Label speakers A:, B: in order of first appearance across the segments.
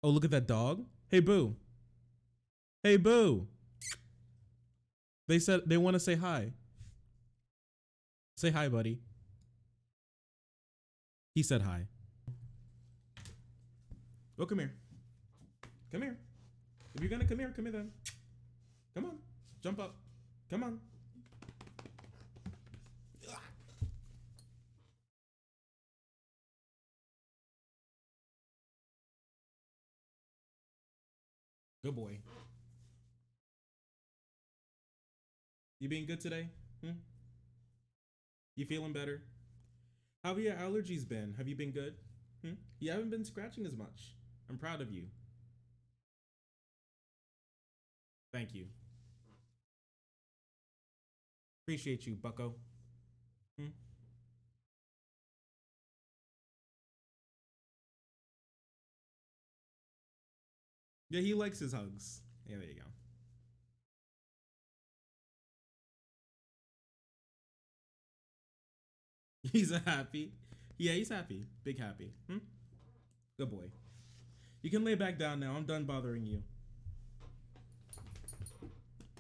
A: Oh, look at that dog. Hey, Boo. Hey, Boo. They said they want to say hi. Say hi, buddy. He said hi. Oh, come here. Come here. If you're gonna come here then. Come on. Jump up. Come on. Good boy. You being good today? You feeling better? How have your allergies been? Have you been good? You haven't been scratching as much. I'm proud of you. Thank you. Appreciate you, bucko. Yeah, he likes his hugs. Yeah, there you go. He's happy. Yeah, he's happy. Big happy. Good boy. You can lay back down now. I'm done bothering you.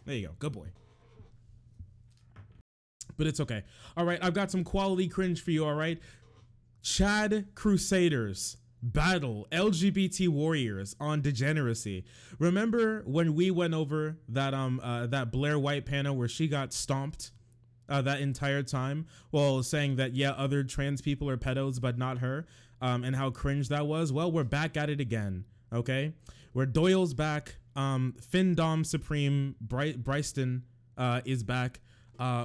A: There you go. Good boy. But it's okay. All right, I've got some quality cringe for you, all right? Chad Crusaders battle LGBT warriors on degeneracy. Remember when we went over that that Blair White panel where she got stomped that entire time while saying that, yeah, other trans people are pedos, but not her, and how cringe that was? Well, we're back at it again, okay? Where Doyle's back, Findom Supreme, Bryston is back.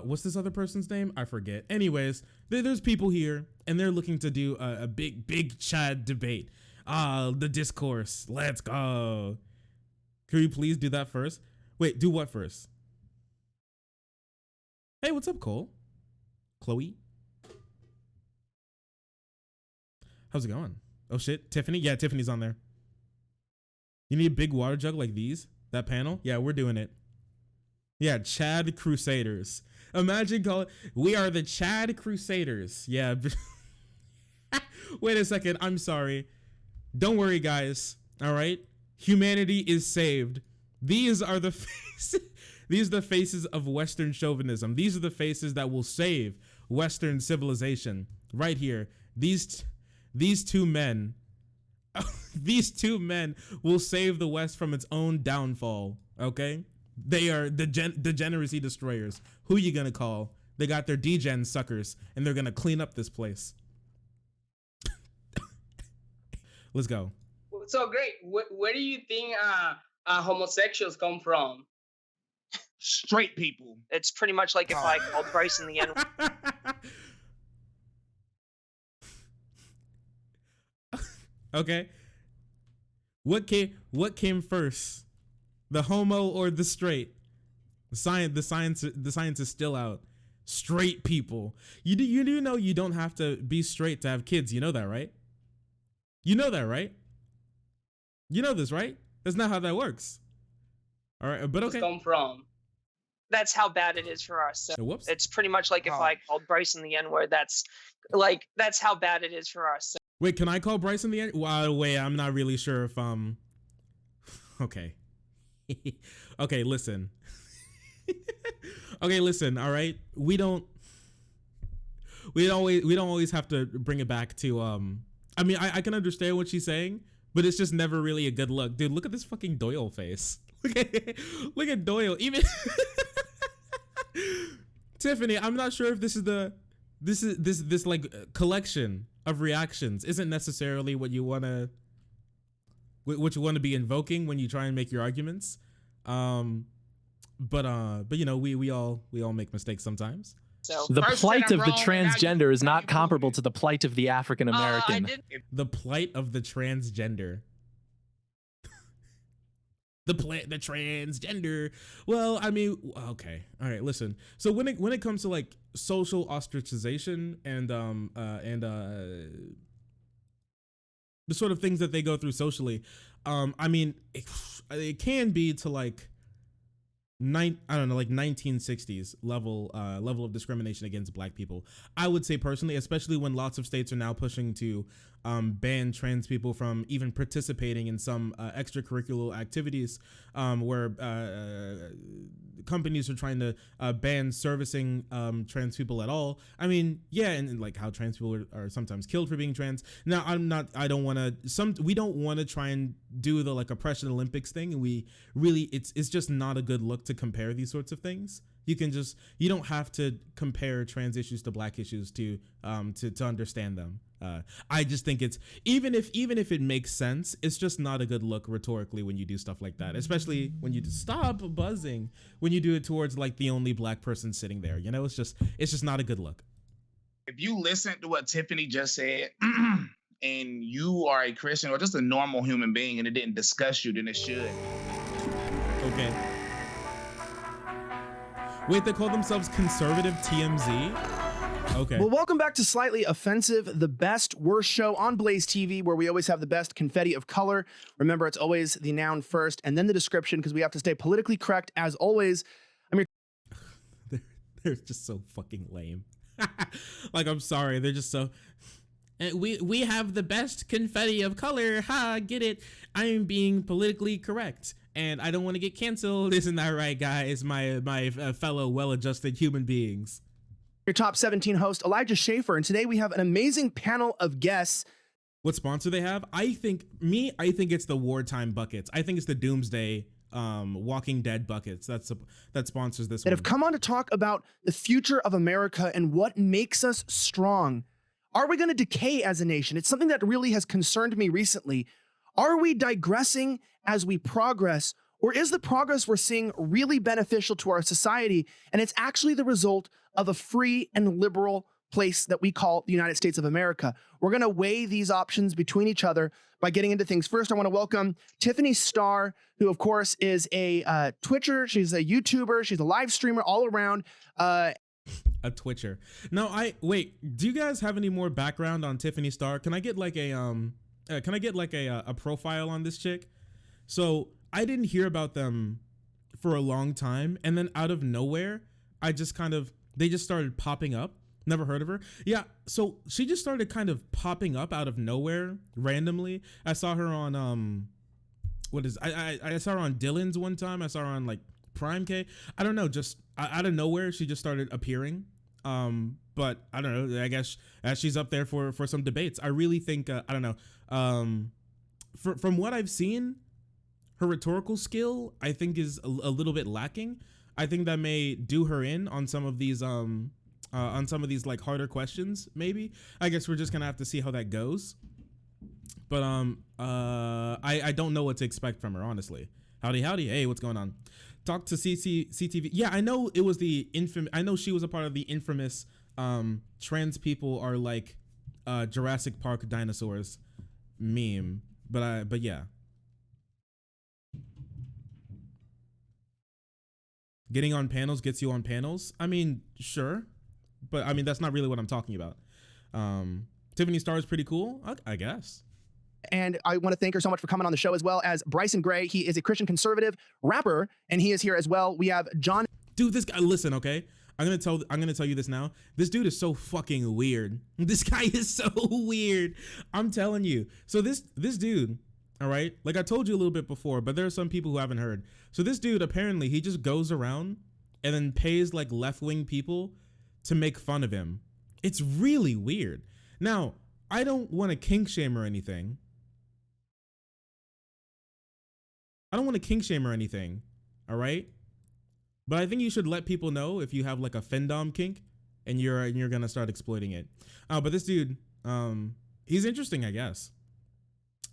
A: What's this other person's name? I forget. Anyways, there's people here, and they're looking to do a big Chad debate. The discourse. Let's go. Can you please do that first? Wait, do what first? Hey, what's up, Cole? Chloe? How's it going? Oh, shit. Tiffany? Yeah, Tiffany's on there. You need a big water jug like these? That panel? Yeah, we're doing it. Yeah, Chad Crusaders. Imagine calling, we are the Chad Crusaders. Yeah. Wait a second. I'm sorry. Don't worry, guys. All right. Humanity is saved. These are the faces. These are the faces of Western chauvinism. These are the faces that will save Western civilization. Right here. These two men. These two men will save the West from its own downfall. Okay. They are the degeneracy destroyers. Who you gonna call? They got their degen suckers, and they're gonna clean up this place. Let's go.
B: So great. Where do you think homosexuals come from?
C: Straight people.
D: It's pretty much like if I called Bryson the N.
A: Okay. What came first? The homo or the straight? The science is still out. Straight people. You do know you don't have to be straight to have kids. You know that, right? You know that, right? You know this, right? That's not how that works. All right, but okay.
B: Come from.
D: That's how bad it is for us. So
A: whoops.
D: It's pretty much like if I called Bryson the N-word. That's how bad it is for us. So
A: wait, can I call Bryson the N? Well, wait, I'm not really sure if Okay. Okay, listen. Okay, listen. All right, we don't always have to bring it back to I mean, I can understand what she's saying, but it's just never really a good look, dude. Look at this fucking Doyle face. Look at Doyle. Even Tiffany, I'm not sure if this like collection of reactions isn't necessarily what you want to be invoking when you try and make your arguments. But you know, we all make mistakes sometimes.
D: So
E: the plight of the transgender is not comparable to the plight of the African American.
A: The plight of the transgender. The transgender. Well, I mean, okay, all right. Listen. So when it comes to like social ostracization and the sort of things that they go through socially, I mean, it can be to like like 1960s level of discrimination against black people. I would say personally, especially when lots of states are now pushing to ban trans people from even participating in some extracurricular activities, where companies are trying to ban servicing trans people at all. I mean, yeah, and like how trans people are sometimes killed for being trans. Now, I don't want to. We don't want to try and do the like oppression Olympics thing, and we really, it's just not a good look to compare these sorts of things. You don't have to compare trans issues to black issues to understand them. I just think it's even if it makes sense, it's just not a good look rhetorically when you do stuff like that, especially when you stop buzzing when you do it towards like the only black person sitting there. You know, it's just not a good look.
C: If you listen to what Tiffany just said, and you are a Christian or just a normal human being, and it didn't disgust you, then it should.
A: Okay. Wait, they call themselves conservative TMZ? Okay.
F: Well, welcome back to Slightly Offensive, the best, worst show on Blaze TV, where we always have the best confetti of color. Remember, it's always the noun first and then the description, because we have to stay politically correct as always.
A: They're just so fucking lame. Like, I'm sorry. They're just so... We have the best confetti of color. Ha, get it? I am being politically correct. And I don't want to get canceled. Isn't that right, guys? My fellow well-adjusted human beings.
F: Your top 17 host, Elijah Schaefer. And today we have an amazing panel of guests.
A: What sponsor they have? I think it's the Wartime Buckets. I think it's the Doomsday Walking Dead Buckets. That sponsors this
F: that
A: one.
F: Have come on to talk about the future of America and what makes us strong. Are we going to decay as a nation? It's something that really has concerned me recently. Are we digressing as we progress, or is the progress we're seeing really beneficial to our society, and it's actually the result of a free and liberal place that we call the United States of America? We're going to weigh these options between each other by getting into things. First, I want to welcome Tiffany Starr, who, of course, is a Twitcher. She's a YouTuber. She's a live streamer all around.
A: A Twitcher. No, wait. Do you guys have any more background on Tiffany Starr? Can I get like a profile on this chick? So I didn't hear about them for a long time, and then out of nowhere, they just started popping up. Never heard of her. Yeah, so she just started kind of popping up out of nowhere randomly. I saw her on I saw her on Dylan's one time. I saw her on like Prime K. I don't know, just out of nowhere she just started appearing. But I don't know, I guess she's up there for some debates. I really think I don't know. From what I've seen, her rhetorical skill I think is a little bit lacking. I think that may do her in on some of these like harder questions, maybe. I guess we're just gonna have to see how that goes. But I don't know what to expect from her, honestly. Howdy. Hey, what's going on? Talk to CTV. Yeah, I know it was I know she was a part of the infamous trans people are like Jurassic Park dinosaurs meme. But yeah. Getting on panels gets you on panels. I mean, sure. But I mean, that's not really what I'm talking about. Tiffany Starr is pretty cool, I guess.
F: And I want to thank her so much for coming on the show, as well as Bryson Gray. He is a Christian conservative rapper, and he is here as well. We have John.
A: Dude, this guy, listen, okay? I'm gonna tell you this now. This dude is so fucking weird. This guy is so weird. I'm telling you. So this dude, all right? Like I told you a little bit before, but there are some people who haven't heard. So this dude, apparently, he just goes around and then pays like left-wing people to make fun of him. It's really weird. Now, I don't want to kink shame or anything. All right? But I think you should let people know if you have like a fendom kink and you're gonna start exploiting it. But this dude, he's interesting, I guess.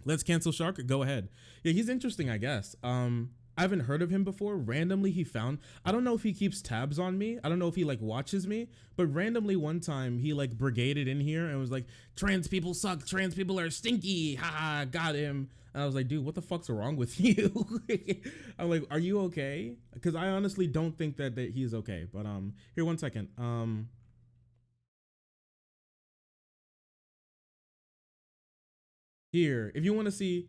A: Let's cancel Shark. Go ahead. Yeah, he's interesting, I guess. I haven't heard of him before. Randomly he found, I don't know if he keeps tabs on me. I don't know if he like watches me, but randomly one time he like brigaded in here and was like, trans people suck. Trans people are stinky. Ha, got him. And I was like, dude, what the fuck's wrong with you? I'm like, are you okay? Because I honestly don't think that he's okay. But here, 1 second. Here, if you want to see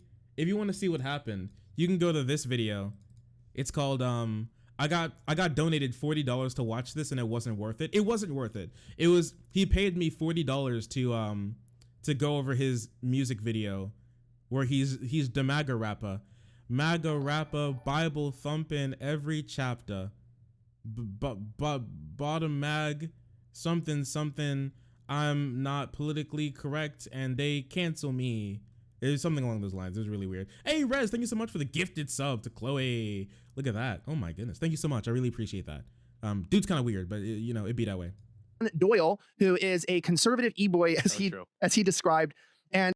A: what happened, you can go to this video. It's called I got donated $40 to watch this and it wasn't worth it. It wasn't worth it. It was, he paid me $40 to go over his music video where he's the MAGA rapper, Bible thumping every chapter, bottom mag, something. I'm not politically correct and they cancel me. It was something along those lines. It was really weird. Hey, Rez, thank you so much for the gifted sub to Chloe. Look at that. Oh my goodness. Thank you so much. I really appreciate that. Dude's kind of weird, but it'd be that way.
F: Doyle, who is a conservative e-boy, as he described. And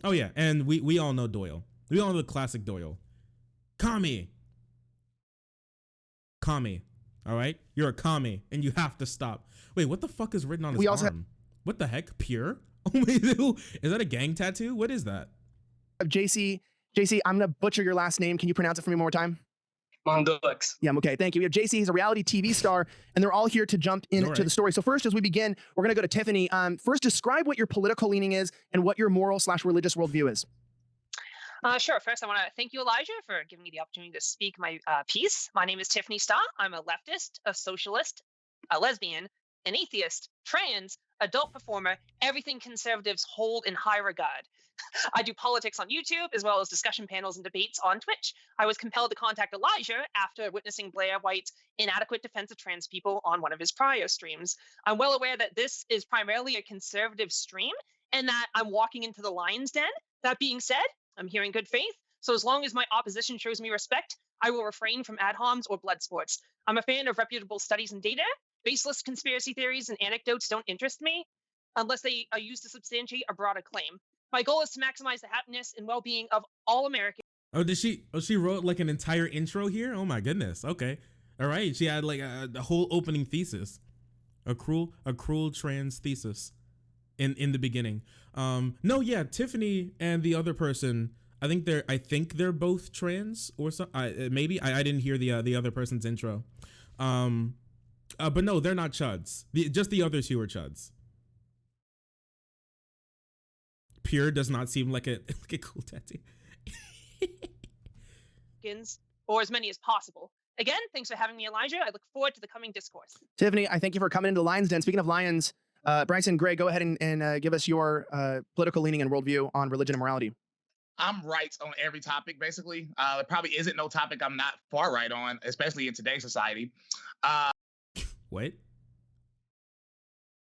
A: oh yeah, and we all know Doyle. We all know the classic Doyle. Commie. All right, you're a commie, and you have to stop. Wait, what the fuck is written on his arm? What the heck? Pure? Oh wait, is that a gang tattoo? What is that?
F: JC, I'm gonna butcher your last name. Can you pronounce it for me one more time?
B: Mondux.
F: Yeah, okay, thank you. We have JC, he's a reality TV star, and they're all here to jump into the story. So first, as we begin, we're gonna go to Tiffany. First, describe what your political leaning is and what your moral/religious worldview is.
D: Sure. First, I want to thank you, Elijah, for giving me the opportunity to speak my piece. My name is Tiffany Starr. I'm a leftist, a socialist, a lesbian, an atheist, trans, adult performer, everything conservatives hold in high regard. I do politics on YouTube, as well as discussion panels and debates on Twitch. I was compelled to contact Elijah after witnessing Blair White's inadequate defense of trans people on one of his prior streams. I'm well aware that this is primarily a conservative stream and that I'm walking into the lion's den. That being said, I'm here in good faith. So as long as my opposition shows me respect, I will refrain from ad homs or blood sports. I'm a fan of reputable studies and data. Baseless conspiracy theories and anecdotes don't interest me unless they are used to substantiate a broader claim. My goal is to maximize the happiness and well-being of all Americans.
A: Oh, did she? Oh, she wrote like an entire intro here? Oh my goodness. Okay. All right. She had like the whole opening thesis, a cruel trans thesis in the beginning. No, yeah, Tiffany and the other person, I think they're both trans or something. Maybe I didn't hear the other person's intro. But no, they're not chuds. Just the other two are chuds. Pure does not seem like a cool tattoo.
D: Or as many as possible. Again, thanks for having me, Elijah. I look forward to the coming discourse.
F: Tiffany, I thank you for coming into the Lion's Den. Speaking of lions, Bryson Gray, go ahead and give us your political leaning and worldview on religion and morality.
C: I'm right on every topic, basically. There probably isn't no topic I'm not far right on, especially in today's society.
A: What?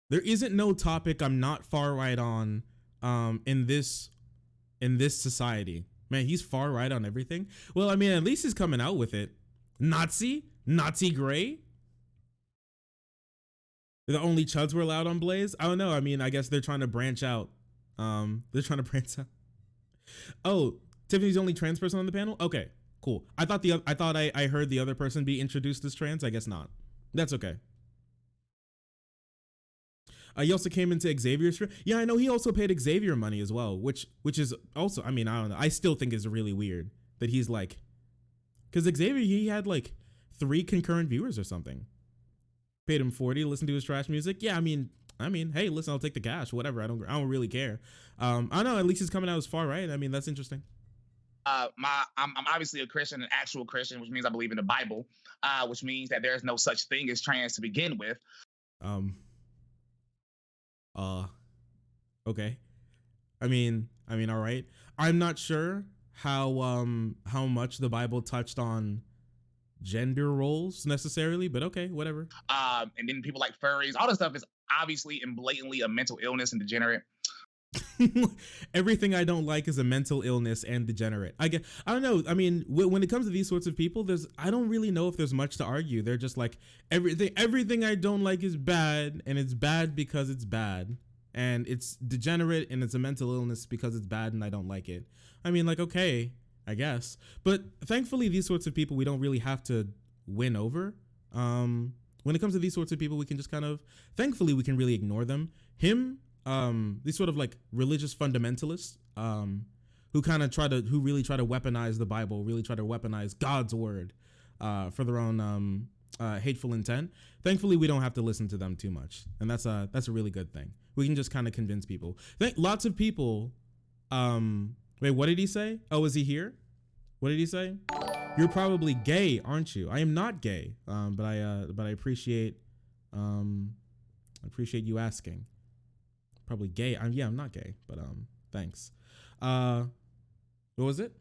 A: There isn't no topic I'm not far right on in this society. Man, he's far right on everything. Well, I mean, at least he's coming out with it. Nazi Gray? The only chuds were allowed on Blaze? I don't know. I mean, I guess they're trying to branch out. Oh, Tiffany's the only trans person on the panel? Okay, cool. I thought I heard the other person be introduced as trans. I guess not. That's okay. He also came into Xavier's. Yeah, I know he also paid Xavier money as well, which is also, I mean, I don't know. I still think is really weird that he's like, because Xavier, he had like 3 concurrent viewers or something. Paid him $40 to listen to his trash music. Yeah, I mean, hey, listen, I'll take the cash, whatever. I don't really care. I don't know. At least he's coming out as far right. I mean, that's interesting.
C: I'm obviously a Christian, an actual Christian, which means I believe in the Bible, which means that there's no such thing as trans to begin with.
A: Okay. I mean, all right. I'm not sure how much the Bible touched on gender roles necessarily, but okay, whatever.
C: And then people like furries, all this stuff is obviously and blatantly a mental illness and degenerate.
A: Everything I don't like is a mental illness and degenerate. I don't know. I mean, when it comes to these sorts of people, I don't really know if there's much to argue. They're just like, everything I don't like is bad, and it's bad because it's bad, and it's degenerate and it's a mental illness because it's bad and I don't like it. I mean, like, okay, I guess. But thankfully, these sorts of people, we don't really have to win over. When it comes to these sorts of people, we can just thankfully, we can really ignore them. These sort of like religious fundamentalists, who really try to weaponize the Bible, really try to weaponize God's word, for their own, hateful intent. Thankfully, we don't have to listen to them too much. And that's a really good thing. We can just kind of convince people. Lots of people, wait, what did he say? Oh, is he here? What did he say? You're probably gay, aren't you? I am not gay. But I appreciate you asking. probably gay. Yeah, I'm not gay, but thanks. What was it?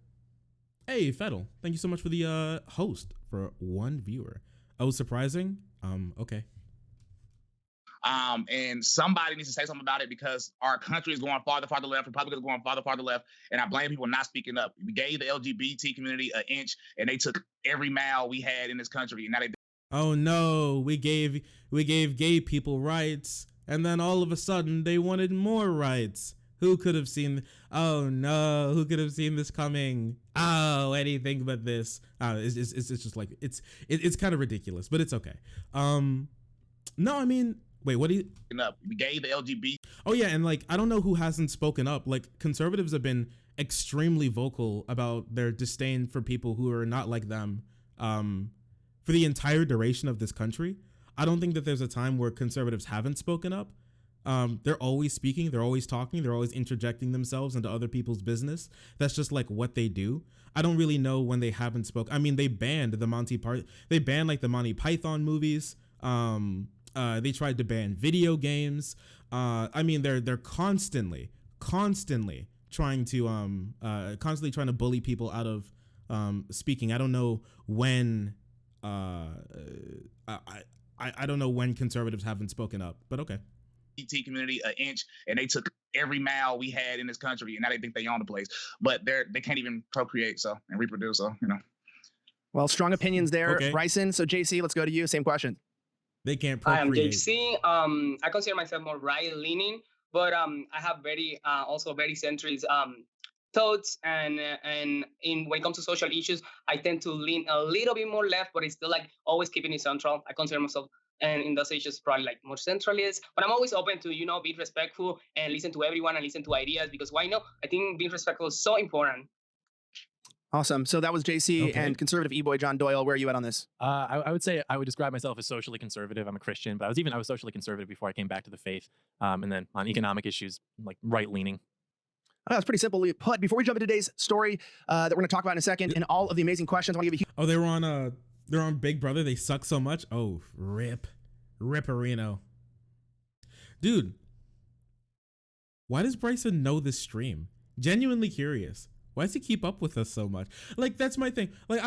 A: Hey, Fettel, thank you so much for the host for one viewer. Oh, surprising. Okay.
C: And somebody needs to say something about it because our country is going farther left. Republicans are going farther left, and I blame people not speaking up. We gave the LGBT community an inch, and they took every mile we had in this country, and now they.
A: Oh no, we gave gay people rights, and then all of a sudden they wanted more rights. Who could have seen? Oh no, who could have seen this coming? Oh, anything but this. It's just like it's kind of ridiculous, but it's okay. No, I mean, wait, what do you?
C: We gave the LGBT.
A: Oh yeah, and like I don't know who hasn't spoken up. Like conservatives have been extremely vocal about their disdain for people who are not like them. For the entire duration of this country, I don't think that there's a time where conservatives haven't spoken up. They're always speaking, they're always talking, they're always interjecting themselves into other people's business. That's just like what they do. I don't really know when they haven't spoke. I mean, they banned the Monty Python movies. They tried to ban video games. I mean, they're constantly trying to bully people out of speaking. I don't know when. I don't know when conservatives haven't spoken up, but okay.
C: Community an inch, and they took every mile we had in this country, and now they think they own the place, but they can't even procreate and reproduce. So
F: Well, strong opinions there,
A: okay.
F: Bryson. So JC, let's go to you. Same question.
A: They can't
B: Hi, I'm
A: procreate.
B: JC. I consider myself more right-leaning, but I have also very centrist thoughts, and in when it comes to social issues, I tend to lean a little bit more left, but it's still like always keeping it central. I consider myself, and in those issues, probably like more centralist, but I'm always open to be respectful and listen to everyone and listen to ideas, because why not? I think being respectful is so important.
F: Awesome. So that was JC
A: Okay.
F: and conservative e-boy John Doyle. Where are you at on this?
E: I would say I would describe myself as socially conservative. I'm a Christian, but I was socially conservative before I came back to the faith. And then on economic issues, like right leaning.
F: Oh, that's pretty simply put. Before we jump into today's story that we're going to talk about in a second, and all of the amazing questions, I want to give you.
A: Oh, they're on Big Brother. They suck so much. Oh, Ripperino. Dude, why does Bryson know this stream? Genuinely curious. Why does he keep up with us so much? Like, that's my thing. Like,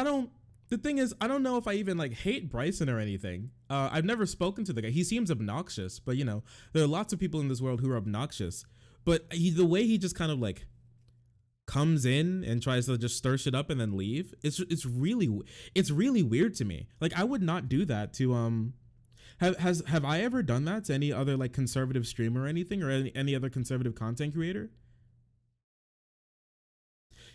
A: the thing is, I don't know if I even like hate Bryson or anything. I've never spoken to the guy. He seems obnoxious, but there are lots of people in this world who are obnoxious. But the way he just kind of like comes in and tries to just stir shit up and then leave, it's really weird to me. Like, I would not do that to have I ever done that to any other like conservative streamer or anything, or any other conservative content creator?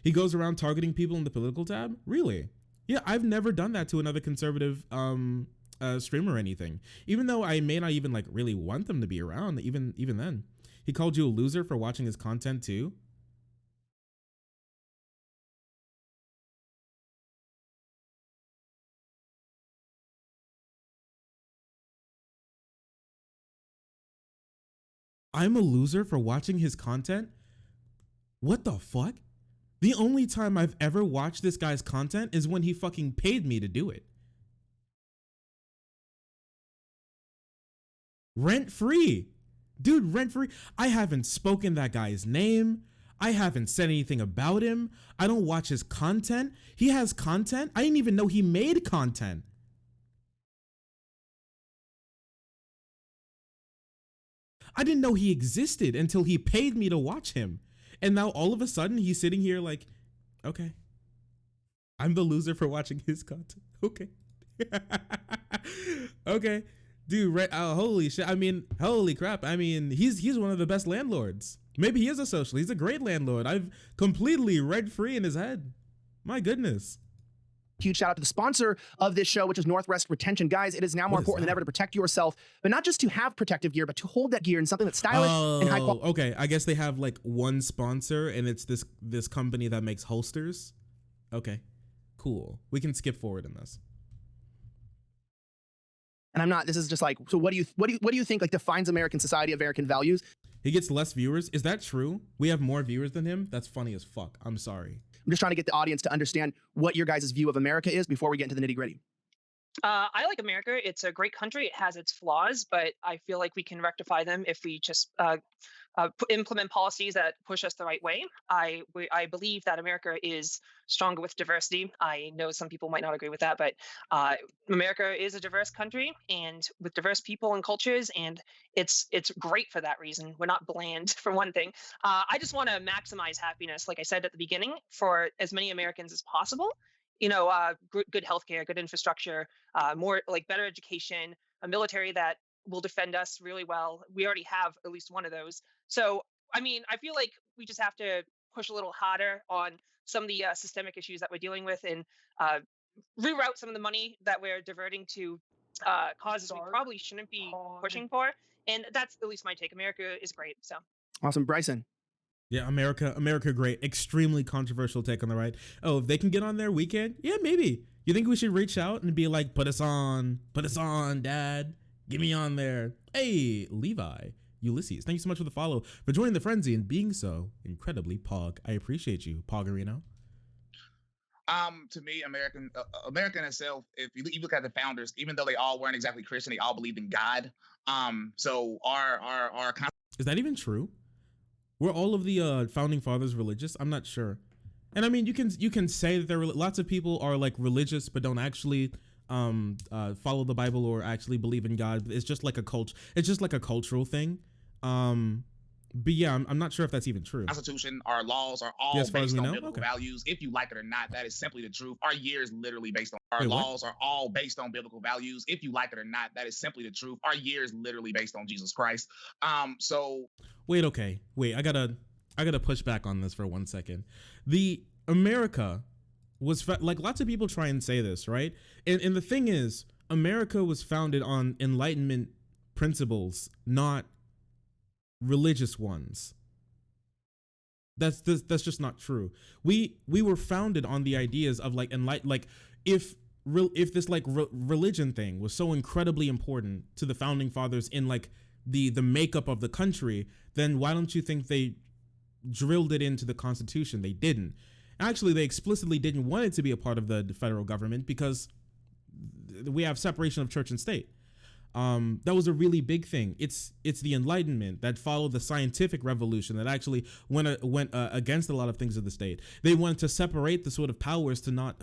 A: He goes around targeting people in the political tab? Really? Yeah, I've never done that to another conservative streamer or anything. Even though I may not even like really want them to be around, even then. He called you a loser for watching his content too? I'm a loser for watching his content? What the fuck? The only time I've ever watched this guy's content is when he fucking paid me to do it. Rent free. Dude, rent free. I haven't spoken that guy's name. I haven't said anything about him. I don't watch his content. He has content. I didn't even know he made content. I didn't know he existed until he paid me to watch him. And now all of a sudden he's sitting here like, okay, I'm the loser for watching his content. Okay. Okay. Dude, holy shit. I mean, holy crap. I mean, he's one of the best landlords. Maybe he is a social. He's a great landlord. I've completely rent free in his head. My goodness.
F: Huge shout out to the sponsor of this show, which is Northwest Retention. Guys, it is now more important than ever to protect yourself, but not just to have protective gear, but to hold that gear in something that's stylish and high quality.
A: Okay, I guess they have like one sponsor, and it's this company that makes holsters. Okay, cool. We can skip forward in this.
F: And I'm not. This is just like. So what do you think like defines American society, American values?
A: He gets less viewers. Is that true? We have more viewers than him? That's funny as fuck. I'm sorry.
F: I'm just trying to get the audience to understand what your guys' view of America is before we get into the nitty gritty.
D: I like America. It's a great country. It has its flaws, but I feel like we can rectify them if we just implement policies that push us the right way. I believe that America is stronger with diversity. I know some people might not agree with that, but America is a diverse country and with diverse people and cultures, and it's great for that reason. We're not bland, for one thing. I just want to maximize happiness, like I said at the beginning, for as many Americans as possible. Good healthcare, good infrastructure, more like better education, a military that will defend us really well. We already have at least one of those. So, I mean, I feel like we just have to push a little harder on some of the systemic issues that we're dealing with, and uh, reroute some of the money that we're diverting to causes we probably shouldn't be pushing for. And that's at least my take. America is great. So.
F: Awesome. Bryson.
A: Yeah, America, great. Extremely controversial take on the right. Oh, if they can get on there, we can. Yeah, maybe. You think we should reach out and be like, put us on, Dad, get me on there. Hey, Levi, Ulysses, thank you so much for the follow, for joining the frenzy and being so incredibly pog. I appreciate you, Pogarino.
C: To me, America in itself, if you look at the founders, even though they all weren't exactly Christian, they all believed in God. So our
A: is that even true? Were all of the founding fathers religious? I'm not sure. And I mean, you can say that lots of people are like religious but don't actually follow the Bible or actually believe in God. It's just like a cult. It's just like a cultural thing. But yeah, I'm not sure if that's even true.
C: Constitution, our laws are all based on biblical values. If you like it or not, that is simply the truth. Our year is literally based on laws are all based on biblical values. If you like it or not, that is simply the truth. Our year is literally based on Jesus Christ. So
A: wait, I gotta push back on this for 1 second. The America was like, lots of people try and say this, right? And the thing is, America was founded on Enlightenment principles, not religious ones. That's just not true. We were founded on the ideas of like if this like religion thing was so incredibly important to the founding fathers in like the makeup of the country, then why don't you think they drilled it into the Constitution? They didn't. Actually, they explicitly didn't want it to be a part of the federal government because we have separation of church and state. That was a really big thing. It's the Enlightenment that followed the scientific revolution that actually went against a lot of things of the state. They wanted to separate the sort of powers to not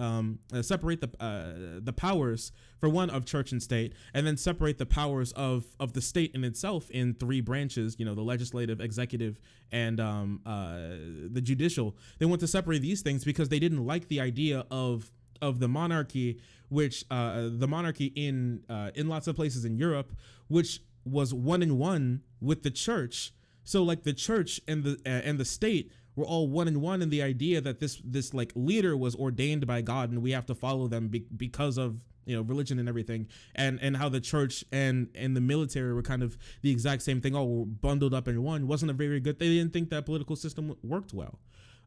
A: separate the powers, for one, of church and state, and then separate the powers of the state in itself in three branches. The legislative, executive, and the judicial. They want to separate these things because they didn't like the idea of the monarchy, which the monarchy in lots of places in Europe, which was one in one with the church. So like the church and the state were all one in one in the idea that this like leader was ordained by God and we have to follow them because of religion and everything, and how the church and the military were kind of the exact same thing, all bundled up in one. Wasn't a very good. They didn't think that political system worked well.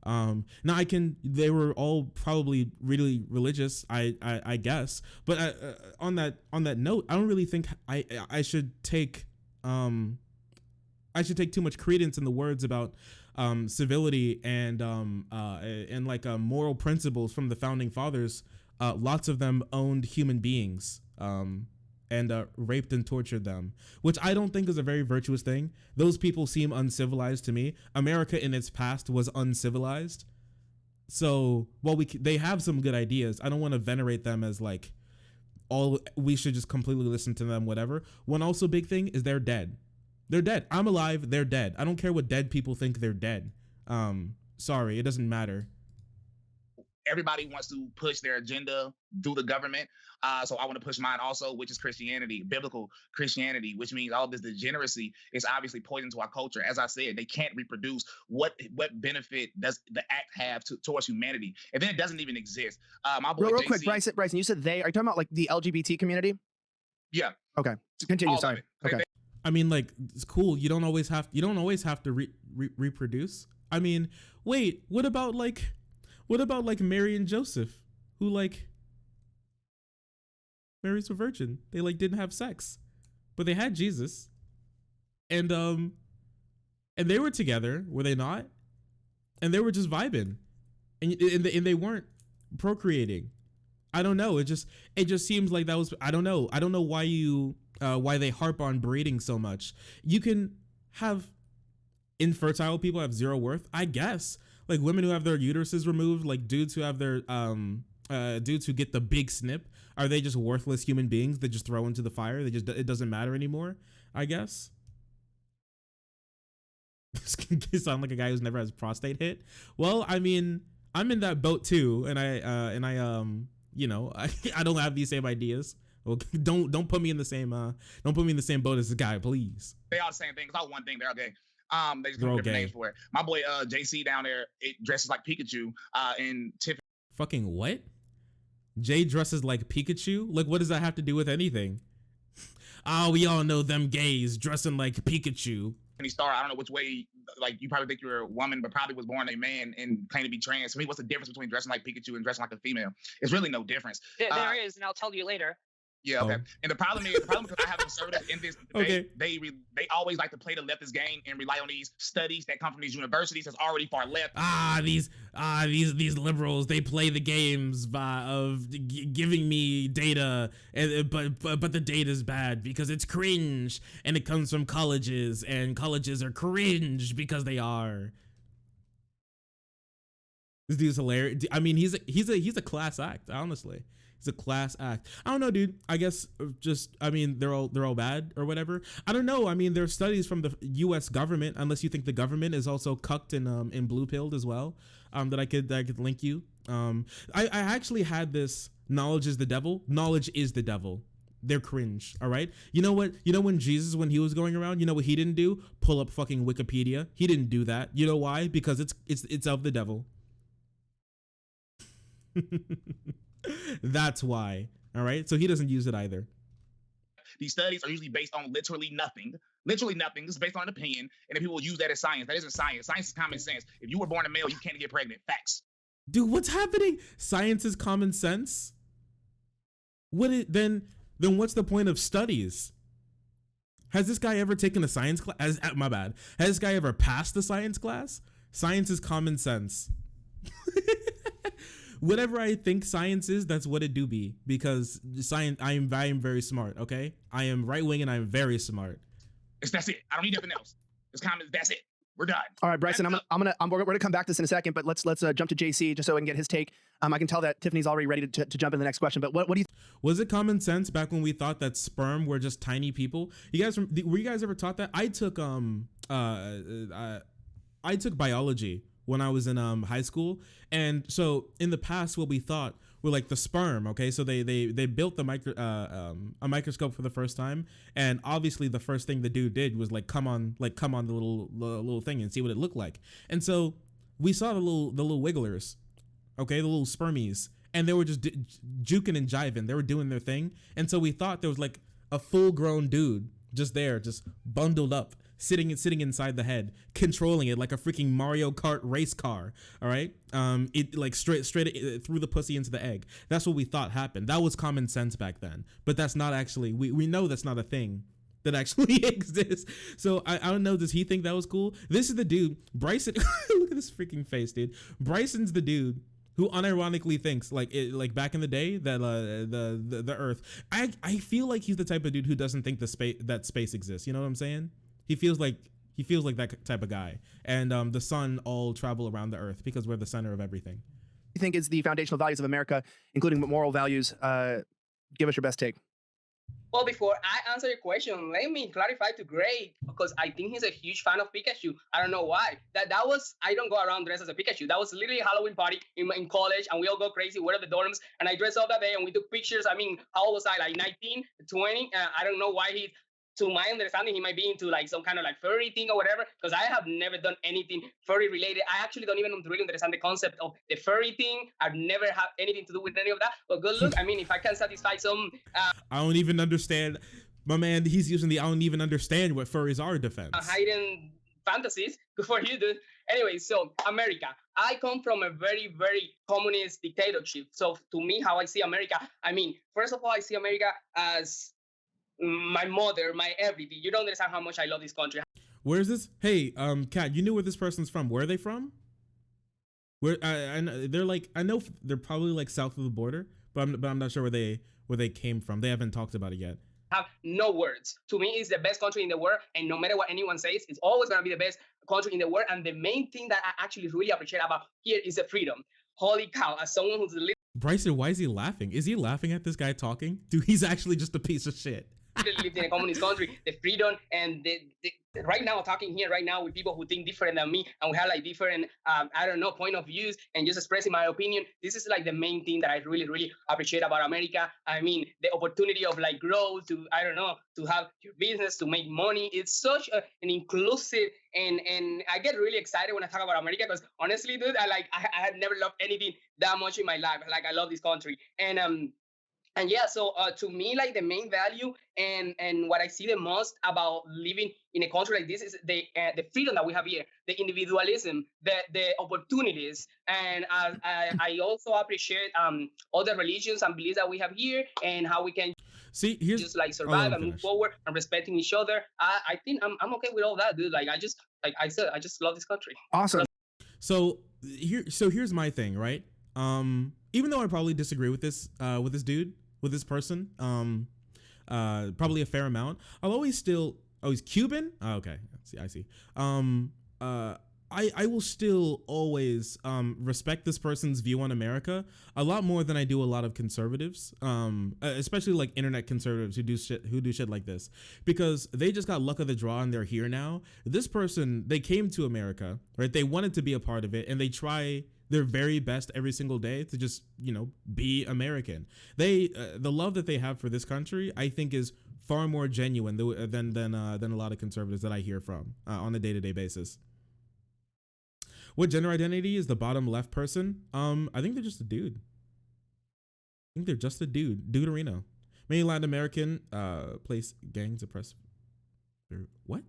A: Now they were all probably really religious, I guess, but on that note, I don't really think I should take too much credence in the words about civility and like moral principles from the founding fathers. Lots of them owned human beings and raped and tortured them, which I don't think is a very virtuous thing. Those people seem uncivilized to me. America in its past was uncivilized. So while they have some good ideas, I don't want to venerate them as like we should just completely listen to them, whatever. One also big thing is they're dead. They're dead. I'm alive. They're dead. I don't care what dead people think. They're dead. Sorry, it doesn't matter.
C: Everybody wants to push their agenda through the government. So I want to push mine also, which is Christianity, biblical Christianity, which means all this degeneracy is obviously poison to our culture. As I said, they can't reproduce what benefit does the act have towards humanity. And then it doesn't even exist. My boy,
F: real quick, Bryson, you said they. Are you talking about like the LGBT community?
C: Yeah.
F: Okay. Continue. Sorry. Okay.
A: I mean, like, it's cool. You don't always have to reproduce. I mean, wait, what about like Mary and Joseph, who like Mary's a virgin. They like didn't have sex, but they had Jesus, and they were together, were they not? And they were just vibing, and they weren't procreating. I don't know. It just seems like that was, I don't know why they harp on breeding so much. You can have infertile people have zero worth, I guess. Like women who have their uteruses removed, like dudes who have their dudes who get the big snip, are they just worthless human beings that just throw into the fire? It doesn't matter anymore, I guess. You sound like a guy who's never has prostate hit. Well, I mean, I'm in that boat too, and I you know, I don't have these same ideas. Well, don't put me in the same boat as this guy, please.
C: They all the same thing. It's all one thing. They're okay. They just
A: They're
C: have
A: all
C: different
A: gay.
C: names for it. My boy JC down there, it dresses like Pikachu. And Tiffany.
A: Fucking what? Jay dresses like Pikachu? Like, what does that have to do with anything? We all know them gays dressing like Pikachu.
C: Star, I don't know which way, like you probably think you're a woman, but probably was born a man and claim to be trans. For me, what's the difference between dressing like Pikachu and dressing like a female? It's really no difference.
D: There is, and I'll tell you later.
C: Yeah, okay.
A: Oh.
C: And the problem because I have conservatives in this debate,
A: Okay.
C: they always like to play the leftist game and rely on these studies that come from these universities that's already far left.
A: These liberals, they play the games of giving me data, but the data's bad because it's cringe and it comes from colleges, and colleges are cringe because they are. This dude's hilarious. I mean, he's a class act, honestly. It's a class act. I don't know, dude. I guess they're all bad or whatever. I don't know. I mean, there's studies from the U.S. government, unless you think the government is also cucked and blue pilled as well. That I could link you. I actually had this knowledge is the devil. Knowledge is the devil. They're cringe. All right. You know what? You know when Jesus, when he was going around, you know what he didn't do? Pull up fucking Wikipedia. He didn't do that. You know why? Because it's of the devil. That's why. All right. So he doesn't use it either.
C: These studies are usually based on literally nothing. Literally nothing. This is based on an opinion. And then people use that as science. That isn't science. Science is common sense. If you were born a male, you can't get pregnant. Facts.
A: Dude, what's happening? Science is common sense? Then what's the point of studies? Has this guy ever taken a science class? My bad. Has this guy ever passed the science class? Science is common sense. Whatever I think science is, that's what it do be. Because science, I am very smart. Okay, I am right wing and I am very smart.
C: That's it. I don't need nothing else. It's common. That's it. We're done.
F: All right, Bryson, we're gonna come back to this in a second, but let's jump to JC just so I can get his take. I can tell that Tiffany's already ready to jump in the next question. But what do you?
A: Was it common sense back when we thought that sperm were just tiny people? You guys were you guys ever taught that? I took biology when I was in high school, and so in the past, what we thought were like the sperm. Okay, so they built a microscope for the first time, and obviously the first thing the dude did was come on the little thing and see what it looked like. And so we saw the little wigglers, okay, the little spermies, and they were just juking and jiving. They were doing their thing, and so we thought there was like a full grown dude just there, just bundled up, sitting inside the head, controlling it like a freaking Mario Kart race car. All right, it like straight through the pussy into the egg. That's what we thought happened. That was common sense back then, but that's not actually. We know that's not a thing that actually exists. So I don't know. Does he think that was cool? This is the dude, Bryson. Look at this freaking face, dude. Bryson's the dude who unironically thinks like back in the day that the Earth. I feel like he's the type of dude who doesn't think that space exists. You know what I'm saying? He feels like that type of guy, and the sun all travel around the earth because we're the center of everything.
F: You think is the foundational values of America, including moral values? Give us your best take.
B: Well, before I answer your question, let me clarify to Gray, because I think he's a huge fan of Pikachu. I don't know why. That was, I don't go around dressed as a Pikachu. That was literally a Halloween party in college, and we all go crazy. We're at the dorms, and I dressed up that day, and we took pictures. I mean, how old was I? Like 19, 20? I don't know why to my understanding, he might be into like some kind of like furry thing or whatever, because I have never done anything furry related. I actually don't even really understand the concept of the furry thing. I've never had anything to do with any of that. But good look, I mean, if I can satisfy some...
A: I don't even understand. My man, he's using the I don't even understand what furries are defense.
B: Hidden fantasies before you do. Anyway, so America. I come from a very, very communist dictatorship. So to me, how I see America, I mean, first of all, I see America as my mother, my everything. You don't understand how much I love this country.
A: Where's this? Hey, Kat, you knew where this person's from. Where are they from? Where? I they're like, I know they're probably like south of the border, but I'm not sure where they came from. They haven't talked about it yet.
B: Have no words. To me, it's the best country in the world, and no matter what anyone says, it's always gonna be the best country in the world. And the main thing that I actually really appreciate about here is the freedom. Holy cow! As someone who's
A: Bryson, why is he laughing? Is he laughing at this guy talking? Dude, he's actually just a piece of shit.
B: lived in a communist country, the freedom and right now talking here right now with people who think different than me, and we have like different I don't know, point of views, and just expressing my opinion. This is like the main thing that I really appreciate about America. I mean, the opportunity of like growth, to I don't know, to have your business, to make money. It's such an inclusive, and I get really excited when I talk about America, because honestly, dude, I had never loved anything that much in my life. Like, I love this country. And yeah, so to me, like, the main value and what I see the most about living in a country like this is the freedom that we have here, the individualism, the opportunities, and I also appreciate all the religions and beliefs that we have here, and how we can
A: here's
B: just like survive and move forward and respecting each other. I think I'm okay with all that, dude. Like, I said, I just love this country.
F: Awesome.
A: So here's my thing, right? Even though I probably disagree with this dude, with this person, probably a fair amount, I'll always still, he's Cuban? Oh, okay, I see. I will still always respect this person's view on America a lot more than I do a lot of conservatives, especially like internet conservatives who do shit like this, because they just got luck of the draw and they're here now. This person, they came to America, right? They wanted to be a part of it, and they try their very best every single day to just, be American. The love that they have for this country, I think, is far more genuine than a lot of conservatives that I hear from on a day-to-day basis. What gender identity is the bottom left person? I think they're just a dude. Duderino. Many Latin American place gangs oppress. What?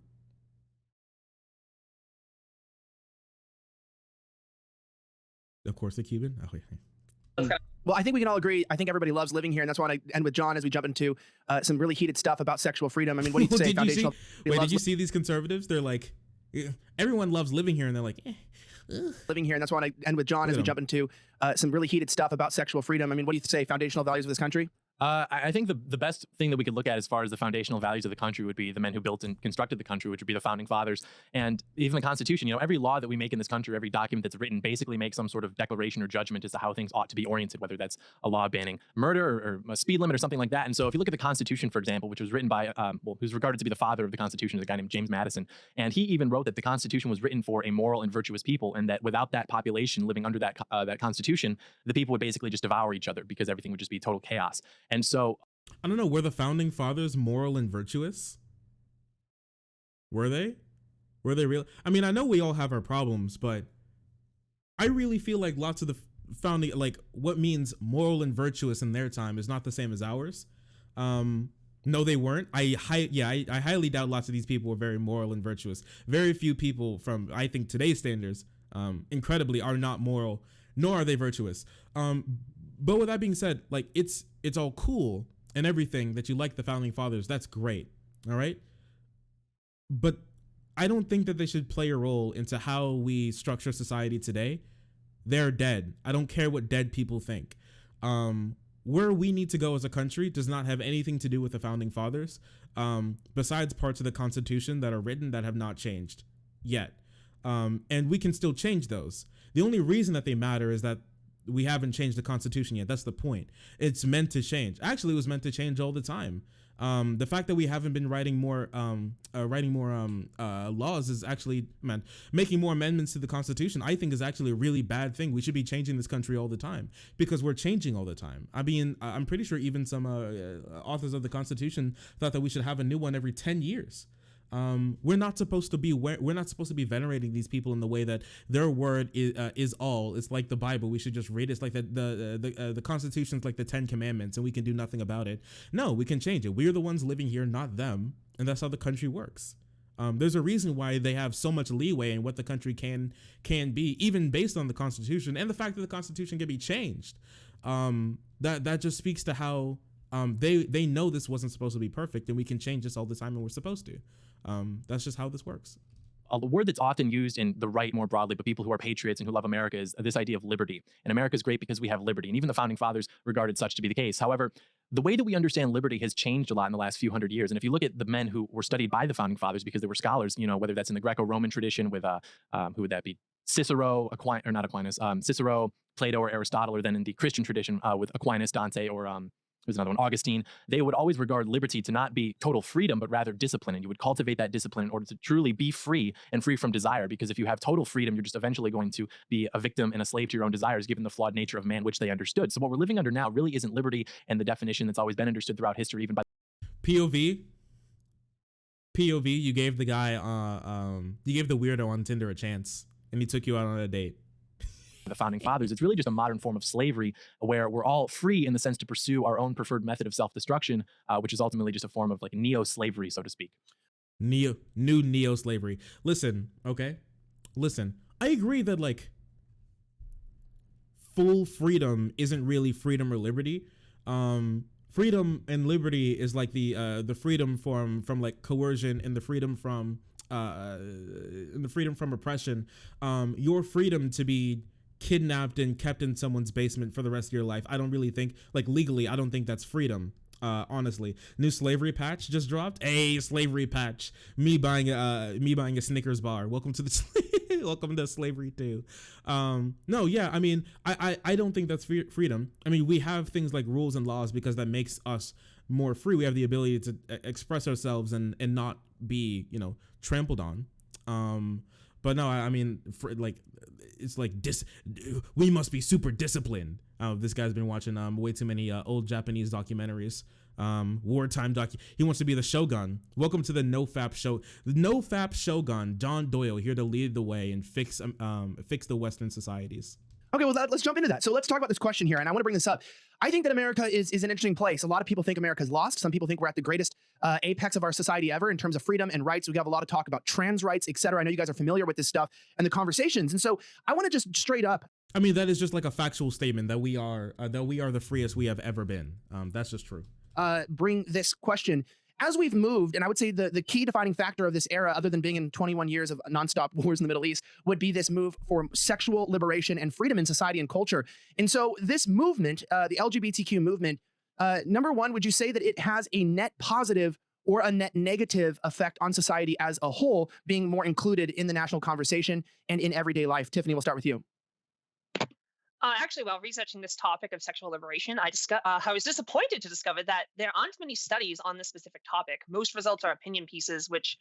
A: Of course, the Cuban. Oh, yeah.
F: Well, I think we can all agree. I think everybody loves living here, and that's why I end with John as we jump into some really heated stuff about sexual freedom. I mean, what do you say?
A: Did you see these conservatives? They're like, everyone loves living here, and they're like,
F: living here, and that's why I end with John as we jump into some really heated stuff about sexual freedom. I mean, what do you say? Foundational values of this country?
E: I think the best thing that we could look at as far as the foundational values of the country would be the men who built and constructed the country, which would be the founding fathers, and even the Constitution. Every law that we make in this country, every document that's written, basically makes some sort of declaration or judgment as to how things ought to be oriented, whether that's a law banning murder or a speed limit or something like that. And so if you look at the Constitution, for example, which was written by, who's regarded to be the father of the Constitution, is a guy named James Madison, and he even wrote that the Constitution was written for a moral and virtuous people, and that without that population living under that Constitution, the people would basically just devour each other because everything would just be total chaos. And so
A: I don't know, were the founding fathers moral and virtuous? Were they? Were they real? I mean, I know we all have our problems, but I really feel like lots of the founding, like, what means moral and virtuous in their time is not the same as ours. No, they weren't. I highly doubt lots of these people were very moral and virtuous. Very few people from, I think, today's standards, incredibly, are not moral, nor are they virtuous. But with that being said, like, it's all cool and everything that you like the founding fathers. That's great. All right. But I don't think that they should play a role into how we structure society today. They're dead. I don't care what dead people think. Where we need to go as a country does not have anything to do with the founding fathers, besides parts of the Constitution that are written that have not changed yet. And we can still change those. The only reason that they matter is that we haven't changed the Constitution yet. That's the point. It's meant to change. Actually, it was meant to change all the time. The fact that we haven't been writing more laws is actually, making more amendments to the Constitution, I think, is actually a really bad thing. We should be changing this country all the time because we're changing all the time. I mean, I'm pretty sure even some authors of the Constitution thought that we should have a new one every 10 years. We're not supposed to be venerating these people in the way that their word is all. It's like the Bible. We should just read it. It's like the Constitution's like the 10 Commandments, and we can do nothing about it. No, we can change it. We're the ones living here, not them, and that's how the country works. There's a reason why they have so much leeway in what the country can be, even based on the Constitution and the fact that the Constitution can be changed. That just speaks to how they know this wasn't supposed to be perfect, and we can change this all the time, and we're supposed to. That's just how this works.
E: a word that's often used in the right more broadly, but people who are patriots and who love America, is this idea of liberty. And America is great because we have liberty. And even the founding fathers regarded such to be the case. However, the way that we understand liberty has changed a lot in the last few hundred years. And if you look at the men who were studied by the founding fathers, because they were scholars, whether that's in the Greco-Roman tradition with, who would that be? Cicero, Cicero, Plato, or Aristotle, or then in the Christian tradition with Aquinas, Dante, or there's another one, Augustine, they would always regard liberty to not be total freedom, but rather discipline. And you would cultivate that discipline in order to truly be free and free from desire. Because if you have total freedom, you're just eventually going to be a victim and a slave to your own desires, given the flawed nature of man, which they understood. So what we're living under now really isn't liberty and the definition that's always been understood throughout history, even by
A: POV, you gave the guy, you gave the weirdo on Tinder a chance, and he took you out on a date.
E: The founding fathers. It's really just a modern form of slavery where we're all free in the sense to pursue our own preferred method of self-destruction, which is ultimately just a form of like neo-slavery, so to speak.
A: New neo-slavery. Listen, I agree that like full freedom isn't really freedom or liberty. Freedom and liberty is like the freedom from like coercion and the freedom from oppression. Your freedom to be kidnapped and kept in someone's basement for the rest of your life, I don't really think, like legally, I don't think that's freedom. Honestly, new slavery patch just dropped. Hey, slavery patch! Me buying a Snickers bar. Welcome to the welcome to slavery too. No, yeah, I mean, I don't think that's freedom. I mean, we have things like rules and laws because that makes us more free. We have the ability to express ourselves and not be, trampled on. But no, I mean, it's like we must be super disciplined. This guy's been watching way too many old Japanese documentaries. Wartime he wants to be the shogun. Welcome to the NoFap show. The NoFap shogun, John Doyle, here to lead the way and fix the Western societies.
F: Okay, well, let's jump into that. So let's talk about this question here, and I want to bring this up. I think that America is an interesting place. A lot of people think America's lost. Some people think we're at the greatest apex of our society ever in terms of freedom and rights. We have a lot of talk about trans rights, et cetera. I know you guys are familiar with this stuff and the conversations. And so I want to just straight up.
A: I mean, that is just like a factual statement that we are the freest we have ever been. That's just true.
F: Bring this question. As we've moved, and I would say the key defining factor of this era, other than being in 21 years of nonstop wars in the Middle East, would be this move for sexual liberation and freedom in society and culture. And so this movement, the LGBTQ movement, number one, would you say that it has a net positive or a net negative effect on society as a whole, being more included in the national conversation and in everyday life? Tiffany, we'll start with you.
D: Actually, while researching this topic of sexual liberation, I was disappointed to discover that there aren't many studies on this specific topic. Most results are opinion pieces, which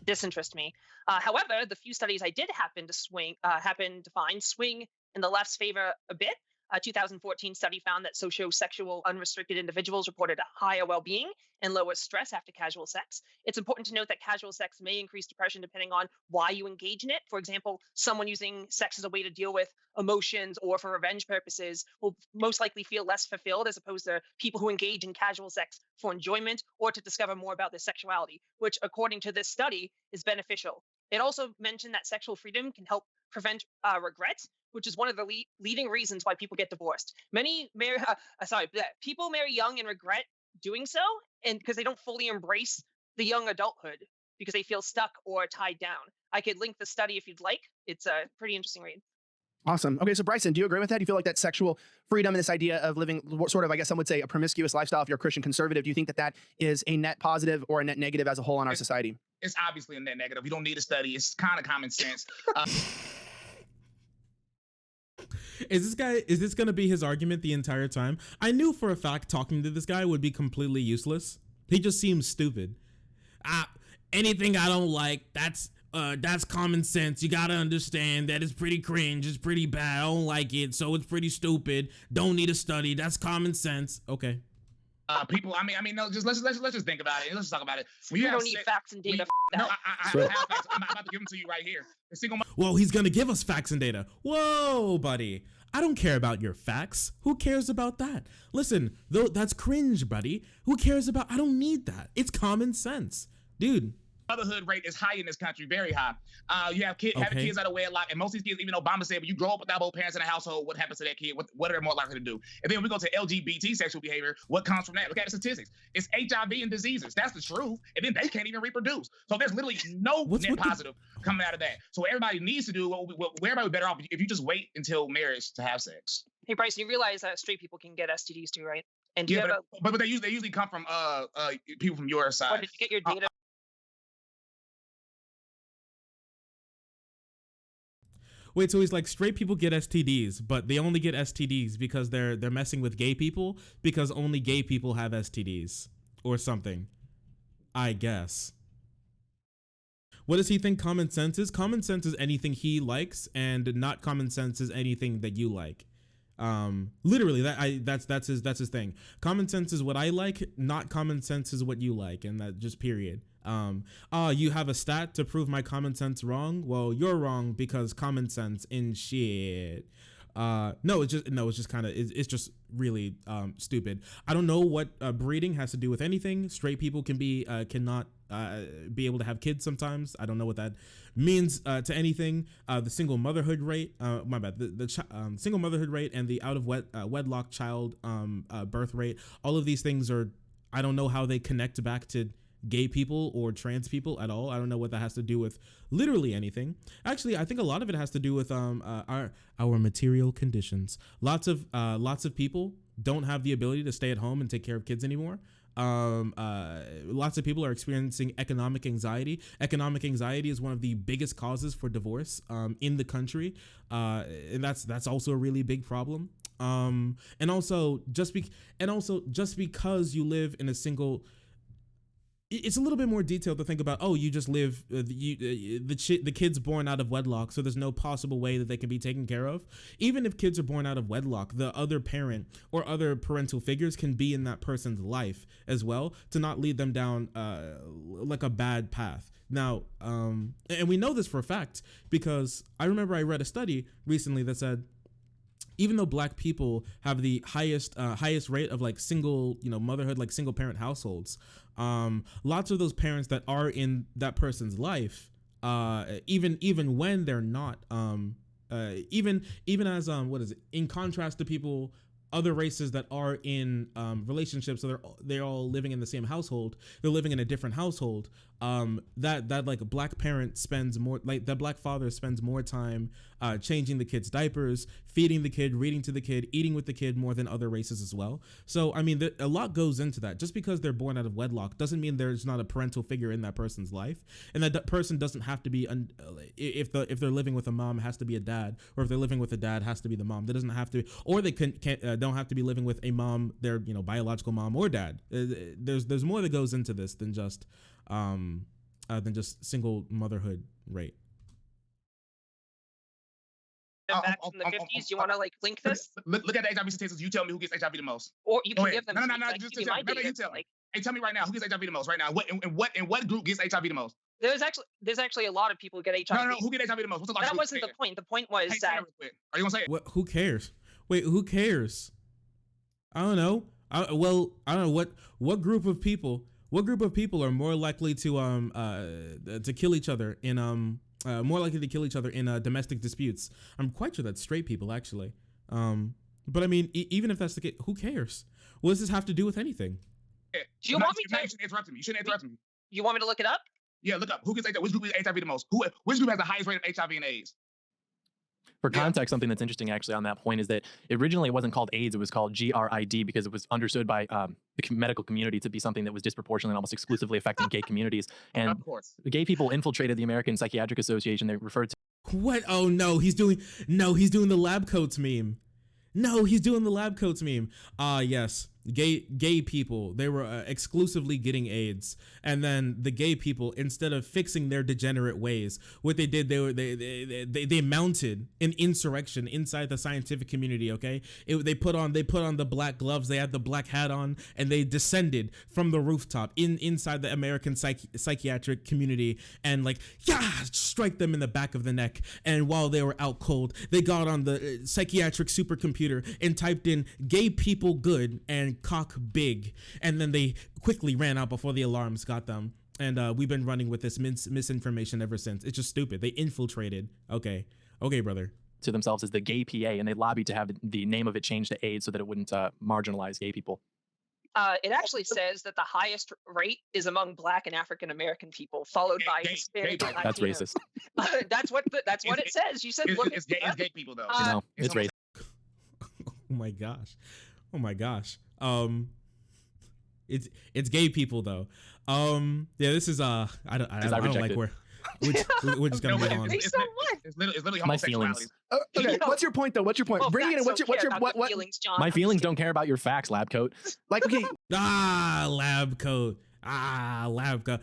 D: disinterest me. However, the few studies I did happen to find swing in the left's favor a bit. A 2014 study found that sociosexual unrestricted individuals reported a higher well-being and lower stress after casual sex. It's important to note that casual sex may increase depression depending on why you engage in it. For example, someone using sex as a way to deal with emotions or for revenge purposes will most likely feel less fulfilled as opposed to people who engage in casual sex for enjoyment or to discover more about their sexuality, which according to this study is beneficial. It also mentioned that sexual freedom can help prevent regret, which is one of the leading reasons why people get divorced. People marry young and regret doing so, and because they don't fully embrace the young adulthood because they feel stuck or tied down. I could link the study if you'd like. It's a pretty interesting read.
F: Awesome. Okay, so Bryson, do you agree with that? Do you feel like that sexual freedom and this idea of living sort of, I guess some would say, a promiscuous lifestyle if you're a Christian conservative, do you think that that is a net positive or a net negative as a whole on our society?
C: It's obviously a net negative. We don't need a study. It's kind of common sense.
A: Is this going to be his argument the entire time? I knew for a fact talking to this guy would be completely useless. He just seems stupid. Anything I don't like, that's common sense. You got to understand that it's pretty cringe. It's pretty bad. I don't like it. So it's pretty stupid. Don't need a study. That's common sense. Okay.
C: People, no, let's just think about it. Let's talk about it.
D: We don't need facts and data.
C: No, I have facts. I'm about to give them to you right here.
A: Well, he's going to give us facts and data. Whoa, buddy. I don't care about your facts. Who cares about that? Listen, though, that's cringe, buddy. Who cares about, I don't need that. It's common sense. Dude.
C: motherhood rate is high in this country, very high. You have having kids out of wedlock, and most of these kids, even Obama said, when you grow up without both parents in the household, what happens to that kid? What are they more likely to do? And then we go to LGBT sexual behavior. What comes from that? Look at the statistics. It's HIV and diseases. That's the truth. And then they can't even reproduce. So there's literally no net positive coming out of that. So everybody needs to do what everybody would better off if you just wait until marriage to have sex.
D: Hey, Bryce, you realize that straight people can get STDs too, right? And do
C: yeah,
D: you have
C: but they usually come from people from your side.
D: Did you get your data?
A: Wait, so he's like, straight people get STDs, but they only get STDs because they're messing with gay people, because only gay people have STDs or something, I guess. What does he think common sense is? Common sense is anything he likes, and not common sense is anything that you like. Literally, that's his thing. Common sense is what I like, not common sense is what you like, and that just period. You have a stat to prove my common sense wrong? Well, you're wrong because common sense in shit. No, it's just kind of, it's just really stupid. I don't know what breeding has to do with anything. Straight people cannot be able to have kids sometimes. I don't know what that means to anything. The single motherhood rate, my bad, the single motherhood rate and the out of wedlock child birth rate, all of these things are, I don't know how they connect back to gay people or trans people at all. I don't know what that has to do with literally anything. Actually, I think a lot of it has to do with our material conditions. Lots of people don't have the ability to stay at home and take care of kids anymore. Lots of people are experiencing economic anxiety. Economic anxiety is one of the biggest causes for divorce in the country, and that's also a really big problem. And also just because you live in a single, it's a little bit more detailed to think about. Oh, you just live the kids born out of wedlock, so there's no possible way that they can be taken care of. Even if kids are born out of wedlock, the other parent or other parental figures can be in that person's life as well to not lead them down like a bad path. Now, and we know this for a fact because I remember I read a study recently that said, even though Black people have the highest rate of like single, motherhood, like single parent households, lots of those parents that are in that person's life, even when they're not, even as in contrast to people, other races that are in relationships, so they're all living in the same household, they're living in a different household. That like a Black parent spends more, like the Black father spends more time changing the kid's diapers, feeding the kid, reading to the kid, eating with the kid more than other races as well. So I mean, a lot goes into that. Just because they're born out of wedlock doesn't mean there's not a parental figure in that person's life, and that person doesn't have to be if they're living with a mom, it has to be a dad, or if they're living with a dad, it has to be the mom. That doesn't have to, or they don't have to be living with a mom, their biological mom or dad. There's more that goes into this than just single motherhood rate.
D: Back from the 50s, you want to like link this?
C: Look at the HIV statistics. You tell me who gets HIV the most.
D: Or you can give them.
C: No. Just tell me. Hey, tell me right now who gets HIV the most right now. What group gets HIV the most?
D: There's actually a lot of people who get HIV.
C: No. Who gets HIV the most? What's the
D: that wasn't the point. The point was that.
C: Are you gonna say it?
A: What? Who cares? Wait, who cares? I don't know. I don't know what group of people. What group of people are more likely to kill each other in domestic disputes? I'm quite sure that's straight people, actually. But I mean, even if that's the case, who cares? What does this have to do with anything?
D: Do you want me to?
C: You shouldn't interrupt me. You shouldn't interrupt me.
D: You want me to look it up?
C: Yeah, look up. Who gets HIV? Which group gets HIV the most? Which group has the highest rate of HIV and AIDS?
E: For context, something that's interesting actually on that point is that originally it wasn't called AIDS, it was called GRID because it was understood by the medical community to be something that was disproportionately and almost exclusively affecting gay communities. And
C: of course,
E: the gay people infiltrated the American Psychiatric Association. They referred to
A: what? Oh no, he's doing the lab coats meme. No, he's doing the lab coats meme. Yes. Gay people, they were exclusively getting AIDS, and then the gay people, instead of fixing their degenerate ways, what they did, they mounted an insurrection inside the scientific community. Okay, they put on the black gloves, they had the black hat on, and they descended from the rooftop inside the American psychiatric community and strike them in the back of the neck. And while they were out cold, they got on the psychiatric supercomputer and typed in "gay people good" and "cock big," and then they quickly ran out before the alarms got them. And we've been running with this misinformation ever since. It's just stupid. They infiltrated. Okay, brother.
E: To themselves as the gay PA, and they lobbied to have the name of it changed to AIDS so that it wouldn't marginalize gay people.
D: It actually says that the highest rate is among Black and African American people, followed by Hispanic and
E: That's
D: Latino.
E: racist.
D: That's what it says. You said
C: It's gay people though.
E: No, it's racist.
A: Oh my gosh. It's gay people though. Yeah, this is I don't like where we're just gonna move on.
C: It's literally
E: My
C: homosexuality.
E: feelings.
F: Okay, what's your point though? What's your point?
D: Well,
F: Bring it in.
D: facts
F: What's
D: don't
F: your
D: care
F: what
D: about
F: what?
D: your feelings, John.
E: My
D: I'm
E: feelings
D: just
E: don't care about your facts, lab coat.
F: Like okay,
A: Lab coat. Lab coat.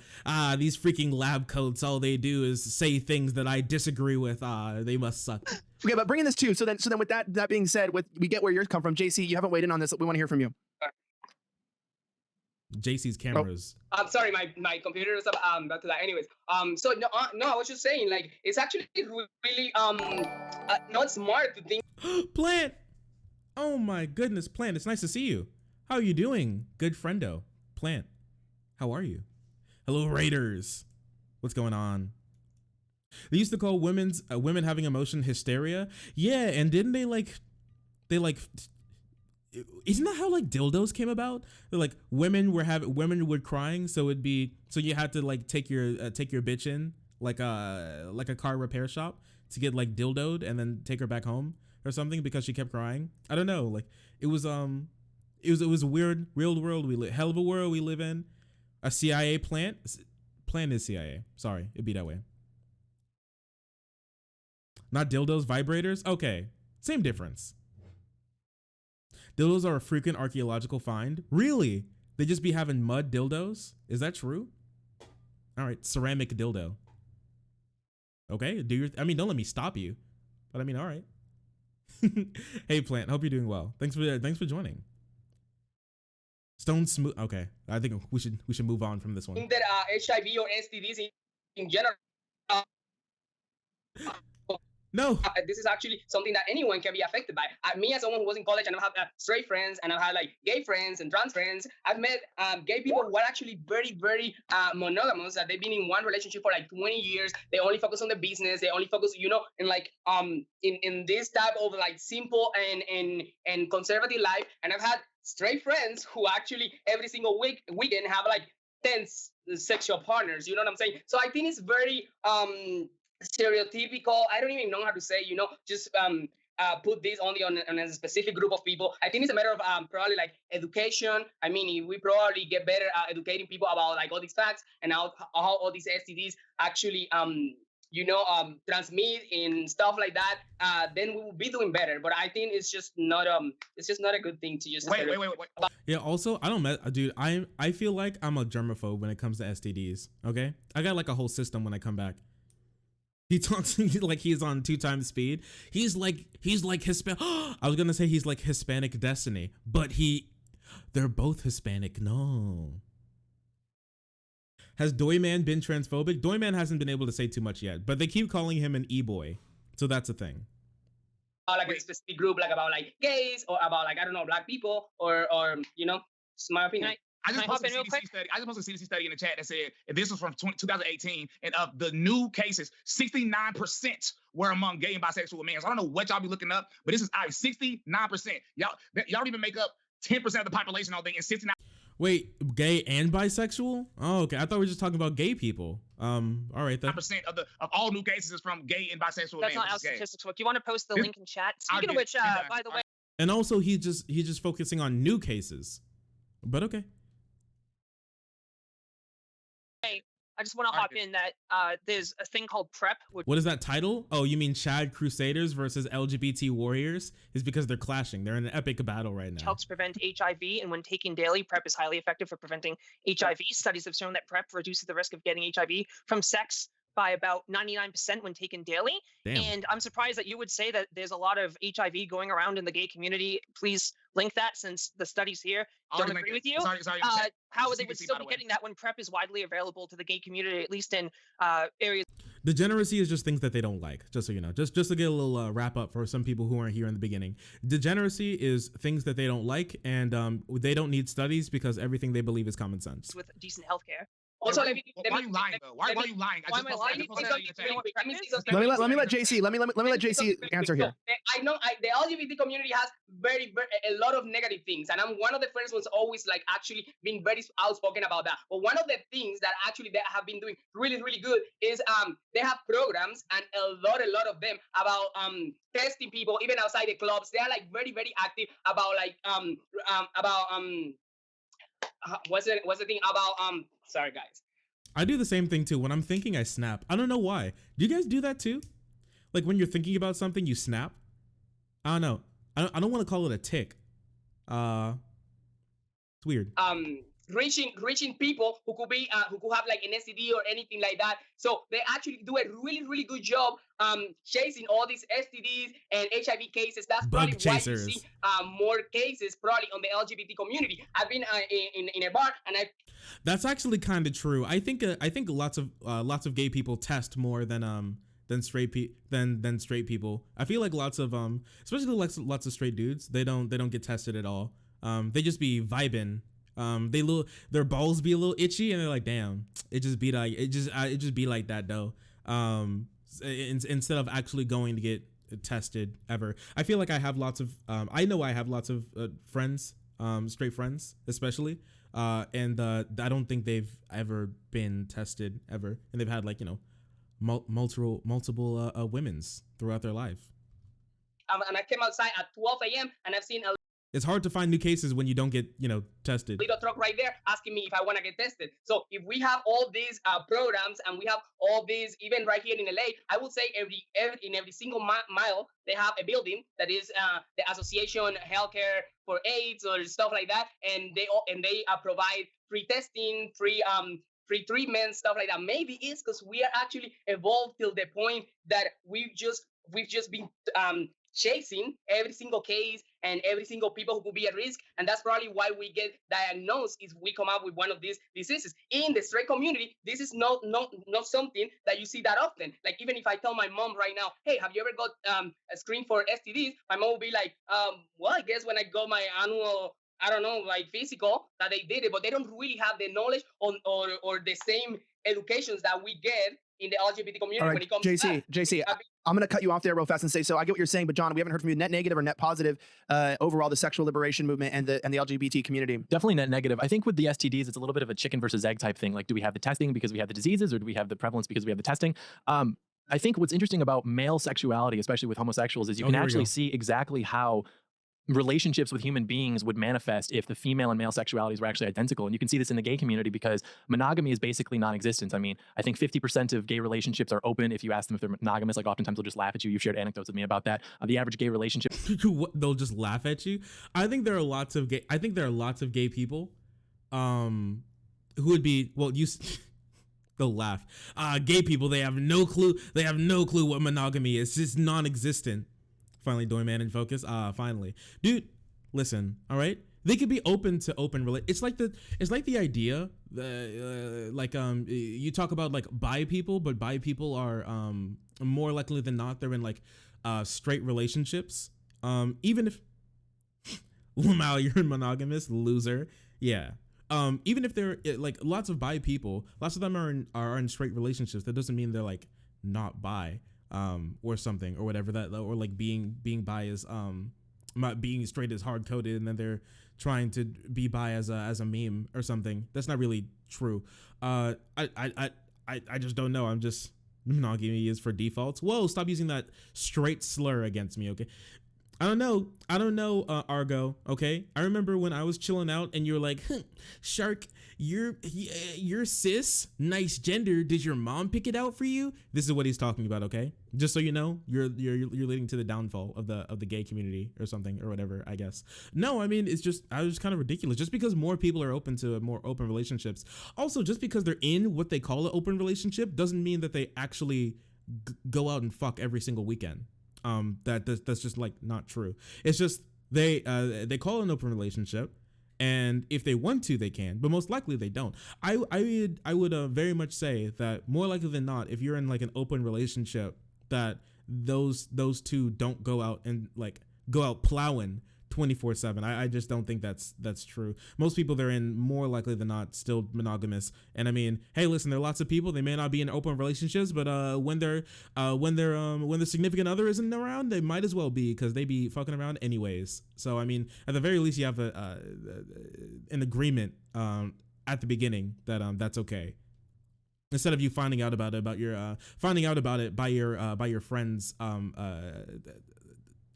A: These freaking lab coats. All they do is say things that I disagree with. They must suck.
F: okay, but bring in this too. So then with that being said, we get where yours come from. JC, you haven't weighed in on this. We want to hear from you.
A: JC's cameras.
B: I'm sorry, my computer is about to die. Anyways, so no, I was just saying, like, it's actually really not smart to think.
A: Plant. Oh my goodness, Plant. It's nice to see you. How are you doing, good friendo? Plant. How are you? Hello, Raiders. What's going on? They used to call women having emotion hysteria. Yeah, and didn't they like isn't that how like dildos came about? They're like women were crying, so you had to like take your bitch in like a car repair shop to get like dildoed and then take her back home or something because she kept crying. I don't know. Like it was a weird real world hell of a world we live in. A CIA plant is CIA. Sorry, it'd be that way. Not dildos, vibrators. Okay, same difference. Dildos are a frequent archaeological find. Really? They just be having mud dildos? Is that true? All right, ceramic dildo. Okay, don't let me stop you. But I mean, all right. Hey, Plant, hope you're doing well. Thanks for joining. Stone Smooth. Okay, I think we should move on from this one.
B: That HIV or STDs in general.
A: No.
B: This is actually something that anyone can be affected by. Me, as someone who was in college, and I have straight friends, and I've had like gay friends and trans friends. I've met gay people who are actually very, very monogamous. That they've been in one relationship for like 20 years. They only focus on the business. They only focus, in like in this type of like simple and conservative life. And I've had straight friends who actually every single weekend have like 10 sexual partners. You know what I'm saying? So I think it's very stereotypical. I don't even know how to say, just put this only on a specific group of people. I think it's a matter of probably like education. I mean, if we probably get better at educating people about like all these facts and how all these STDs actually transmit and stuff like that, then we will be doing better. But I think it's just not a good thing to just
C: wait.
A: Yeah, also, dude, I feel like I'm a germaphobe when it comes to STDs. Okay, I got like a whole system when I come back. He talks like he's on 2 times speed. He's like Hispanic. I was gonna say he's like Hispanic Destiny, but they're both Hispanic. No. Has Doyman been transphobic? Doyman hasn't been able to say too much yet, but they keep calling him an e-boy, so that's a thing.
B: Like a specific group, like about like gays or about like, I don't know, black people or it's my opinion.
C: I just posted a CDC study in the chat that said, and this was from 2018, and of the new cases, 69% were among gay and bisexual men. So I don't know what y'all be looking up, but this is 69%. Y'all don't even make up 10% of the population, I don't think, and 69%.
A: Wait, gay and bisexual? Oh, okay. I thought we were just talking about gay people. All right then.
C: 9% of all new cases is from gay and bisexual men.
D: That's not how statistics work. You want to post the link in chat? Speaking of which, by the way.
A: And also, he's just focusing on new cases. But okay.
D: I just want to hop in that there's a thing called PrEP.
A: What is that title? Oh, you mean Chad Crusaders versus LGBT Warriors? Is because they're clashing. They're in an epic battle right now.
D: Helps prevent HIV, and when taken daily, PrEP is highly effective for preventing HIV. Studies have shown that PrEP reduces the risk of getting HIV from sex by about 99% when taken daily.
A: Damn.
D: And I'm surprised that you would say that there's a lot of HIV going around in the gay community. Please link that, since the studies here don't agree with you.
C: Sorry,
D: how they would still be getting that when PrEP is widely available to the gay community, at least in areas.
A: Degeneracy is just things that they don't like, just so you know. Just to get a little wrap up for some people who aren't here in the beginning. Degeneracy is things that they don't like, and they don't need studies because everything they believe is common sense.
D: With decent healthcare.
B: Also,
C: Why are you lying though? Why are you lying?
D: why am I lying?
F: Let me let JC answer here.
B: So, I know the LGBT community has a lot of negative things, and I'm one of the first ones always like actually being very outspoken about that. But one of the things that actually they have been doing really, really good is they have programs, and a lot of them about testing people even outside the clubs. They are like very, very active about like what's the thing about sorry guys.
A: I do the same thing too. When I'm thinking, I snap. I don't know why. Do you guys do that too? Like when you're thinking about something, you snap? I don't know. I don't want to call it a tick. It's weird.
B: Reaching people who could be who could have like an STD or anything like that. So they actually do a really, really good job chasing all these STDs and HIV cases. That's
A: Bug
B: probably
A: chasers.
B: why you see more cases probably on the LGBT community. I've been in a bar, and
A: That's actually kind of true. I think lots of gay people test more than straight people. I feel like lots of especially lots of straight dudes, they don't get tested at all. They just be vibing. Their balls be a little itchy, and they're like, damn, it just be like that though. Instead of actually going to get tested ever. I feel like I have lots of I know I have lots of friends, straight friends especially, and I don't think they've ever been tested ever, and they've had like, you know, multiple women's throughout their life.
B: and I came outside at 12 a.m. and I've seen a
A: It's hard to find new cases when you don't get, you know, tested.
B: little truck right there asking me if I want to get tested. So if we have all these programs, and we have all these, even right here in LA, I would say in every single mile they have a building that is the Association Healthcare for AIDS or stuff like that, and they provide free testing, free treatment, stuff like that. Maybe it's because we are actually evolved till the point that we've just been chasing every single case and every single people who could be at risk, and that's probably why we get diagnosed if we come up with one of these diseases. In the straight community, this is not something that you see that often. Like, even if I tell my mom right now, hey, have you ever got a screen for STDs? My mom will be like, well, I guess when I got my annual, I don't know, like physical, that they did it, but they don't really have the knowledge or the same educations that we get in the LGBT community.
F: All right,
B: when it comes
F: JC,
B: to
F: JC, I'm going to cut you off there real fast and say, so I get what you're saying, but John, we haven't heard from you. Net negative or net positive overall, the sexual liberation movement and the LGBT community?
E: Definitely net negative. I think with the STDs, it's a little bit of a chicken versus egg type thing. Like, do we have the testing because we have the diseases, or do we have the prevalence because we have the testing? I think what's interesting about male sexuality, especially with homosexuals, is you can actually see exactly how relationships with human beings would manifest if the female and male sexualities were actually identical. And you can see this in the gay community because monogamy is basically non-existent. I mean, I think 50% of gay relationships are open if you ask them if they're monogamous. Like, oftentimes they'll just laugh at you. You've shared anecdotes with me about that. The average gay relationship.
A: They'll just laugh at you. I think there are lots of gay people who would be, well, they'll laugh. Gay people, they have no clue what monogamy is. It's just non-existent. Finally doing man in focus. Finally. Dude, listen, all right? They could be open to open it's like the idea that you talk about like bi people, but bi people are more likely than not they're in like straight relationships. Even if Lamau, you're monogamous, loser. Yeah. Even if they're like lots of bi people, lots of them are in straight relationships. That doesn't mean they're like not bi. Or something or whatever that, or like being bi is being straight is hard coded, and then they're trying to be bi as a meme or something. That's not really true. I just don't know. I'm just, monogamy is for defaults. Whoa, stop using that straight slur against me, okay? I don't know, Argo, okay? I remember when I was chilling out and you were like, Shark, you're cis, nice gender. Did your mom pick it out for you? This is what he's talking about, okay? Just so you know, you're leading to the downfall of the gay community or something or whatever, I guess. No, I mean, I was kind of ridiculous. Just because more people are open to more open relationships. Also, just because they're in what they call an open relationship doesn't mean that they actually go out and fuck every single weekend. That's just like not true. It's just they call it an open relationship, and if they want to, they can, but most likely they don't. I would very much say that more likely than not, if you're in like an open relationship, that those two don't go out and like go out plowing 24/7. I just don't think that's true. Most people, they're in more likely than not still monogamous. And I mean, hey, listen, there are lots of people, they may not be in open relationships, but when their significant other isn't around, they might as well be, because they be fucking around anyways. So I mean, at the very least, you have an agreement at the beginning that that's okay. Instead of you finding out about it by your friends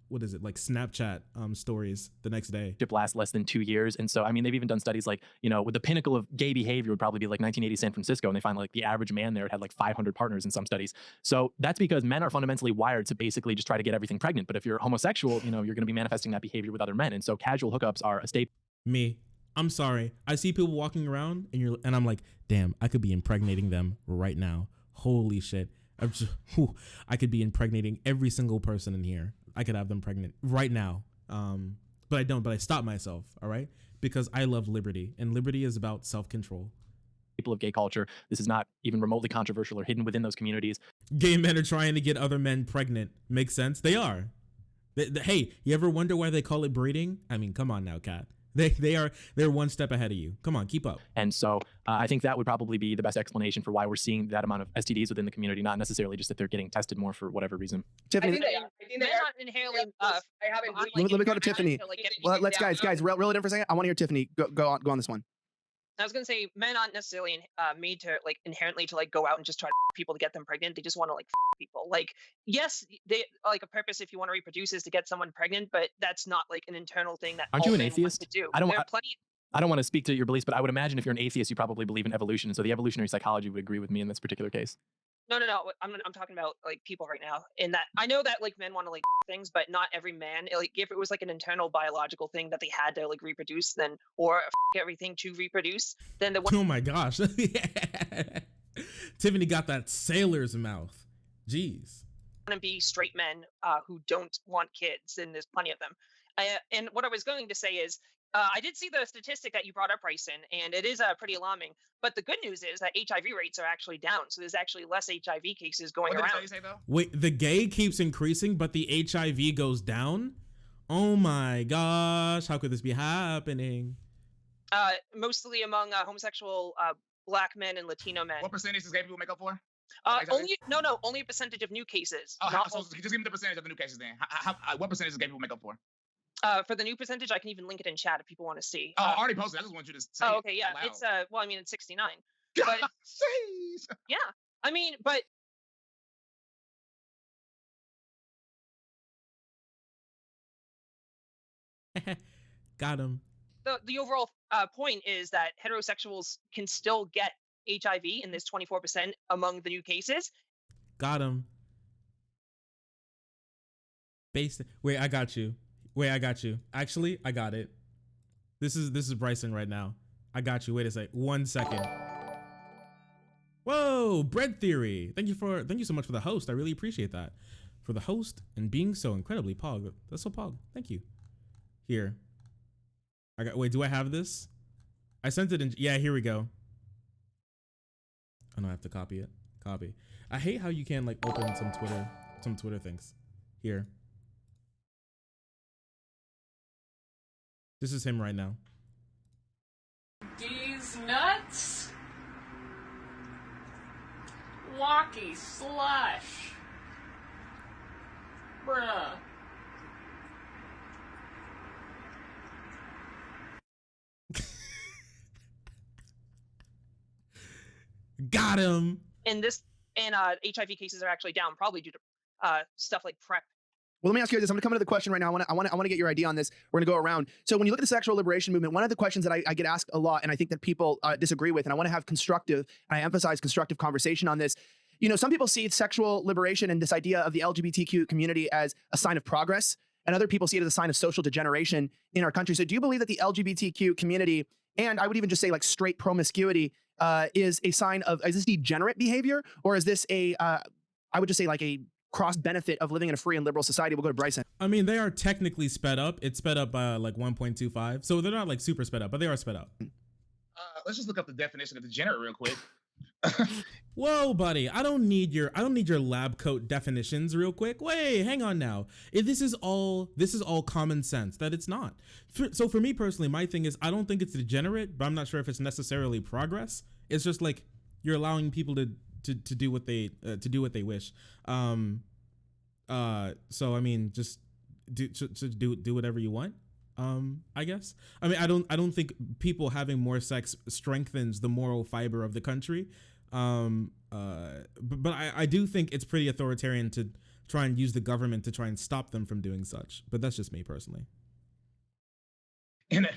A: what is it, like Snapchat stories the next day.
E: It lasts less than 2 years. And so, I mean, they've even done studies like, you know, with the pinnacle of gay behavior would probably be like 1980 San Francisco. And they find like the average man there had like 500 partners in some studies. So that's because men are fundamentally wired to basically just try to get everything pregnant. But if you're homosexual, you know, you're going to be manifesting that behavior with other men. And so casual hookups are a staple.
A: Me, I'm sorry. I see people walking around and I'm like, damn, I could be impregnating them right now. Holy shit. I could be impregnating every single person in here. I could have them pregnant right now. But I don't, but I stop myself, all right? Because I love liberty, and liberty is about self-control.
E: People of gay culture. This is not even remotely controversial or hidden within those communities.
A: Gay men are trying to get other men pregnant. Makes sense? They are. Hey, you ever wonder why they call it breeding? I mean, come on now, Kat. They're one step ahead of you. Come on, keep up.
E: And so I think that would probably be the best explanation for why we're seeing that amount of STDs within the community, not necessarily just that they're getting tested more for whatever reason.
F: Tiffany,
B: I think they are.
D: inhaling.
B: I haven't.
F: let me go to Tiffany. Well, let's guys, reel it in for a second. I want to hear Tiffany. Go on this one.
D: I was gonna say men aren't necessarily made to like inherently to like go out and just try to people to get them pregnant. They just want to like people. Like, yes, they like a purpose if you want to reproduce is to get someone pregnant, but that's not like an internal thing that.
E: Aren't
D: all
E: you an
D: men want
E: atheist?
D: To do.
E: I don't.
D: There are plenty.
E: I don't want to speak to your beliefs, but I would imagine if you're an atheist, you probably believe in evolution. And so the evolutionary psychology would agree with me in this particular case.
D: No. I'm talking about like people right now. In that I know that like men want to like things, but not every man. Like if it was like an internal biological thing that they had to like reproduce, then or everything to reproduce, then the one.
A: Oh my gosh. Tiffany got that sailor's mouth. Jeez.
D: Want to be straight men who don't want kids, and there's plenty of them. And what I was going to say is, I did see the statistic that you brought up, Bryson, and it is pretty alarming. But the good news is that HIV rates are actually down, so there's actually less HIV cases going around.
C: What did you say, though?
A: Wait, the gay keeps increasing, but the HIV goes down? Oh my gosh, how could this be happening?
D: Mostly among homosexual Black men and Latino men.
C: What percentage does gay people make up for?
D: Only a percentage of new cases.
C: Oh, so just give me the percentage of the new cases then. What percentage does gay people make up for?
D: For the new percentage, I can even link it in chat if people want to see.
C: I already posted. I just want you to say.
D: Oh, okay, yeah. It's well, I mean, it's 69.
C: God,
D: but
C: jeez.
D: Yeah, I mean, but
A: Got him.
D: the overall point is that heterosexuals can still get HIV, and there's 24% among the new cases.
A: Got him. Wait, I got you. Actually, I got it. This is Bryson right now. I got you. Wait a sec. 1 second. Whoa, bread theory. Thank you so much for the host. I really appreciate that. For the host and being so incredibly pog. That's so pog. Thank you. Here. Wait, do I have this? I sent it in. Yeah, here we go. I don't have to copy it. Copy. I hate how you can like open some Twitter things. Here. This is him right now.
G: These nuts? Walkie slush. Bruh.
A: Got him.
D: And HIV cases are actually down, probably due to stuff like PrEP.
F: Well, let me ask you this. I'm going to come into the question right now. I want to get your idea on this. We're going to go around. So when you look at the sexual liberation movement, one of the questions that I get asked a lot, and I think that people disagree with, and I want to have constructive, and I emphasize constructive conversation on this. You know, some people see sexual liberation and this idea of the LGBTQ community as a sign of progress, and other people see it as a sign of social degeneration in our country. So do you believe that the LGBTQ community, and I would even just say like straight promiscuity, is a sign of, is this degenerate behavior, or is this I would just say like a cross benefit of living in a free and liberal society? We'll go to Bryson.
A: I mean, they are technically sped up. It's sped up by like 1.25. So they're not like super sped up, but they are sped up.
C: Let's just look up the definition of degenerate real quick.
A: Whoa, buddy! I don't need your lab coat definitions, real quick. Wait, hang on now. If this is all common sense, that it's not. So for me personally, my thing is I don't think it's degenerate, but I'm not sure if it's necessarily progress. It's just like you're allowing people to do what they wish. So I mean, just do whatever you want. I guess. I mean, I don't think people having more sex strengthens the moral fiber of the country. But I do think it's pretty authoritarian to try and use the government to try and stop them from doing such. But that's just me personally.
C: An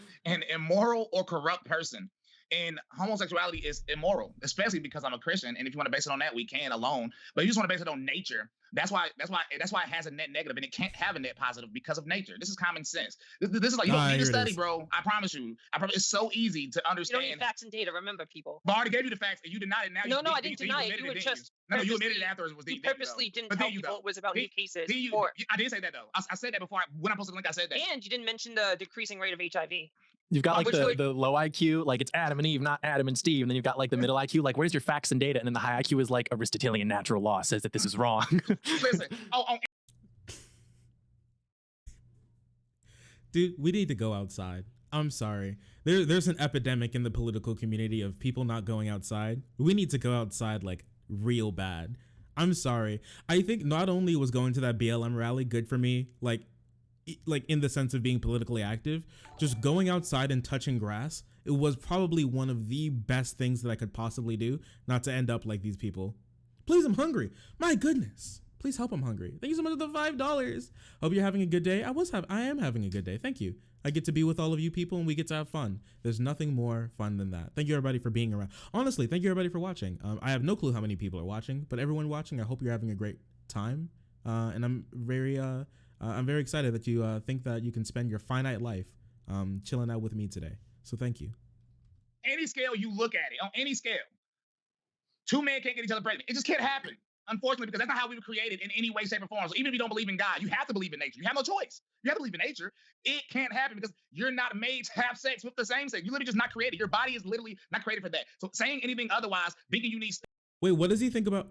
C: immoral or corrupt person. And homosexuality is immoral, especially because I'm a Christian. And if you want to base it on that, we can alone. But if you just want to base it on nature, that's why it has a net negative, and it can't have a net positive because of nature. This is common sense. This is like, you don't need to study, bro. I promise you. It's so easy to understand.
D: You don't need facts and data. Remember, people.
C: But I already gave you the facts, and you denied it. Now
D: no, I didn't deny it. You were just
C: you admitted it afterwards.
D: You purposely didn't tell people it was about new cases.
C: I did say that though. I said that before when I posted the link. I said that.
D: And you didn't mention the decreasing rate of HIV.
E: You've got like the low IQ, like it's Adam and Eve, not Adam and Steve. And then you've got like the middle IQ, like where's your facts and data? And then the high IQ is like Aristotelian natural law says that this is wrong.
C: Listen,
A: Dude, we need to go outside. I'm sorry. There's an epidemic in the political community of people not going outside. We need to go outside like real bad. I'm sorry. I think not only was going to that BLM rally good for me, like in the sense of being politically active, just going outside and touching grass, it was probably one of the best things that I could possibly do not to end up like these people. Please, I'm hungry. My goodness. Please help, I'm hungry. Thank you so much for the $5. Hope you're having a good day. I am having a good day. Thank you. I get to be with all of you people and we get to have fun. There's nothing more fun than that. Thank you everybody for being around. Honestly, thank you everybody for watching. I have no clue how many people are watching, but everyone watching, I hope you're having a great time. And I'm very excited that you think that you can spend your finite life chilling out with me today. So thank you.
C: Any scale you look at it, on any scale, two men can't get each other pregnant. It just can't happen, unfortunately, because that's not how we were created in any way, shape, or form. So even if you don't believe in God, you have to believe in nature. You have no choice. You have to believe in nature. It can't happen because you're not made to have sex with the same sex. You're literally just not created. Your body is literally not created for that. So saying anything otherwise, thinking you need.
A: Wait, what does he think about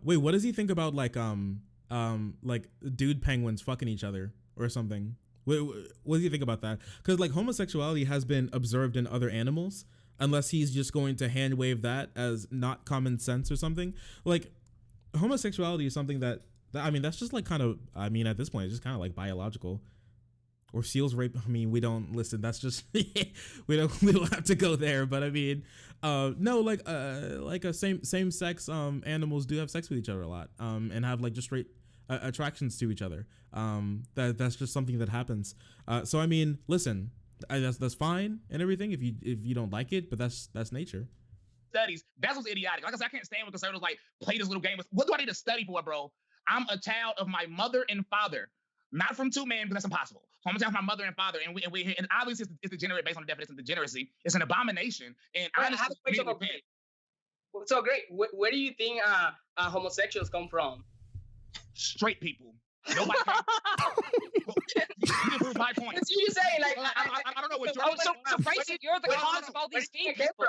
A: like dude penguins fucking each other or something? What do you think about that? Because like homosexuality has been observed in other animals, unless he's just going to hand wave that as not common sense or something. Like homosexuality is something that I mean, that's just like kind of, I mean, at this point, it's just kind of like biological. Or seals rape. I mean, we don't listen. That's just we don't have to go there. But I mean, no, like a same sex animals do have sex with each other a lot, and have like just straight attractions to each other. That's just something that happens. So I mean, listen, that's fine and everything if you don't like it, but that's nature.
C: Studies. That's what's idiotic. Like I said, I can't stand when conservatives like play this little game. What do I need to study for, bro? I'm a child of my mother and father. Not from two men, because that's impossible. So I'm a child of my mother and father, and obviously it's degenerate based on the definition of degeneracy. It's an abomination. And
B: so great. Where do you think homosexuals come from?
C: Straight people. Nobody can. You prove my point.
B: It's you saying like
C: I don't know what you're
D: saying. So Bryson, you're the cause of all these gay people.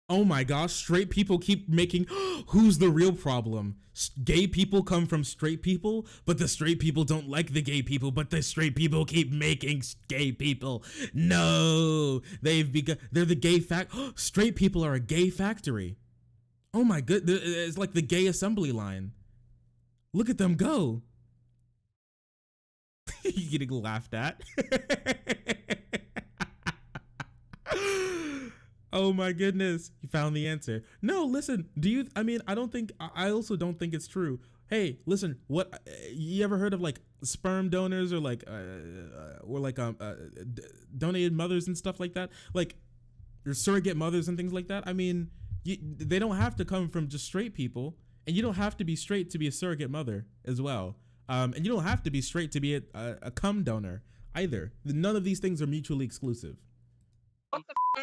A: Oh my gosh, straight people keep making, who's the real problem? Gay people come from straight people, but the straight people don't like the gay people, but the straight people keep making gay people. No, they're the gay straight people are a gay factory. Oh my goodness, it's like the gay assembly line. Look at them go. You're getting laughed at. Oh my goodness, you found the answer. No, listen, I also don't think it's true. Hey, listen, what, you ever heard of like sperm donors or donated mothers and stuff like that? Like, or surrogate mothers and things like that? I mean, they don't have to come from just straight people, and you don't have to be straight to be a surrogate mother as well. And you don't have to be straight to be a cum donor either. None of these things are mutually exclusive.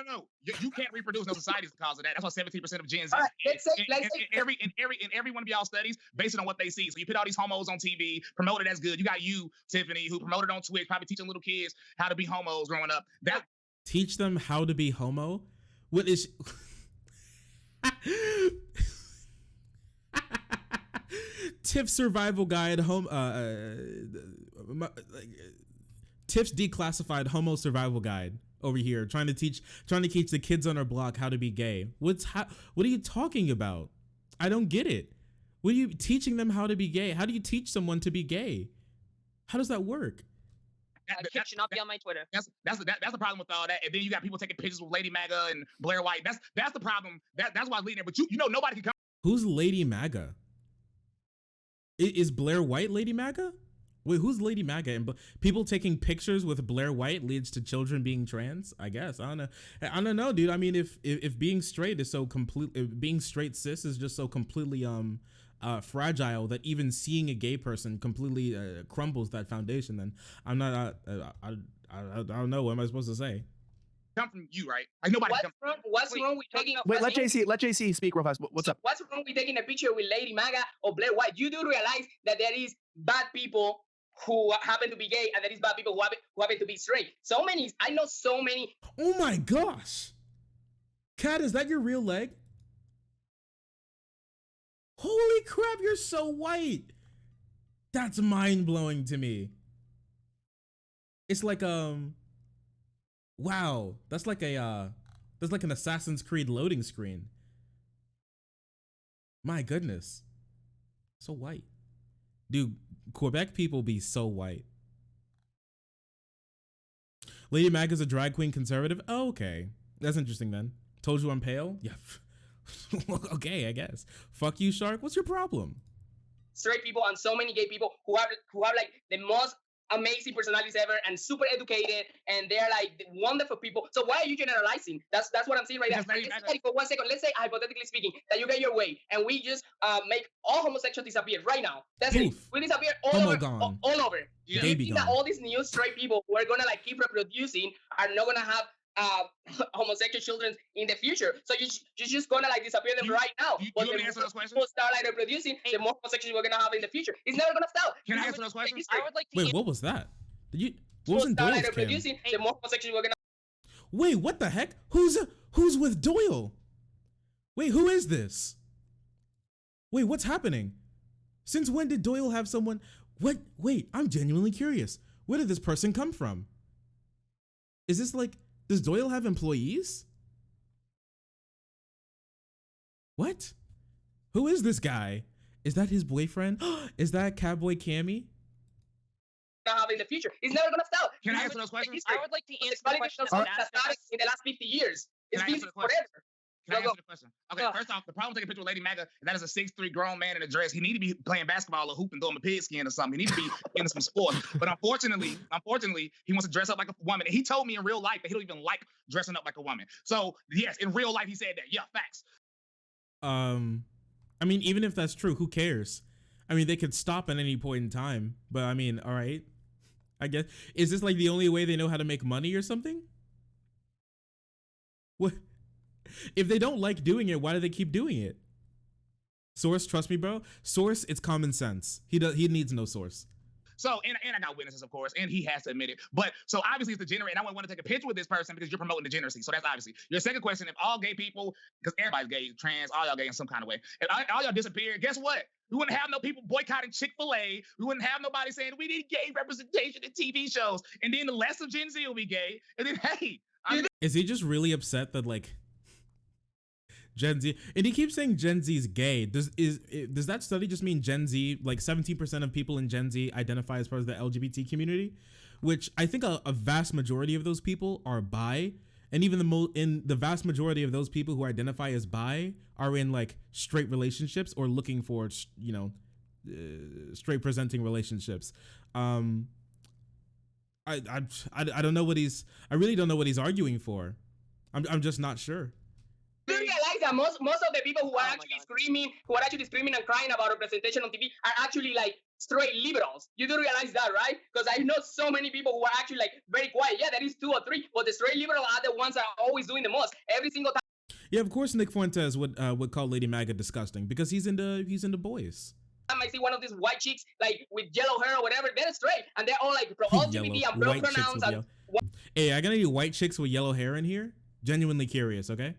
C: No. You can't reproduce. No society is the cause of that. That's why 17% of Gen Z. In every one of y'all studies, based on what they see. So you put all these homos on TV, promote it as good. You got you, Tiffany, who promoted on Twitch, probably teaching little kids how to be homos growing up. That
A: teach them how to be homo. What is? Tiff survival guide home Tiff's declassified homo survival guide over here trying to teach the kids on our block how to be gay. What are you talking about? I don't get it. What are you teaching them how to be gay? How do you teach someone to be gay? How does that work?
D: Kid should not be on my Twitter.
C: That's the problem with all that. And then you got people taking pictures with Lady MAGA and Blair White. That's the problem. That's why I was leading there. But you know nobody can come.
A: Who's Lady MAGA? Is Blair White Lady MAGA? Wait, who's Lady MAGA? And people taking pictures with Blair White leads to children being trans? I guess. I don't know, dude. I mean, if being straight is so being straight cis is just so completely fragile that even seeing a gay person completely crumbles that foundation, then I'm not. I don't know. What am I supposed to say?
C: Come from you, right? Like nobody.
B: What's wrong with taking?
F: Wait, let JC speak real fast. What's up?
B: What's wrong with taking a picture with Lady MAGA or Blair White? You do realize that there is bad people who happen to be gay, and there is bad people who happen to be straight. I know so many.
A: Oh my gosh, Kat, is that your real leg? Holy crap, you're so white. That's mind-blowing to me. It's like wow, that's like an Assassin's Creed loading screen. My goodness. So white. Dude, Quebec people be so white. Lady MAGA is a drag queen conservative? Oh, okay. That's interesting then. Told you I'm pale? Yeah. Okay, I guess. Fuck you, Shark. What's your problem?
B: Straight people and so many gay people who have like the most amazing personalities ever and super educated, and they're like wonderful people. So why are you generalizing? That's what I'm saying right now. For 1 second, let's say hypothetically speaking that you get your way and we just make all homosexuals disappear right now. That's it. We disappear all over.
A: Yeah.
B: You think that all these new straight people who are gonna like keep reproducing are not gonna have homosexual children in the future? So you're just gonna like disappear them right now. But the more people start like reproducing, the more homosexuals we're gonna have in the future. It's never gonna stop.
C: Can I answer those questions?
D: I would like to.
A: Wait, what was that? What was in Doyle's cam?
B: Reproducing, the more homosexuals we're gonna.
A: Wait, what the heck? Who's with Doyle? Wait, who is this? Wait, what's happening? Since when did Doyle have someone? What? Wait, I'm genuinely curious. Where did this person come from? Is this like, does Doyle have employees? What? Who is this guy? Is that his boyfriend? Is that Catboy Cammy?
B: Have in the future. It's never gonna stop.
C: Can I answer those questions?
D: I would like to answer the question
B: in the last 50 years. It's been forever.
C: Can I answer the question? Okay, first off, the problem taking a picture with Lady MAGA, that is a 6'3" grown man in a dress. He need to be playing basketball or hooping, throwing a pigskin or something. He need to be into some sport. But unfortunately, he wants to dress up like a woman. And he told me in real life that he don't even like dressing up like a woman. So yes, in real life, he said that. Yeah, facts.
A: I mean, even if that's true, who cares? I mean, they could stop at any point in time. But I mean, all right. I guess, is this like the only way they know how to make money or something? What? If they don't like doing it, why do they keep doing it? Source, trust me, bro. Source, it's common sense. He needs no source.
C: So, and I got witnesses, of course, and he has to admit it. But so obviously it's degenerate, and I want to take a picture with this person because you're promoting degeneracy. So that's obviously your second question. If all gay people, because everybody's gay, trans, all y'all gay in some kind of way, if all y'all disappear, guess what? We wouldn't have no people boycotting Chick-fil-A. We wouldn't have nobody saying we need gay representation in TV shows. And then the less of Gen Z will be gay. And then, hey.
A: Is he just really upset that, like, Gen Z, and he keeps saying Gen Z is gay. Does that study just mean Gen Z, like 17% of people in Gen Z identify as part of the LGBT community, which I think a vast majority of those people are bi, and even the vast majority of those people who identify as bi are in like straight relationships or looking for, you know, straight presenting relationships. I don't know what I really don't know what he's arguing for. I'm just not sure.
B: Do you realize that most of the people who are actually screaming and crying about representation on TV are actually like straight liberals? You do realize that, right? Because I know so many people who are actually like very quiet. Yeah, there is 2 or 3, but the straight liberals are the ones that are always doing the most every single time.
A: Yeah, of course, Nick Fuentes would call Lady MAGA disgusting because he's into boys.
B: I see one of these white chicks like with yellow hair or whatever. They're straight, and they're all like pro LGBT and pro pronouns.
A: Hey, I got any white chicks with yellow hair in here? Genuinely curious, okay?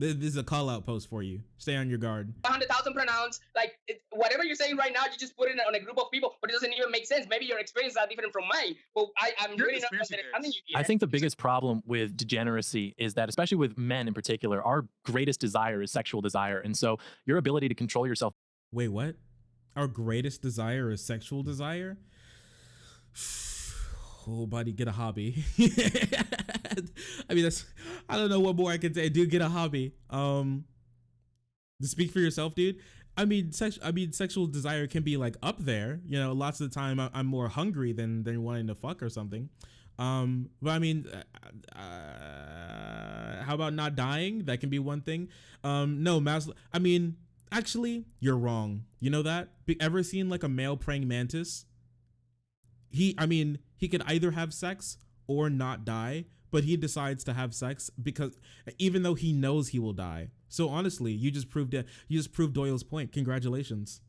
A: This is a call out post for you. Stay on your guard.
B: 100,000 pronouns. Like whatever you're saying right now, you just put it on a group of people, but it doesn't even make sense. Maybe your experience are different from mine. But I'm
C: Your
B: really not
C: conspiracy
B: understanding you here.
E: I think the biggest problem with degeneracy is that, especially with men in particular, our greatest desire is sexual desire. And so your ability to control yourself.
A: Wait, what? Our greatest desire is sexual desire? Oh, buddy, get a hobby. I mean, I don't know what more I can say. Dude, get a hobby. To speak for yourself, dude. I mean, sexual desire can be like up there. You know, lots of the time I'm more hungry than wanting to fuck or something. But I mean, how about not dying? That can be one thing. No, Maslow. I mean, actually, you're wrong. You know that? Ever seen like a male praying mantis? He could either have sex or not die, but he decides to have sex because even though he knows he will die. So honestly, you just proved Doyle's point. Congratulations.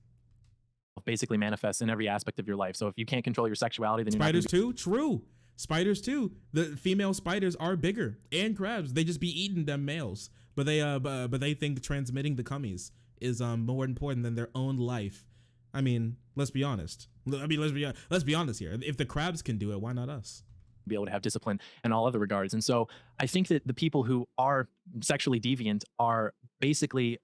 E: Basically manifests in every aspect of your life. So if you can't control your sexuality, then
A: spiders too. True. Spiders too. The female spiders are bigger, and crabs. They just be eating them males, but they think transmitting the cummies is more important than their own life. I mean, let's be honest. Let's be honest here. If the crabs can do it, why not us?
E: Be able to have discipline in all other regards. And so I think that the people who are sexually deviant are basically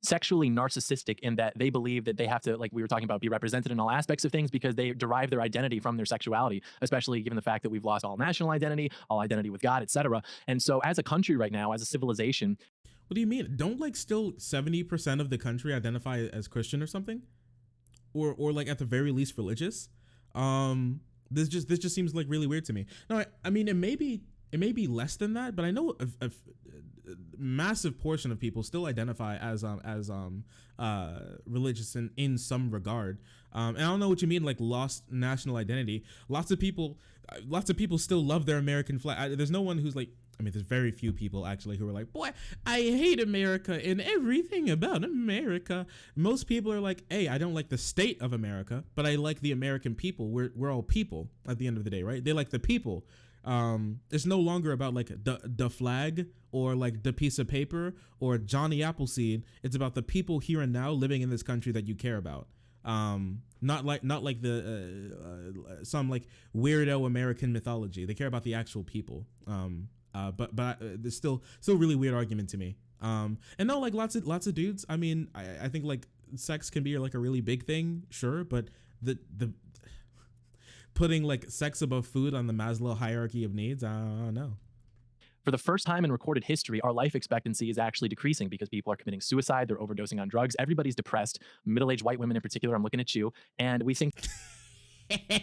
E: sexually narcissistic in that they believe that they have to, like we were talking about, be represented in all aspects of things because they derive their identity from their sexuality, especially given the fact that we've lost all national identity, all identity with God, etc. And so as a country right now, as a civilization.
A: What do you mean? Don't like still 70% of the country identify as Christian or something? Or like at the very least religious? This just seems like really weird to me. No, I mean, it may be less than that, but I know a massive portion of people still identify as religious in some regard. And I don't know what you mean, like lost national identity. Lots of people still love their American flag. There's no one who's like, I mean, there's very few people actually who are like, boy, I hate America and everything about America. Most people are like, hey, I don't like the state of America, but I like the American people. We're all people at the end of the day, right? They like the people. It's no longer about like the flag or like the piece of paper or Johnny Appleseed. It's about the people here and now living in this country that you care about. Not like the some like weirdo American mythology. They care about the actual people. But there's still really weird argument to me. And no, like lots of dudes. I mean, I think like sex can be like a really big thing, sure, but the putting like sex above food on the Maslow hierarchy of needs, I don't know.
E: For the first time in recorded history, our life expectancy is actually decreasing because people are committing suicide, they're overdosing on drugs, everybody's depressed, middle-aged white women in particular. I'm looking at you, and we think.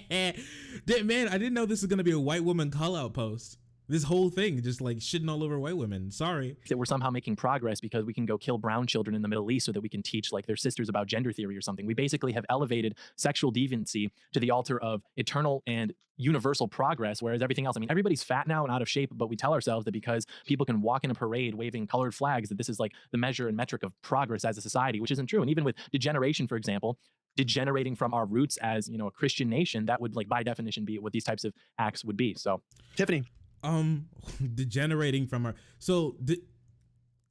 A: Man, I didn't know this was gonna be a white woman call-out post. This whole thing just like shitting all over white women. Sorry.
E: That we're somehow making progress because we can go kill brown children in the Middle East so that we can teach like their sisters about gender theory or something. We basically have elevated sexual deviancy to the altar of eternal and universal progress, whereas everything else, I mean, everybody's fat now and out of shape, but we tell ourselves that because people can walk in a parade waving colored flags, that this is like the measure and metric of progress as a society, which isn't true. And even with degeneration, for example, degenerating from our roots as, you know, a Christian nation, that would like by definition be what these types of acts would be. So
F: Tiffany.
A: Degenerating from our, so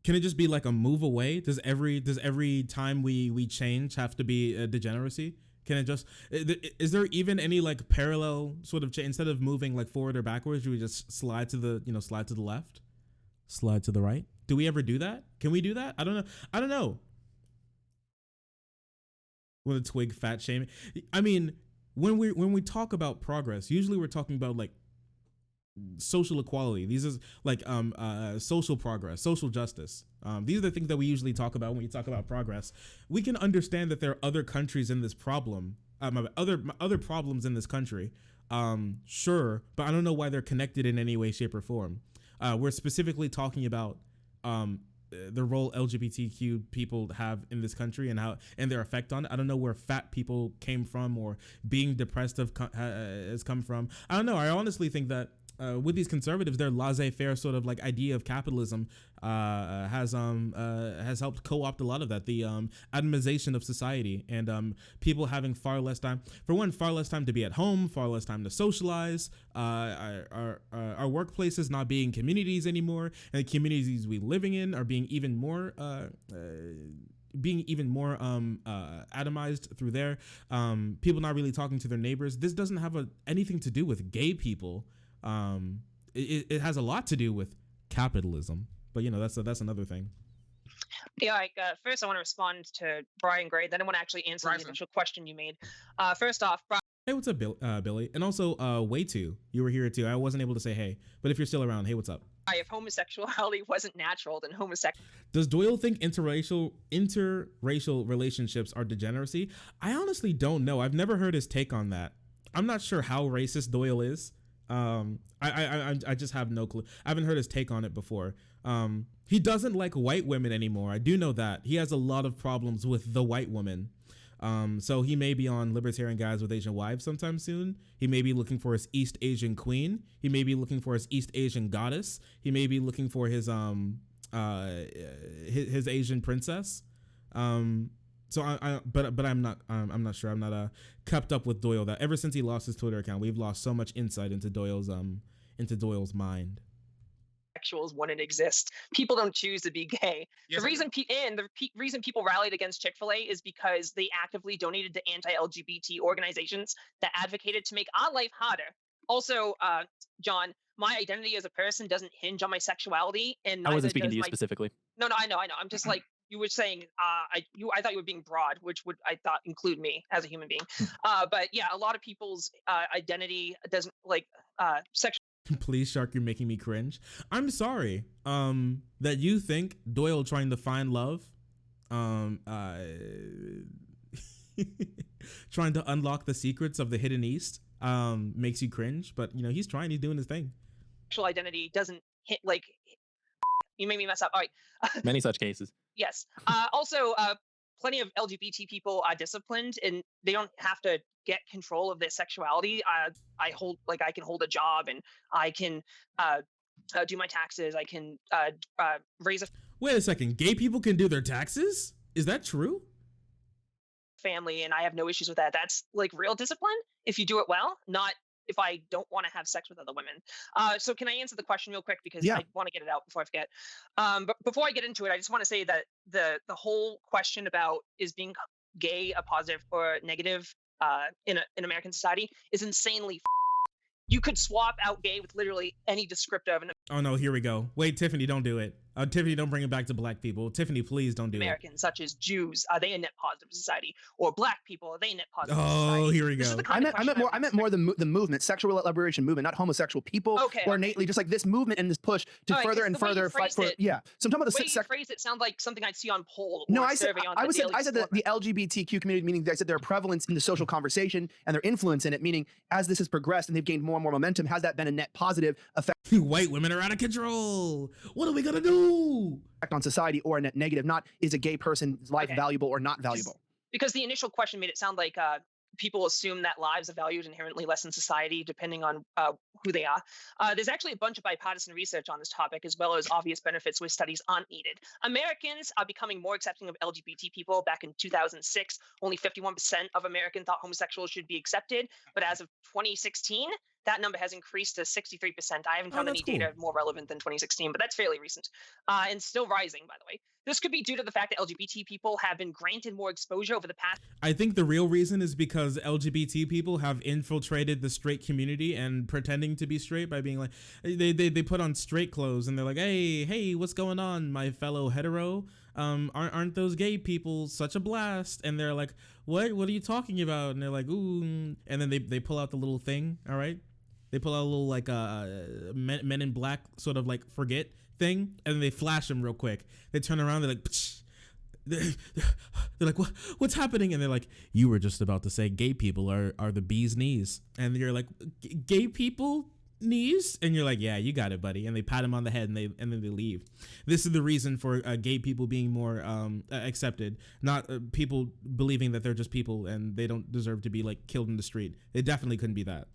A: can it just be like a move away? Does every time we change have to be a degeneracy? Can it just, is there even any like parallel sort of change? Instead of moving like forward or backwards, do we just slide to the left, slide to the right? Do we ever do that? Can we do that? I don't know. With a twig fat shaming. I mean, when we talk about progress, usually we're talking about like social equality. These is like social progress, social justice. These are the things that we usually talk about when we talk about progress. We can understand that there are other countries in this problem, other problems in this country. Sure, but I don't know why they're connected in any way, shape, or form. We're specifically talking about the role LGBTQ people have in this country and their effect on it. I don't know where fat people came from or being depressed has come from. I don't know. I honestly think that with these conservatives, their laissez-faire sort of like idea of capitalism has helped co-opt a lot of that. The atomization of society, and people having far less time. For one, far less time to be at home, far less time to socialize. Our workplaces not being communities anymore, and the communities we living in are being even more atomized through there. People not really talking to their neighbors. This doesn't have anything to do with gay people. It has a lot to do with capitalism, but that's another thing.
D: Yeah, first I want to respond to Brian Gray, then I want to actually answer the initial question you made. First off,
A: Hey, what's up, Billy? And also, way too. You were here too. I wasn't able to say hey, but if you're still around, hey, what's up?
D: If homosexuality wasn't natural, then
A: Does Doyle think interracial relationships are degeneracy? I honestly don't know. I've never heard his take on that. I'm not sure how racist Doyle is. I just have no clue. I haven't heard his take on it before. He doesn't like white women anymore. I do know that. He has a lot of problems with the white woman. So he may be on Libertarian Guys with Asian Wives sometime soon. He may be looking for his East Asian queen. He may be looking for his East Asian goddess. He may be looking for his Asian princess. So but I'm not sure. I'm not kept up with Doyle. That ever since he lost his Twitter account, we've lost so much insight into Doyle's mind.
D: Homosexuals wouldn't exist. People don't choose to be gay.
C: Yes,
D: The reason people rallied against Chick-fil-A is because they actively donated to anti-LGBT organizations that advocated to make our life harder. Also, John, my identity as a person doesn't hinge on my sexuality, and
E: I wasn't speaking to you specifically.
D: No, I know. I'm just like you were saying. I thought you were being broad, which would I thought include me as a human being. But yeah, a lot of people's identity doesn't like sexual.
A: Please, Shark, you're making me cringe. I'm sorry that you think Doyle trying to find love, trying to unlock the secrets of the Hidden East makes you cringe, but he's doing his thing.
D: Sexual identity doesn't hit like you made me mess up. All right.
E: Many such cases.
D: Yes. Also, plenty of LGBT people are disciplined, and they don't have to get control of their sexuality. I can hold a job, and I can do my taxes. I can raise a
A: Wait a second. Gay people can do their taxes? Is that true?
D: family, and I have no issues with that. That's like real discipline if you do it well, not if I don't want to have sex with other women. So can I answer the question real quick, because I want to get it out before I forget. But before I get into it, I just want to say that the whole question about is being gay a positive or negative in American society is insanely. You could swap out gay with literally any descriptive.
A: Oh no, here we go. Wait, Tiffany, don't do it. Tiffany, don't bring it back to black people. Tiffany, please don't do
D: Americans, such as Jews, are they a net positive society? Or black people, are they net positive
A: it.
D: society?
A: Oh, here we go.
F: I meant more the movement, sexual liberation movement, not homosexual people, or innately just like this movement and this push to further and further fight for. So I'm talking about
D: the way you phrase it sounds like something I'd see on poll.
F: No, I said the LGBTQ community, meaning I said their prevalence in the social conversation and their influence in it, meaning as this has progressed and they've gained more and more momentum, has that been a net positive effect?
A: White women are out of control. What are we gonna do?
F: On society, or a net negative, not is a gay person's life valuable or not valuable?
D: Because the initial question made it sound like people assume that lives are valued inherently less in society depending on who they are. There's actually a bunch of bipartisan research on this topic, as well as obvious benefits where studies aren't needed. Americans are becoming more accepting of LGBT people. Back in 2006, only 51% of Americans thought homosexuals should be accepted. But as of 2016, that number has increased to 63%. I haven't found any data more relevant than 2016, but that's fairly recent and still rising, by the way. This could be due to the fact that LGBT people have been granted more exposure over the past.
A: I think the real reason is because LGBT people have infiltrated the straight community and pretending to be straight by being like, they put on straight clothes and they're like, hey, what's going on, my fellow hetero? Aren't those gay people such a blast? And they're like, what are you talking about? And they're like, ooh, and then they pull out the little thing, all right? They pull out a little like Men in Black sort of like forget thing, and then they flash them real quick. They turn around, they're like, psh. They're like, what's happening? And they're like, you were just about to say gay people are the bee's knees. And you're like, gay people knees? And you're like, yeah, you got it, buddy. And they pat him on the head and then they leave. This is the reason for gay people being more accepted, not people believing that they're just people and they don't deserve to be like killed in the street. It definitely couldn't be that.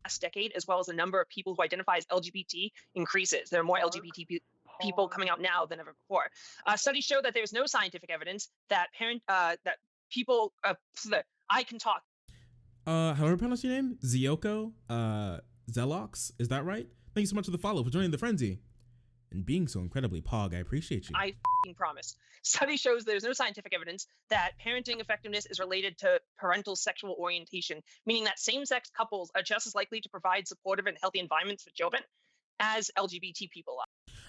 D: last decade, as well as the number of people who identify as LGBT increases. There are more LGBT people coming out now than ever before. Studies show that there's no scientific evidence that that people I can talk.
A: How do I pronounce your name? Zioko? Zelox? Is that right? Thank you so much for the follow, for joining the frenzy. And being so incredibly pog, I appreciate you.
D: I promise. Study shows there's no scientific evidence that parenting effectiveness is related to parental sexual orientation, meaning that same-sex couples are just as likely to provide supportive and healthy environments for children as LGBT people are.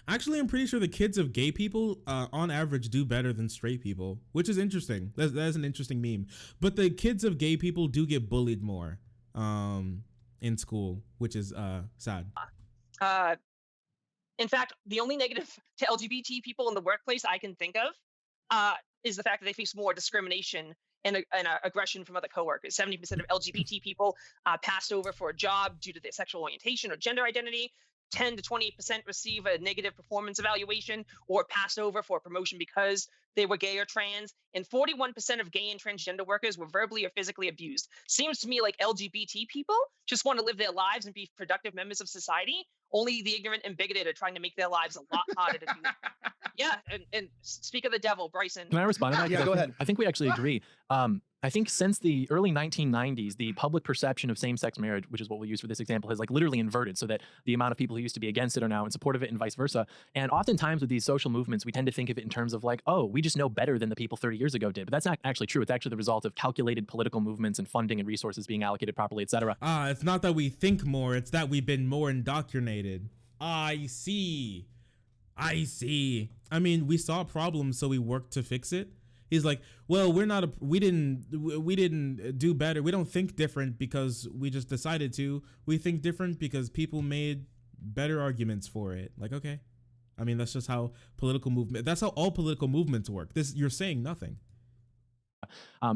A: Actually, I'm pretty sure the kids of gay people, on average, do better than straight people, which is interesting. That is an interesting meme. But the kids of gay people do get bullied more in school, which is sad.
D: In fact, the only negative to LGBT people in the workplace I can think of is the fact that they face more discrimination and aggression from other coworkers. 70% of LGBT people passed over for a job due to their sexual orientation or gender identity. 10 to 20% receive a negative performance evaluation or passed over for a promotion because they were gay or trans. And 41% of gay and transgender workers were verbally or physically abused. Seems to me like LGBT people just want to live their lives and be productive members of society. Only the ignorant and bigoted are trying to make their lives a lot harder to do. Yeah, and speak of the devil, Bryson.
E: Can I respond to that?
F: Yeah, go ahead.
E: I think we actually agree. I think since the early 1990s, the public perception of same-sex marriage, which is what we'll use for this example, has like literally inverted, so that the amount of people who used to be against it are now in support of it and vice versa. And oftentimes with these social movements, we tend to think of it in terms of like, oh, we just know better than the people 30 years ago did. But that's not actually true. It's actually the result of calculated political movements and funding and resources being allocated properly, et cetera.
A: It's not that we think more, it's that we've been more indoctrinated. I see. I mean, we saw problems, so we worked to fix it. He's like, well, we didn't do better. We don't think different because we just decided to. We think different because people made better arguments for it. Like, okay. I mean, that's just how that's how all political movements work. You're saying nothing.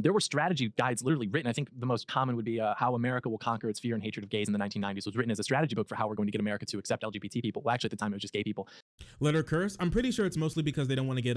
E: There were strategy guides literally written. I think the most common would be How America Will Conquer Its Fear and Hatred of Gays in the 1990s. It was written as a strategy book for how we're going to get America to accept LGBT people. Well, actually, at the time, it was just gay people.
A: Let her curse. I'm pretty sure it's mostly because they don't want to get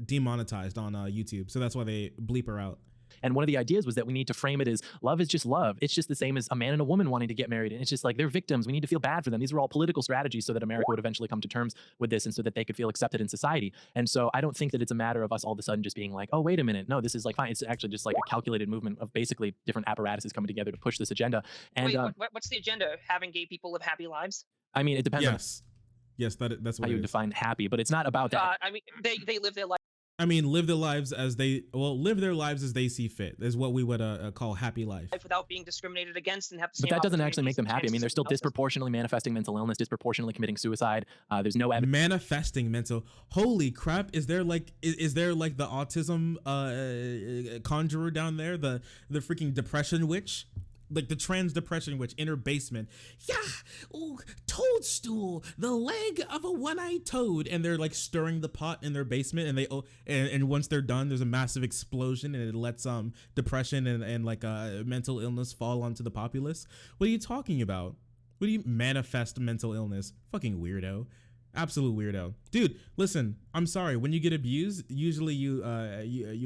A: demonetized on YouTube, so that's why they bleep her out.
E: And one of the ideas was that we need to frame it as love is just love. It's just the same as a man and a woman wanting to get married. And it's just like they're victims. We need to feel bad for them. These were all political strategies so that America would eventually come to terms with this and so that they could feel accepted in society. And so I don't think that it's a matter of us all of a sudden just being like, oh, wait a minute. No, this is like fine. It's actually just like a calculated movement of basically different apparatuses coming together to push this agenda. And
D: wait, what's the agenda? Having gay people live happy lives?
E: I mean, it depends on
A: Yes, that's what
E: how you define happy, but it's not about that.
D: I mean, they live their life.
A: I mean, live their lives as they see fit is what we would call happy life.
D: Without being discriminated against and have the
E: But
D: same
E: that doesn't actually
D: opportunities
E: make them
D: and
E: happy. I mean, they're still
D: chances as
E: disproportionately manifesting mental illness, disproportionately committing suicide. There's no evidence.
A: Manifesting mental. Holy crap! Is there like the autism conjurer down there, the freaking depression witch? Like the trans depression witch in her basement. Yeah, ooh, toadstool, the leg of a one-eyed toad, and they're like stirring the pot in their basement, and and once they're done, there's a massive explosion, and it lets depression and like mental illness fall onto the populace. What are you talking about? What do you manifest mental illness? Fucking weirdo. Absolute weirdo. Dude, listen, I'm sorry. When you get abused, usually you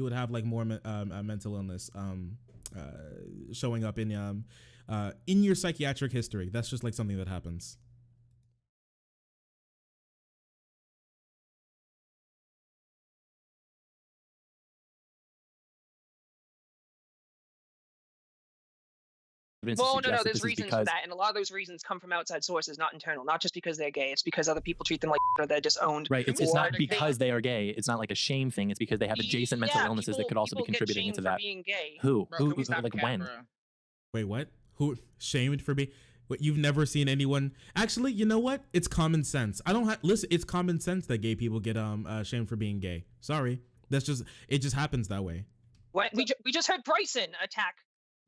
A: would have like more mental illness showing up in your psychiatric history. That's just like something that happens.
D: Well, no, there's reasons for that, and a lot of those reasons come from outside sources, not internal. Not just because they're gay; it's because other people treat them like or they're disowned.
E: Right. It's not because they are gay. It's not like a shame thing. It's because they have adjacent mental illnesses that could also be contributing into that.
D: Being gay.
E: Who?
C: Bro,
E: Who? Like when?
A: Wait, what? Who shamed for being? What, you've never seen anyone? Actually, you know what? It's common sense. Listen. It's common sense that gay people get shamed for being gay. Sorry, it just happens that way.
D: What? We just heard Bryson attack.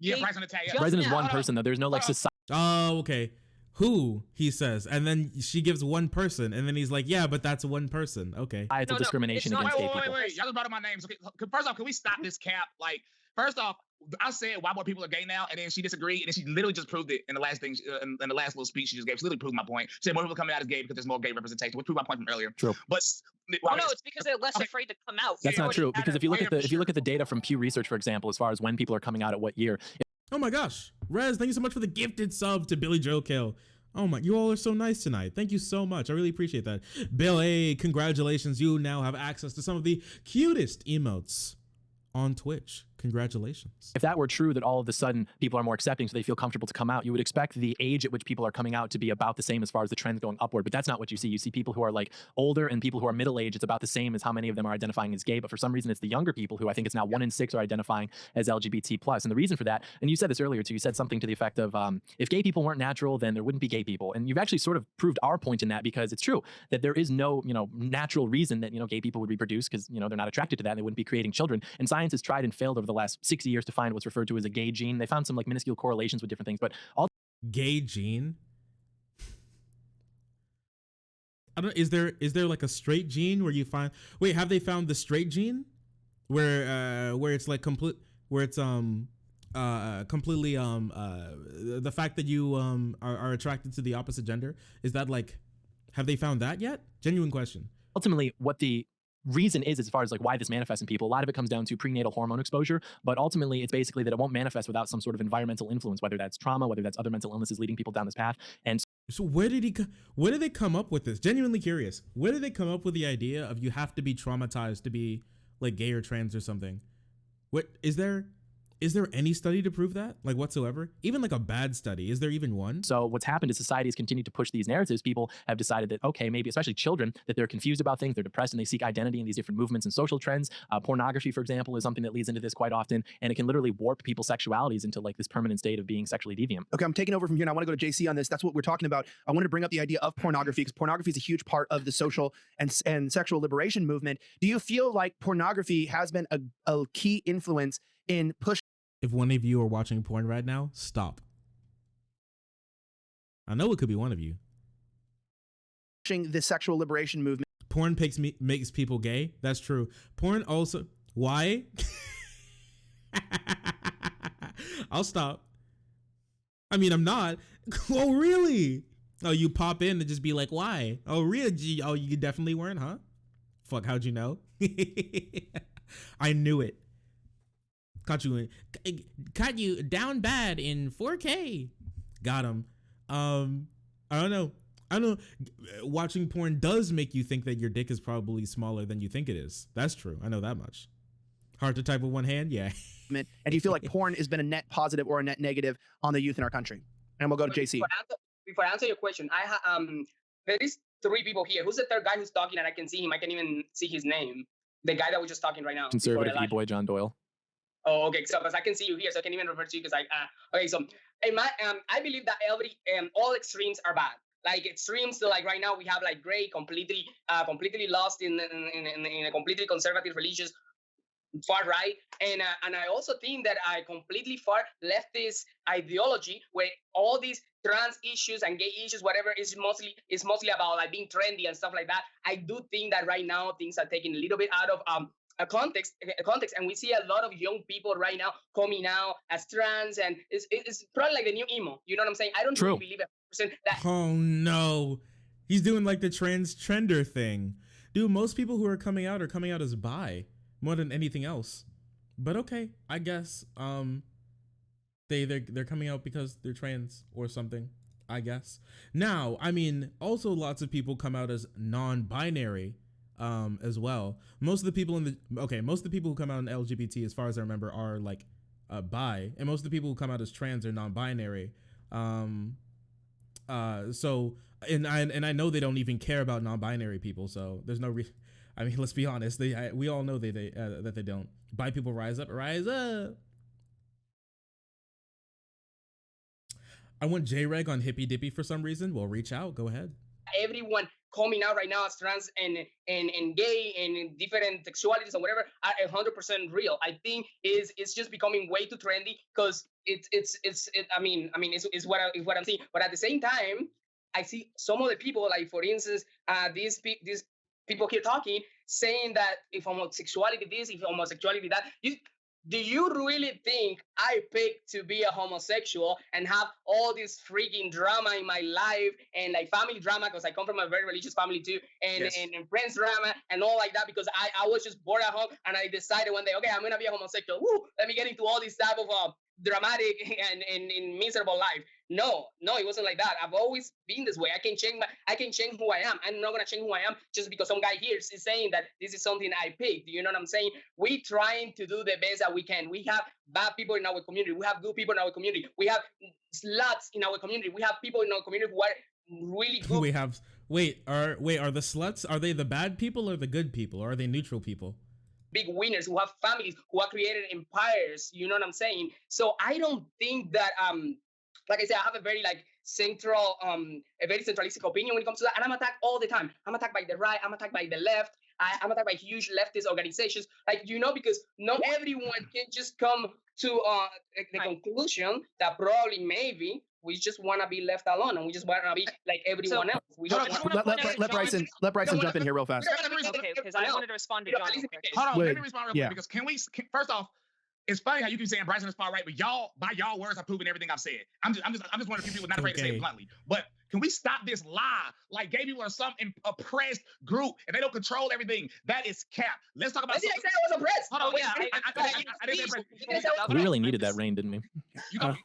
C: Yeah, Bryson attack. Yeah.
E: Bryson is one person though. There's no like society.
A: Oh, okay. Who, he says, and then she gives one person, and then he's like, yeah, but that's one person. Okay.
E: It's a discrimination against gay people.
C: Wait. Y'all just brought up my names. Okay, first off, can we stop this cap? Like, first off, I said why more people are gay now, and then she disagreed, and then she literally just proved it in the last thing, in the last little speech she just gave. She literally proved my point. She said more people coming out as gay because there's more gay representation, which proved my point from earlier.
E: True.
C: But
D: no, it's because they're less afraid to come out.
E: That's not true, because if you look at the data from Pew Research, for example, as far as when people are coming out at what year.
A: Oh my gosh, Rez, thank you so much for the gifted sub to Billy Joe Kill. Oh my, you all are so nice tonight. Thank you so much. I really appreciate that. Bill A, congratulations. You now have access to some of the cutest emotes on Twitch. Congratulations.
E: If that were true, that all of a sudden people are more accepting so they feel comfortable to come out, you would expect the age at which people are coming out to be about the same as far as the trends going upward. But that's not what you see. You see people who are like older and people who are middle age. It's about the same as how many of them are identifying as gay. But for some reason, it's the younger people who I think it's now 1 in 6 are identifying as LGBT plus. And the reason for that, and you said this earlier too, you said something to the effect of if gay people weren't natural, then there wouldn't be gay people. And you've actually sort of proved our point in that, because it's true that there is no, natural reason that, gay people would reproduce, because, they're not attracted to that and they wouldn't be creating children. And science has tried and failed over the last 60 years to find what's referred to as a gay gene. They found some like minuscule correlations with different things, but all
A: gay gene. I don't. Is there like a straight gene where you find? Wait, have they found the straight gene, where it's like complete, where it's completely the fact that you are attracted to the opposite gender, is that like, have they found that yet? Genuine question.
E: ultimately what the reason is as far as like why this manifests in people. A lot of it comes down to prenatal hormone exposure, but ultimately it's basically that it won't manifest without some sort of environmental influence, whether that's trauma, whether that's other mental illnesses leading people down this path. And
A: so where did they come up with this? Genuinely curious. Where did they come up with the idea of you have to be traumatized to be like gay or trans or something? What is there any study to prove that, like, whatsoever? Even like a bad study, is there even one?
E: so what's happened is society has continued to push these narratives. People have decided that, okay, maybe especially children, that they're confused about things, they're depressed, and they seek identity in these different movements and social trends. Pornography, for example, is something that leads into this quite often, and it can literally warp people's sexualities into like this permanent state of being sexually deviant.
F: Okay, I'm taking over from here, and I want to go to JC on this. That's what we're talking about. I want to bring up the idea of pornography, because pornography is a huge part of the social and sexual liberation movement. Do you feel like pornography has been a key influence in pushing?
A: If one of you are watching porn right now, stop. I know it could be one of you.
F: The sexual liberation movement.
A: Porn makes people gay. That's true. Porn also. Why? I'll stop. I mean, I'm not. Oh, really? Oh, you pop in and just be like, why? Oh, really? Oh, you definitely weren't, huh? Fuck, how'd you know? I knew it. Caught you down bad in 4K. Got him. I don't know. Watching porn does make you think that your dick is probably smaller than you think it is. That's true. I know that much. Hard to type with one hand? Yeah.
F: And do you feel like porn has been a net positive or a net negative on the youth in our country? And we'll go to JC.
B: Before I answer your question, there is 3 people here. Who's the third guy who's talking and I can see him? I can't even see his name. The guy that was just talking right now.
E: Conservative E-boy John Doyle.
B: Oh, okay. So, because I can see you here, so I can even refer to you because okay. So, I believe that all extremes are bad. Like extremes, so like right now we have like gray, completely lost in a completely conservative religious far right, and I also think that a completely far leftist ideology where all these trans issues and gay issues, whatever, is mostly about like being trendy and stuff like that. I do think that right now things are taken a little bit out of a context, and we see a lot of young people right now coming out as trans, and it's probably like the new emo. You know what I'm saying? I don't really believe 100% that.
A: Oh no, he's doing like the transgender thing, dude. Most people who are coming out as bi more than anything else. But okay, I guess they're coming out because they're trans or something, I guess. Now, I mean, also lots of people come out as non-binary as well. Most of the people who come out in LGBT, as far as I remember, are like bi, and most of the people who come out as trans are non-binary. So I know they don't even care about non-binary people, so there's no reason. I mean, let's be honest. We all know that they don't. Bi people rise up, rise up. I want J-Reg on Hippy Dippy for some reason. Well, reach out. Go ahead.
B: Everyone coming out right now as trans and gay and different sexualities or whatever are 100% real. I think it's just becoming way too trendy because it's what I'm seeing. But at the same time, I see some of the people, like for instance, these people here talking, saying that if homosexuality this, if homosexuality that. Do you really think I picked to be a homosexual and have all this freaking drama in my life and like family drama, because I come from a very religious family too, and friends drama and all like that, because I was just bored at home and I decided one day, okay, I'm gonna be a homosexual. Woo! Let me get into all this type of dramatic and miserable life. No, it wasn't like that. I've always been this way. I can change who I am. I'm not gonna change who I am just because some guy here is saying that this is something I picked. You know what I'm saying? We trying to do the best that we can. We have bad people in our community. We have good people in our community. We have sluts in our community. We have people in our community who are really good.
A: We have are the sluts, are they the bad people or the good people, or are they neutral people?
B: Big winners who have families, who have created empires. You know what I'm saying? So I don't think that like I said, I have a very central, a very centralistic opinion when it comes to that, and I'm attacked all the time. I'm attacked by the right. I'm attacked by the left. I'm attacked by huge leftist organizations, because not everyone can just come to the conclusion that probably maybe we just want to be left alone and we just want to be like everyone else. We don't
F: let Bryson jump in here real fast.
D: Okay, because I wanted to respond to John.
C: Hold on, let me respond real quick, because first off, it's funny how you keep saying Bryson is far right, but by y'all words are proving everything I've said. I'm just one of the few people not afraid to say it bluntly. But can we stop this lie? Like gay people are some oppressed group and they don't control everything. That is cap. Let's talk about.
B: I didn't say I was oppressed.
C: Hold on, I didn't say oppressed.
E: We really needed that rain, didn't we?
C: You talk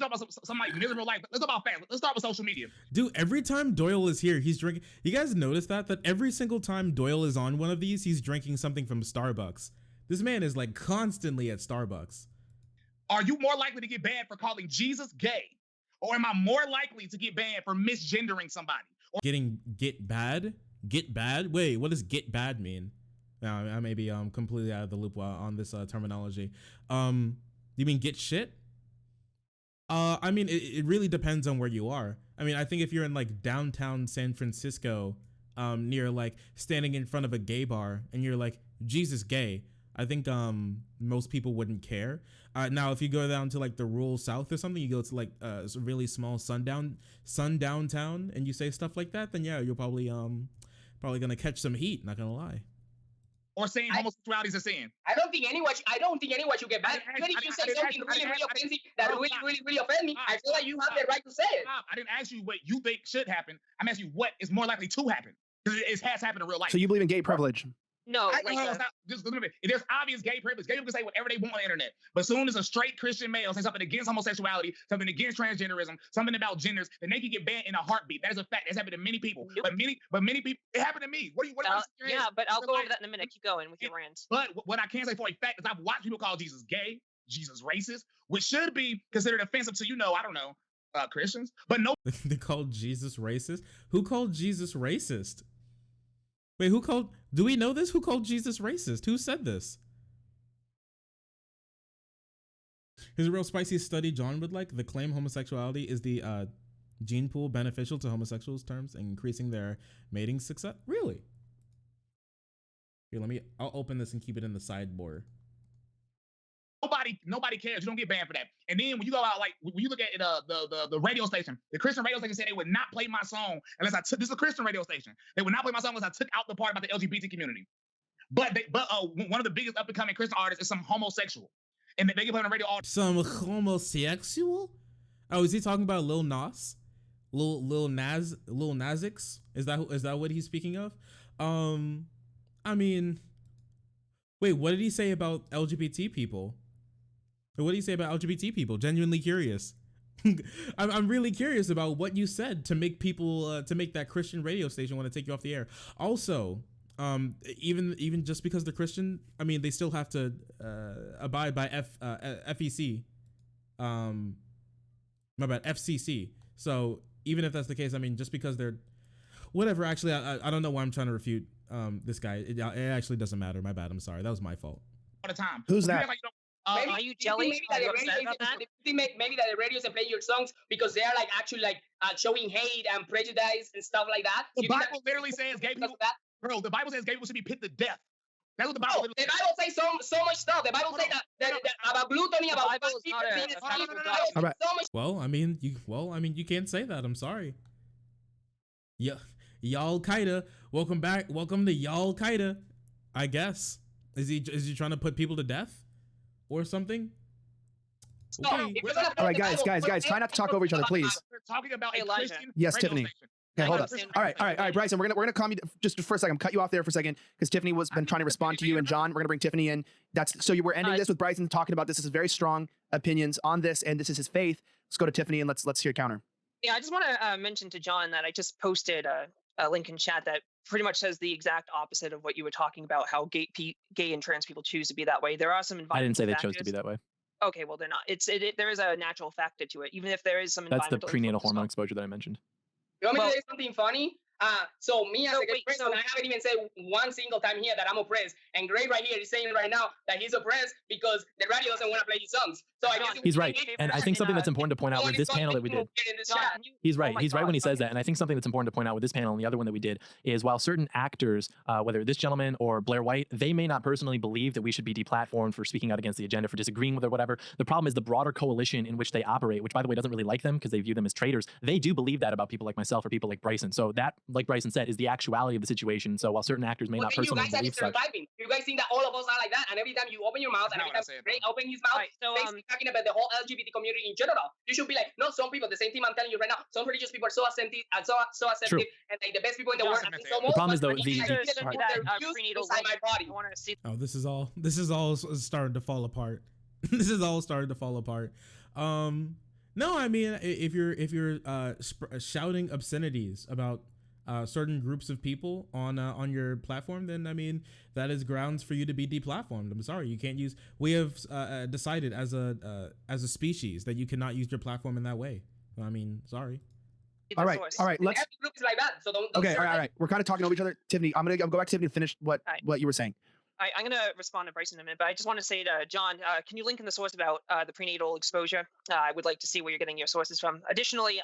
C: about some miserable life. Let's talk about facts. Let's start with social media.
A: Dude, every time Doyle is here, he's drinking. You guys notice that every single time Doyle is on one of these, he's drinking something from Starbucks. This man is constantly at Starbucks.
C: Are you more likely to get banned for calling Jesus gay? Or am I more likely to get banned for misgendering somebody?
A: Get bad? Get bad? Wait, what does get bad mean? I may be completely out of the loop on this terminology. You mean get shit? I mean, it really depends on where you are. I mean, I think if you're in downtown San Francisco, near standing in front of a gay bar and you're like, Jesus gay, I think most people wouldn't care. Now, if you go down to the rural South or something, you go to a really small sundown town and you say stuff like that, then yeah, you're probably gonna catch some heat. Not gonna lie.
C: Or saying homosexuality is a sin.
B: I don't think anyone should get banned. Even if you say something really offensive that really offend me, I feel like you have the right to say it.
C: I didn't ask you what you think should happen. I'm asking you what is more likely to happen. Because it has happened in real life.
F: So you believe in gay privilege?
D: No,
C: just a little bit. There's obvious gay privilege. Gay people can say whatever they want on the internet. But as soon as a straight Christian male says something against homosexuality, something against transgenderism, something about genders, then they can get banned in a heartbeat. That is a fact. That's happened to many people. Yep. But many people, it happened to me. What
D: yeah, but I'll go over that in a minute. Keep going with your rant.
C: But what I can say for a fact is I've watched people call Jesus gay, Jesus racist, which should be considered offensive to, I don't know, Christians. But no.
A: They called Jesus racist? Who called Jesus racist? Wait, do we know this? Who called Jesus racist? Who said this? Here's a real spicy study John would like. The claim homosexuality is the gene pool beneficial to homosexuals' terms and increasing their mating success. Really? Here, I'll open this and keep it in the sideboard.
C: Nobody cares. You don't get banned for that. And then when you go out, when you look at the radio station, the Christian radio station said they would not play my song unless this is a Christian radio station. They would not play my song unless I took out the part about the LGBT community. But one of the biggest up and coming Christian artists is some homosexual, and they can play on the radio all.
A: Some homosexual? Oh, is he talking about Lil Nas? Lil Nas X? Is that what he's speaking of? I mean, wait, what did he say about LGBT people? What do you say about LGBT people? Genuinely curious. I'm really curious about what you said to make people to make that Christian radio station want to take you off the air. Also, even just because they're Christian, I mean, they still have to abide by FEC. My bad, FCC. So even if that's the case, I mean, just because they're whatever. Actually, I don't know why I'm trying to refute this guy. It actually doesn't matter. My bad. I'm sorry. That was my fault.
C: All the time.
F: Who's that?
D: Are you jealous?
B: Maybe that the radios are playing your songs because they are actually showing hate and prejudice and stuff like that.
C: The Bible literally says gay people. Bro, the Bible says gay people should be put to death. That's what the Bible.
B: The Bible says so much stuff. The Bible says that about gluttony, about
F: all right.
A: Well, I mean, you can't say that. I'm sorry. Yeah, Y'all Qaeda. Welcome back. Welcome to Y'all Qaeda. I guess is he trying to put people to death or something?
F: Okay. All right, guys, try not to talk over each other, please.
C: We're talking about a
D: Elijah.
C: Christian
F: Yes,
C: radio
F: Tiffany.
C: station.
F: Okay,
D: I
F: hold up.
D: understand
F: All
D: where
F: right,
D: you're
F: Bryson. We're gonna calm you just for a second. Cut you off there for a second because Tiffany was been trying to respond to you and John. We're gonna bring Tiffany in. We're ending this with Bryson talking about this. This is very strong opinions on this, and this is his faith. Let's go to Tiffany and let's hear your counter.
D: Yeah, I just want to mention to John that I just posted a link in chat that pretty much says the exact opposite of what you were talking about. How gay and trans people choose to be that way. There are some environmental
E: I didn't say they
D: factors.
E: chose to be that way.
D: Okay, well they're not. There is a natural factor to it, even if there is some.
E: That's the
D: environmental
E: prenatal
D: influence as
E: hormone
D: well.
E: exposure that I mentioned.
B: You want me
D: Well-
B: to say something funny? So me as
D: So
B: a gay
D: wait,
B: person,
D: so-
B: I haven't even said one single time here that I'm oppressed. And Gray right here is saying right now that he's oppressed because the radio doesn't want to play his songs. So I guess
E: He's right. And I think something that's important to point out with this panel that we did.
D: John,
E: He's right.
D: oh my
E: He's right when he
D: God,
E: says that. And I think something that's important to point out with this panel and the other one that we did is while certain actors, whether this gentleman or Blair White, they may not personally believe that we should be deplatformed for speaking out against the agenda, for disagreeing with it or whatever. The problem is the broader coalition in which they operate, which by the way doesn't really like them because they view them as traitors. They do believe that about people like myself or people like Bryson. So that, like Bryson said, is the actuality of the situation. So while certain actors may not
B: you
E: personally
B: guys are
E: believe such.
B: stereotyping. You guys think that all of us are like that, and every time you open your mouth, and
C: No,
B: every
C: I
B: time
C: said
B: Gray
C: no.
B: open his mouth,
D: Alright, so,
B: basically talking about the whole LGBT community in general. You should be like, no, some people, the same thing I'm telling you right now, some religious people are so accepting, so acceptive, and like the best people in the
D: John,
B: world.
C: the
B: And so
E: problem is, though,
B: but
E: the-
B: I
E: the-
B: feel
D: Send me
B: that
D: that
B: they're used
D: prenatal
B: inside my
D: link.
B: body.
D: I want to see.
A: Oh, this is all starting to fall apart. This is all starting to fall apart. No, I mean, if you're shouting obscenities about certain groups of people on your platform, then I mean that is grounds for you to be deplatformed. I'm sorry, you can't use. We have decided as a species that you cannot use your platform in that way. I mean, sorry.
F: All right,
D: Source.
F: let's.
B: Every group is like that, so don't
F: Okay, all right. We're kind of talking over each other. Tiffany, I'll go back to Tiffany to finish what you were saying.
D: I'm going to respond to Bryson in a minute, but I just want to say to John, can you link in the source about the prenatal exposure? I would like to see where you're getting your sources from. Additionally,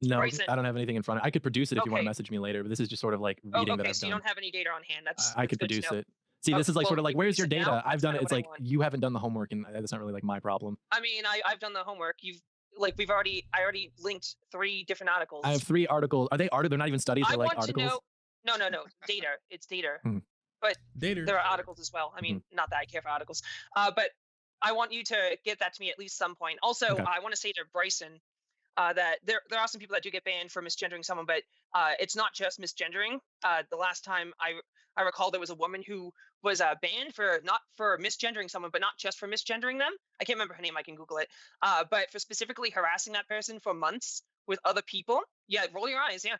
E: No,
D: Bryson-
E: I don't have anything in front of. I could produce it if you want to
D: Okay.
E: message me later, but this is just sort of like reading that
D: okay,
E: I've
D: so you
E: done.
D: don't have any data on hand. That's
E: I could
D: good to
E: produce
D: know.
E: it. See, this is like
D: well,
E: sort of like, where's your
D: produce it now?
E: data? I've
D: That's
E: done it.
D: kinda
E: It's
D: what I
E: like
D: want.
E: you haven't done the homework, and that's not really like my problem.
D: I mean, I've done the homework. I already linked 3 different articles.
E: I have 3 articles. Are they articles? They're not even studies. They're
D: I
E: like
D: want to
E: articles.
D: know. No, data. It's data.
E: Hmm.
D: But
A: Dater.
D: there are articles as well. I mean, not that I care for articles, but I want you to get that to me at least some point. Also,
E: Okay.
D: I want to say to Bryson that there are some people that do get banned for misgendering someone, but it's not just misgendering. The last time I recall there was a woman who was banned for not for misgendering someone, but not just for misgendering them. I can't remember her name. I can Google it. But for specifically harassing that person for months with other people. Yeah, roll your eyes. Yeah.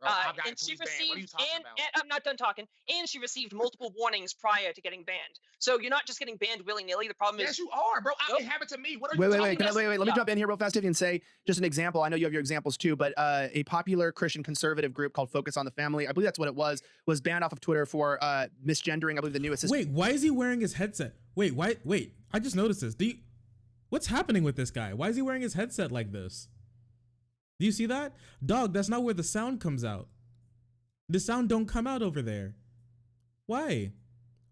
C: Bro, I've got
D: And she
C: tweets banned. What are you
D: received,
C: talking
D: and
C: about?
D: I'm not done talking. And she received multiple warnings prior to getting banned. So you're not just getting banned willy nilly. The problem
C: Yes,
D: is,
C: you are, bro.
D: Nope.
C: It happened to me. What are you
F: Wait.
C: talking about?
F: Let me
D: Yeah.
F: jump in here real fast, Tiffany, and say just an example. I know you have your examples too, but a popular Christian conservative group called Focus on the Family, I believe that's what it was banned off of Twitter for misgendering. I believe the new assistant.
A: Wait, why is he wearing his headset? Wait, I just noticed this. What's happening with this guy? Why is he wearing his headset like this? Do you see that? Dog, that's not where the sound comes out. The sound don't come out over there. Why?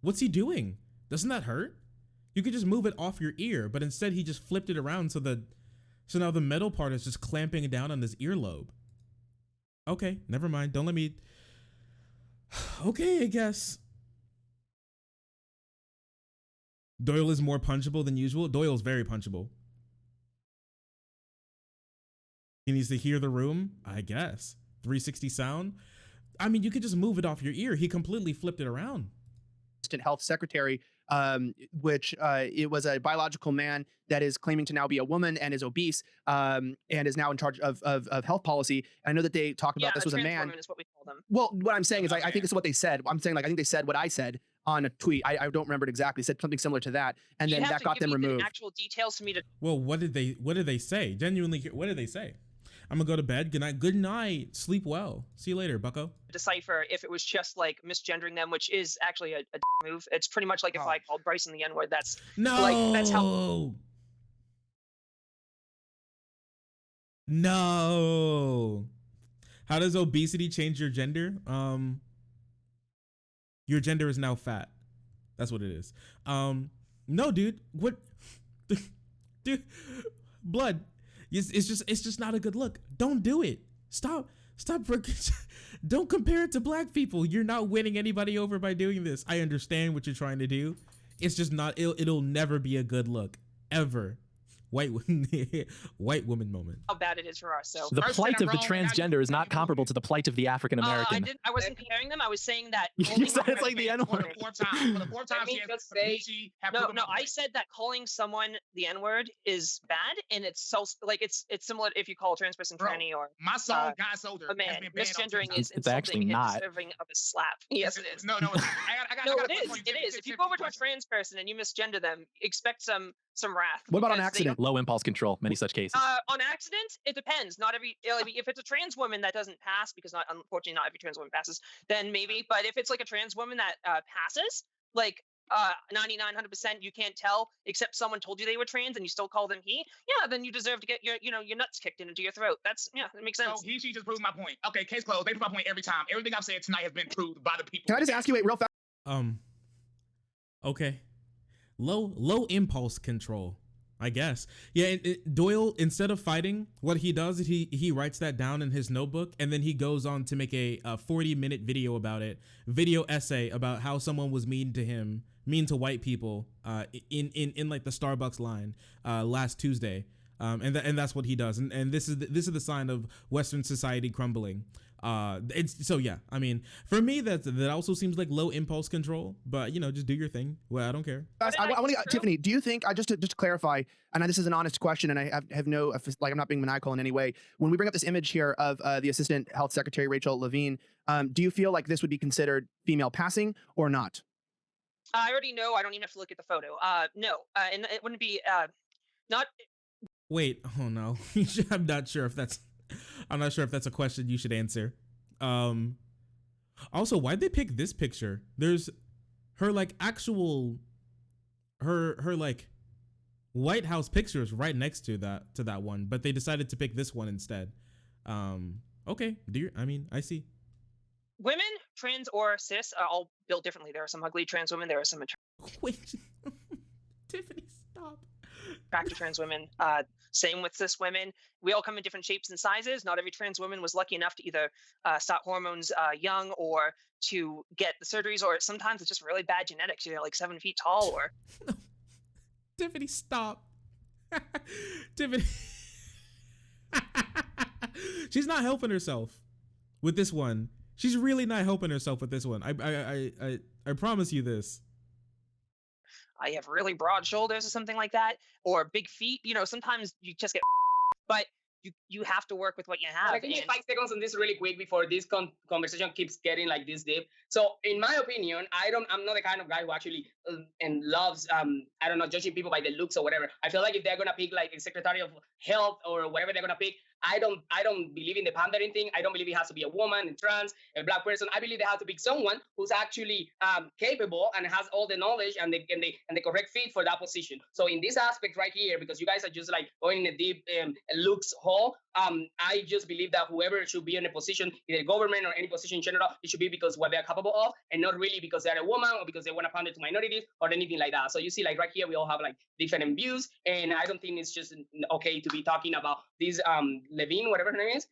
A: What's he doing? Doesn't that hurt? You could just move it off your ear, but instead he just flipped it around so now the metal part is just clamping down on his earlobe. Okay, never mind. Don't let me. Okay, I guess. Doyle is more punchable than usual. Doyle's very punchable. He needs to hear the room, I guess. 360 sound. I mean, you could just move it off your ear. He completely flipped it around.
F: Health secretary, which it was a biological man that is claiming to now be a woman and is obese, and is now in charge of health policy. I know that they talked about this was a man.
D: Is what we call them.
F: Well, what I'm saying is, I think this is what they said. I'm saying, like, I think they said what I said on a tweet. I don't remember it exactly. Said something similar to that, and
D: You
F: then
D: have
F: that
D: to
F: got
D: give
F: them
D: me the
F: removed.
D: actual details for me to.
A: Well, what did they say? Genuinely, what did they say? I'm gonna go to bed. Good night. Good night. Sleep well. See you later, bucko.
D: Decipher if it was just like misgendering them, which is actually a move. It's pretty much like if I called Bryson the N-word. That's
A: No.
D: like that's how.
A: No. How does obesity change your gender? Your gender is now fat. That's what it is. No, dude. What? Dude, blood. It's just not a good look. Don't do it. Stop. Don't compare it to black people. You're not winning anybody over by doing this. I understand what you're trying to do. It's just not. It'll never be a good look. Ever. white white woman moment.
D: How bad it is for us. So
E: The
C: First
E: plight
C: said
E: of
C: I'm
E: the
C: wrong, and now
E: transgender is
C: you
E: not comparable to the plight of the African
D: I
E: American.
D: wasn't comparing them. I was saying that.
E: You
D: calling
E: said
D: someone-
E: it's like the N
C: For
E: word.
C: the fourth time,
B: Let me
C: she has
B: just say-
C: she have
D: No,
C: proven
D: no,
C: my
D: I
C: point.
D: said that calling someone the N word is bad, and it's so like it's similar if you call a trans person
C: Bro,
D: tranny or
C: My song, God Soldier,
D: a man.
C: has been banned on
D: Misgendering
C: TikTok.
D: is
E: It's actually
D: insulting and
E: not.
D: deserving of a slap. Yes, it is.
C: No, it's not. I got
D: No,
C: a
D: it
C: question
D: is.
C: for you,
D: It
C: Tiffany.
D: is. If you go over to a trans person and you misgender them, expect some wrath.
F: What about on
D: because they
F: accident?
E: Low impulse control, many such cases.
D: on accident, it depends. Not every if it's a trans woman that doesn't pass, because unfortunately not every trans woman passes, then maybe. But if it's like a trans woman that passes, like 99-100%, you can't tell except someone told you they were trans and you still call them he. Yeah, then you deserve to get your nuts kicked into your throat. That makes sense.
C: So she just proved my point. Okay, case closed. They prove my point every time. Everything I've said tonight has been proved by the people.
F: Can I just ask you, wait, real fast?
A: Okay. Low impulse control, I guess. Yeah, Doyle, instead of fighting, what he does is he writes that down in his notebook, and then he goes on to make a 40-minute video about it, video essay about how someone was mean to white people in like the Starbucks line last Tuesday. And that's what he does. And this is the sign of Western society crumbling. It's so yeah. I mean, for me, that also seems like low impulse control. But just do your thing. Well, I don't care.
F: Guys, I want to get Tiffany. Do you think just to clarify, and this is an honest question, and I have no like I'm not being maniacal in any way. When we bring up this image here of the Assistant Health Secretary Rachel Levine, do you feel like this would be considered female passing or not?
D: I already know. I don't even have to look at the photo. No, and it wouldn't be not.
A: Wait. Oh no. I'm not sure if that's a question you should answer. Also, why'd they pick this picture? There's her like actual her like White House pictures right next to that one, but they decided to pick this one instead. Okay. I see.
D: Women, trans or cis, are all built differently. There are some ugly trans women. There are some
A: Wait. Tiffany, stop.
D: attractive trans women. Same with cis women. We all come in different shapes and sizes. Not every trans woman was lucky enough to either stop hormones young or to get the surgeries, or sometimes it's just really bad genetics. You're like 7 feet tall or.
A: Tiffany, stop. Tiffany. She's not helping herself with this one. She's really not helping herself with this one. I promise you this.
D: I have really broad shoulders or something like that, or big feet. Sometimes you just get, but you have to work with what you have.
B: Give me 5 seconds on this really quick before this conversation keeps getting like this deep. So, in my opinion, I'm not the kind of guy who actually and loves judging people by the looks or whatever. I feel like if they're gonna pick like a Secretary of Health or whatever they're gonna pick, I don't believe in the pandering thing. I don't believe it has to be a woman, a trans, a black person. I believe they have to pick someone who's actually capable and has all the knowledge and the correct fit for that position. So in this aspect right here, because you guys are just like going in a deep looks hole, I just believe that whoever should be in a position, either government or any position in general, it should be because what they're capable of, and not really because they're a woman or because they want to pander to minorities or anything like that. So you see, like right here, we all have like different views, and I don't think it's just okay to be talking about this Levine, whatever her name is,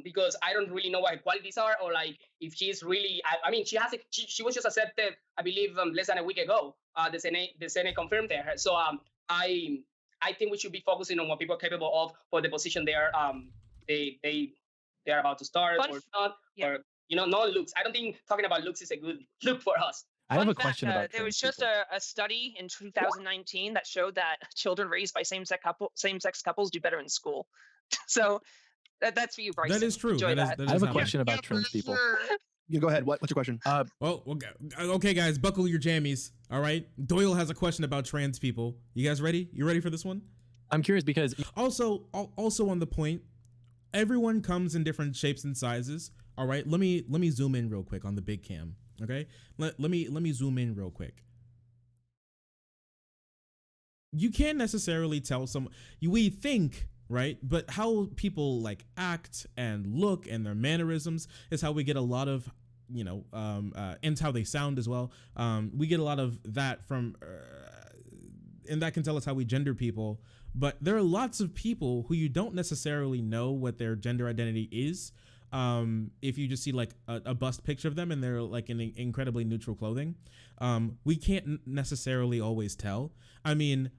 B: because I don't really know what her qualities are, or like if she's really. I mean, she was just accepted, I believe, less than a week ago. The Senate confirmed her. So I think we should be focusing on what people are capable of for the position they are about to start or not, or no looks. I don't think talking about looks is a good look for us.
E: I have a
D: Fun fact,
E: question about
D: there was
E: trans
D: just a study in 2019 that showed that children raised by same-sex couples do better in school. So that's for you, Bryson.
A: That is true.
D: Enjoy
A: That
D: that.
E: I have a
A: happening.
E: question about trans people.
F: Yeah, go ahead. What's your question?
A: Well, okay, guys, buckle your jammies. All right. Doyle has a question about trans people. You guys ready? You ready for this one?
E: I'm curious because
A: Also on the point, everyone comes in different shapes and sizes. All right. Let me zoom in real quick on the big cam. Okay. Let me zoom in real quick. You can't necessarily tell we think, right? But how people like act and look and their mannerisms is how we get a lot of, and how they sound as well. We get a lot of that from, and that can tell us how we gender people. But there are lots of people who you don't necessarily know what their gender identity is. If you just see like a bust picture of them and they're like in incredibly neutral clothing, we can't necessarily always tell. I mean,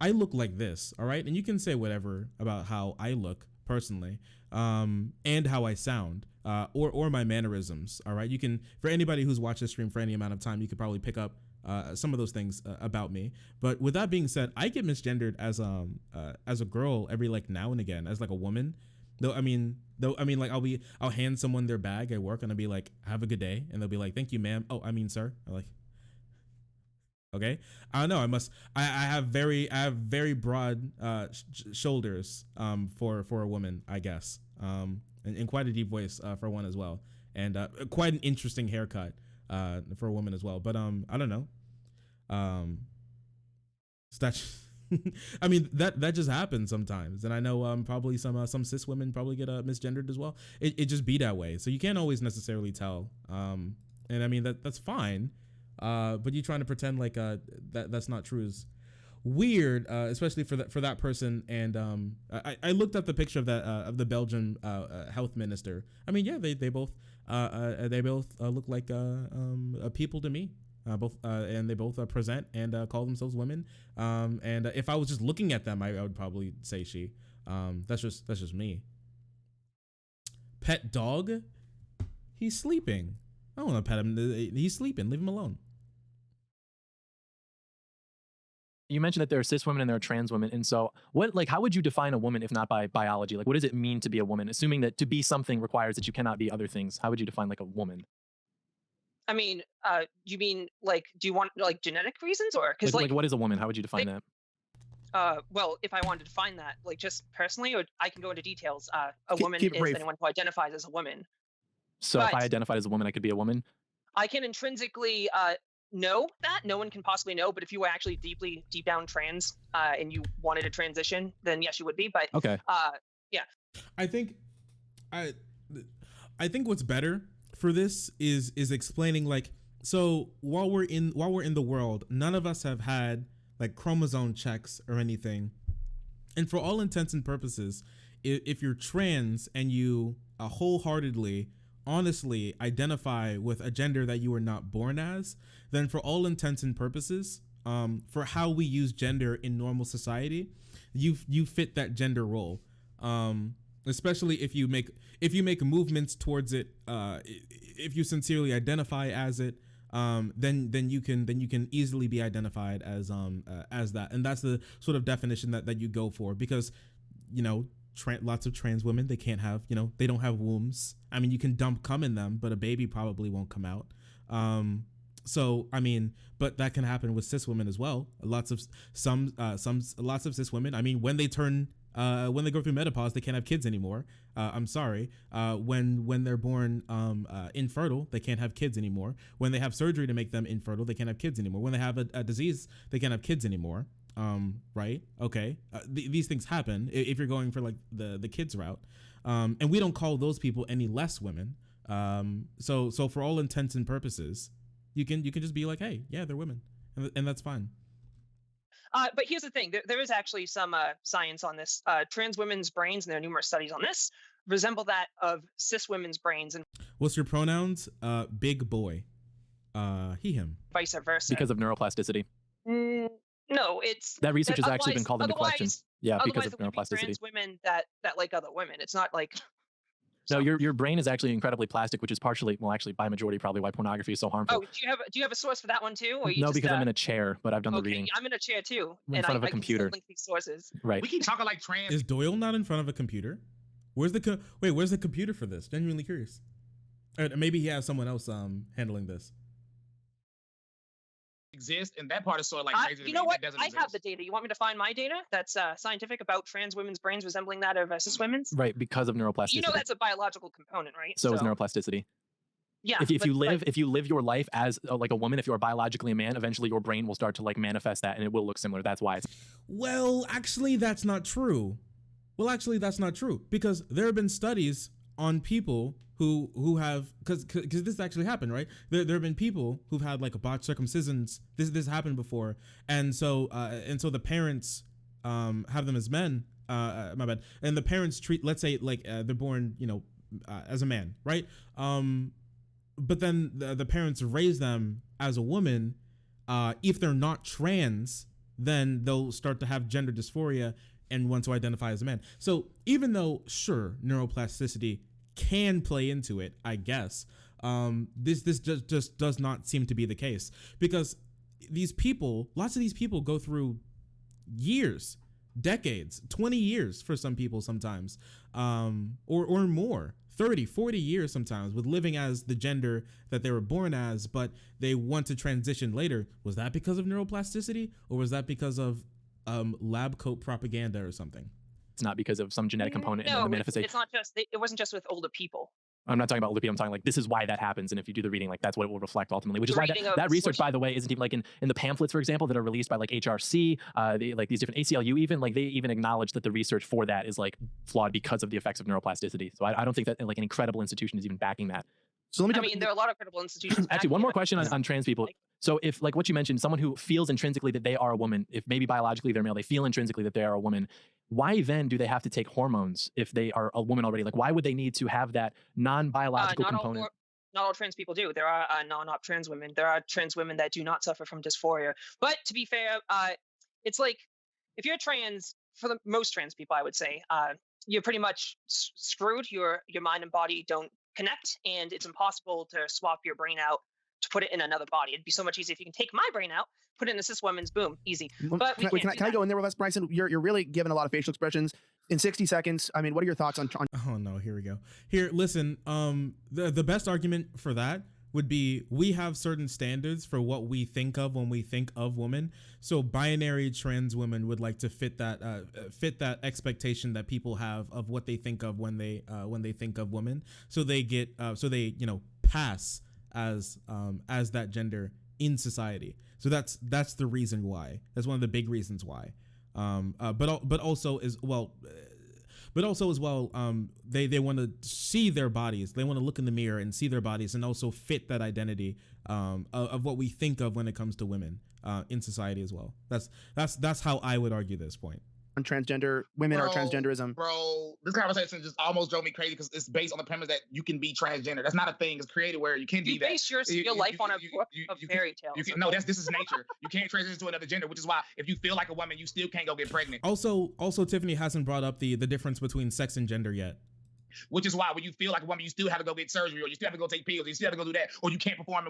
A: I look like this, all right? And you can say whatever about how I look personally, and how I sound, or my mannerisms, all right? You can, for anybody who's watched this stream for any amount of time, you could probably pick up some of those things about me. But with that being said, I get misgendered as a girl every like now and again, as like a woman. Though I mean, like I'll hand someone their bag at work and I'll be like, "Have a good day," and they'll be like, "Thank you, ma'am." Oh, I mean, sir. I'm like, okay. I don't know. I have very broad shoulders for a woman, I guess. And quite a deep voice for one as well, and quite an interesting haircut for a woman as well. But I don't know. So that's I mean that just happens sometimes, and I know probably some cis women probably get misgendered as well. It just be that way, so you can't always necessarily tell. And I mean that's fine. But you trying to pretend like that's not true is weird, especially for that person. And I looked up the picture of the Belgian health minister. I mean, yeah, they both look like people to me. And they both present and call themselves women. And if I was just looking at them, I would probably say she. That's just me. Pet dog? He's sleeping. I don't want to pet him. He's sleeping. Leave him alone.
E: You mentioned that there are cis women and there are trans women, and so how would you define a woman if not by biology? Like, what does it mean to be a woman? Assuming that to be something requires that you cannot be other things, how would you define like a woman?
D: I mean, you mean like, do you want like genetic reasons, or because
E: like what is a woman? How would you define that?
D: Well, if I wanted to define that, like just personally, or I can go into details. A woman
F: keep
D: is
F: brief.
D: anyone who identifies as a woman.
E: So if I identified as a woman, I could be a woman?
D: I can intrinsically know that. No one can possibly know, but if you were actually deep down trans and you wanted to transition, then yes, you would be. But
E: okay.
D: Yeah.
A: I think what's better for this is explaining, like, so while we're in the world, none of us have had like chromosome checks or anything, and for all intents and purposes, if you're trans and you wholeheartedly honestly identify with a gender that you were not born as, then for all intents and purposes, for how we use gender in normal society, you fit that gender role. Especially if you make movements towards it, if you sincerely identify as it, then you can easily be identified as that, and that's the sort of definition that you go for, because lots of trans women, they can't have, they don't have wombs. I mean, you can dump cum in them, but a baby probably won't come out. So I mean, but that can happen with cis women as well. Lots of cis women, I mean, when they go through menopause, they can't have kids anymore. I'm sorry. When they're born infertile, they can't have kids anymore. When they have surgery to make them infertile, they can't have kids anymore. When they have a disease, they can't have kids anymore. Right? Okay. These things happen if you're going for like the kids route. And we don't call those people any less women. So for all intents and purposes, you can just be like, hey, yeah, they're women, and that's fine.
D: But here's the thing: there is actually some science on this. Trans women's brains, and there are numerous studies on this, resemble that of cis women's brains, and
A: what's your pronouns? Big boy. He, him.
D: Vice versa.
E: Because of neuroplasticity.
D: No, it's
E: that research has actually been called into question. Yeah, because of neuroplasticity.
D: Trans women that like other women. It's not like.
E: No, your brain is actually incredibly plastic, which is partially, well, actually by majority, probably why pornography is so harmful.
D: Oh, do you have a source for that one too? Or
E: no, because I'm in a chair, but I've done the reading.
D: I'm in a chair too,
E: in front of a computer.
D: I can link these sources.
E: Right.
C: We keep talking like trans.
A: Is Doyle not in front of a computer? Where's the computer for this? Genuinely curious. Maybe he has someone else handling this.
C: Exist, and that part is sort of like crazy.
D: You know what? I have the data. You want me to find my data that's scientific about trans women's brains resembling that of cis women's?
E: Right, because of neuroplasticity.
D: You know that's a biological component, right?
E: So is neuroplasticity.
D: Yeah.
E: If you live your life as like a woman, if you are biologically a man, eventually your brain will start to like manifest that, and it will look similar. That's why it's.
A: Well, actually, that's not true. Because there have been studies on people who have, because this actually happened, right? There have been people who've had like a botched circumcisions. This happened before, and so the parents have them as men. My bad. And the parents treat, let's say, like they're born, as a man, right? But then the parents raise them as a woman. If they're not trans, then they'll start to have gender dysphoria and want to identify as a man. So even though, sure, neuroplasticity can play into it, I guess, this just does not seem to be the case, because lots of these people go through years, decades, 20 years for some people sometimes, or more, 30, 40 years sometimes, with living as the gender that they were born as, but they want to transition later. Was that because of neuroplasticity, or was that because of lab coat propaganda or something?
E: It's not because of some genetic component in the
D: No,
E: manifestation.
D: it's not just. It wasn't just with older people.
E: I'm not talking about older people. I'm talking like this is why that happens, and if you do the reading, like that's what it will reflect ultimately. Which is why that research, by the way, isn't even like in the pamphlets, for example, that are released by like HRC, like these different ACLU, even like they even acknowledge that the research for that is like flawed because of the effects of neuroplasticity. So I don't think that like an incredible institution is even backing that.
F: So let me.
D: I mean, there are a lot of credible institutions.
E: Actually, one more question on trans people. So if, like what you mentioned, someone who feels intrinsically that they are a woman, if maybe biologically they're male, they feel intrinsically that they are a woman, why then do they have to take hormones if they are a woman already? Like, why would they need to have that non-biological component?
D: Not all trans people do. There are non-op trans women. There are trans women that do not suffer from dysphoria. But to be fair, it's like if you're trans, for the most trans people, I would say, you're pretty much screwed. Your mind and body don't connect, and it's impossible to swap your brain out to put it in another body. It'd be so much easier if you can take my brain out, put it in a cis woman's, boom, easy. But
F: can I go in there with us, Bryson? You're really giving a lot of facial expressions in 60 seconds. I mean, what are your thoughts on?
A: Oh no, here we go. Here, listen. The best argument for that would be we have certain standards for what we think of when we think of women. So binary trans women would like to fit that expectation that people have of what they think of when they think of women. So they pass as that gender in society. So that's the reason why. That's one of the big reasons why. But also as well, they want to see their bodies. They want to look in the mirror and see their bodies and also fit that identity of what we think of when it comes to women in society as well. That's how I would argue this point.
F: On transgender women or transgenderism.
C: Bro, this conversation just almost drove me crazy because it's based on the premise that you can be transgender. That's not a thing. It's created where you can be that.
D: You base your life on a book of fairy tales.
C: No, this is nature. You can't transition to another gender, which is why if you feel like a woman, you still can't go get pregnant.
A: Also, Tiffany hasn't brought up the difference between sex and gender yet.
C: Which is why when you feel like a woman, you still have to go get surgery, or you still have to go take pills, or you still have to go do that, or you can't perform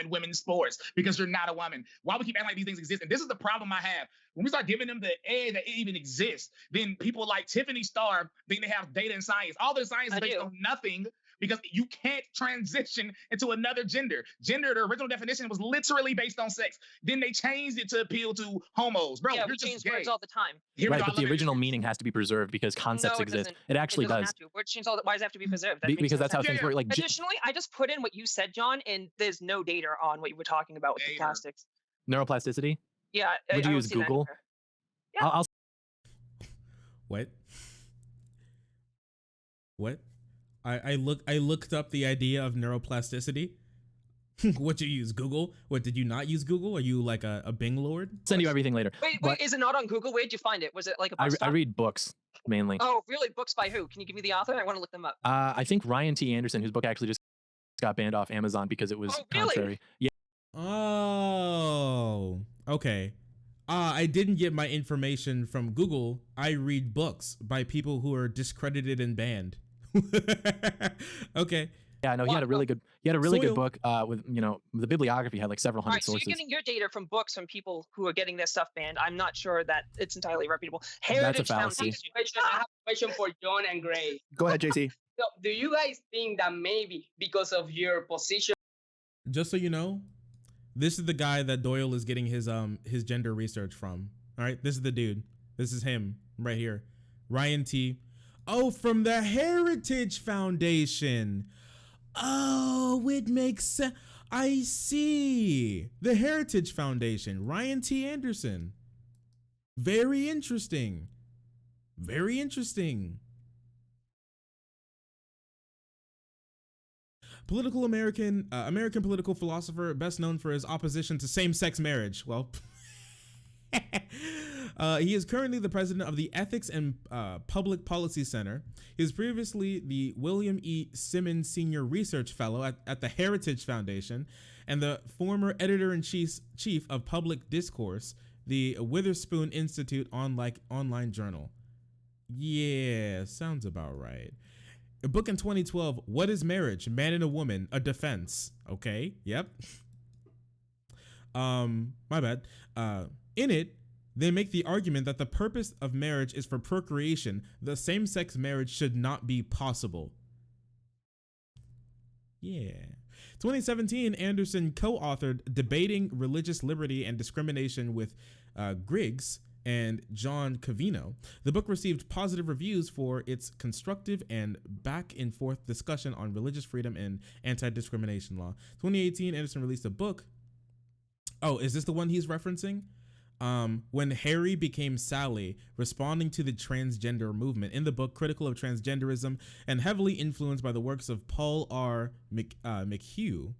C: in women's sports because you're not a woman. Why we keep acting like these things exist? And this is the problem I have. When we start giving them the air that it even exists, then people like Tiffany Starr think they have data and science. All their science is based on nothing because you can't transition into another gender. Gender, the original definition was literally based on sex. Then they changed it to appeal to homos. Bro,
D: yeah,
C: you're
D: we
C: just
D: change
C: gay.
D: words all the time.
E: Right, but the original meaning has to be preserved because concepts exist. It actually does.
D: Have to. Words change all the. Why does it have to be preserved?
E: Because that's how things work. Like,
D: additionally, I just put in what you said, John, and there's no data on what you were talking about with the plastics.
E: Neuroplasticity?
D: Yeah.
E: Would you use Google?
D: Yeah.
E: I'll
A: What? I looked up the idea of neuroplasticity. What you use? Google? What, did you not use Google? Are you like a Bing lord?
E: send you everything later.
D: Wait, is it not on Google? Where'd you find it? Was it like a bus
E: I read books mainly.
D: Oh, really? Books by who? Can you give me the author? I want to look them up.
E: I think Ryan T. Anderson, whose book actually just got banned off Amazon because it was contrary. Yeah.
A: Oh, okay. I didn't get my information from Google. I read books by people who are discredited and banned. Okay.
E: Yeah, no, he had a really good book with, the bibliography had like several hundred sources.
D: So you're getting your data from books from people who are getting their stuff banned. I'm not sure that it's entirely reputable.
E: That's a fallacy.
B: I have a question for John and Gray.
F: Go ahead, JC.
B: So, do you guys think that maybe because of your position?
A: Just so you know, this is the guy that Doyle is getting his gender research from. All right, this is the dude. This is him right here, Ryan T. Oh, from the Heritage Foundation. Oh, it makes sense. I see. The Heritage Foundation, Ryan T. Anderson. Very interesting. Very interesting. American political philosopher, best known for his opposition to same-sex marriage. Well, he is currently the president of the Ethics and Public Policy Center. He was previously the William E. Simmons Senior Research Fellow at the Heritage Foundation and the former editor-in-chief of Public Discourse, the Witherspoon Institute online journal. Yeah, sounds about right. A book in 2012, What is Marriage? Man and a Woman, a Defense. Okay, yep. My bad. In it, they make the argument that the purpose of marriage is for procreation. The same-sex marriage should not be possible. Yeah. 2017, Anderson co-authored Debating Religious Liberty and Discrimination with Griggs and John Covino. The book received positive reviews for its constructive and back-and-forth discussion on religious freedom and anti-discrimination law. 2018, Anderson released a book. Oh, is this the one he's referencing? When Harry Became Sally, responding to the transgender movement. In the book, critical of transgenderism and heavily influenced by the works of Paul R. McHugh,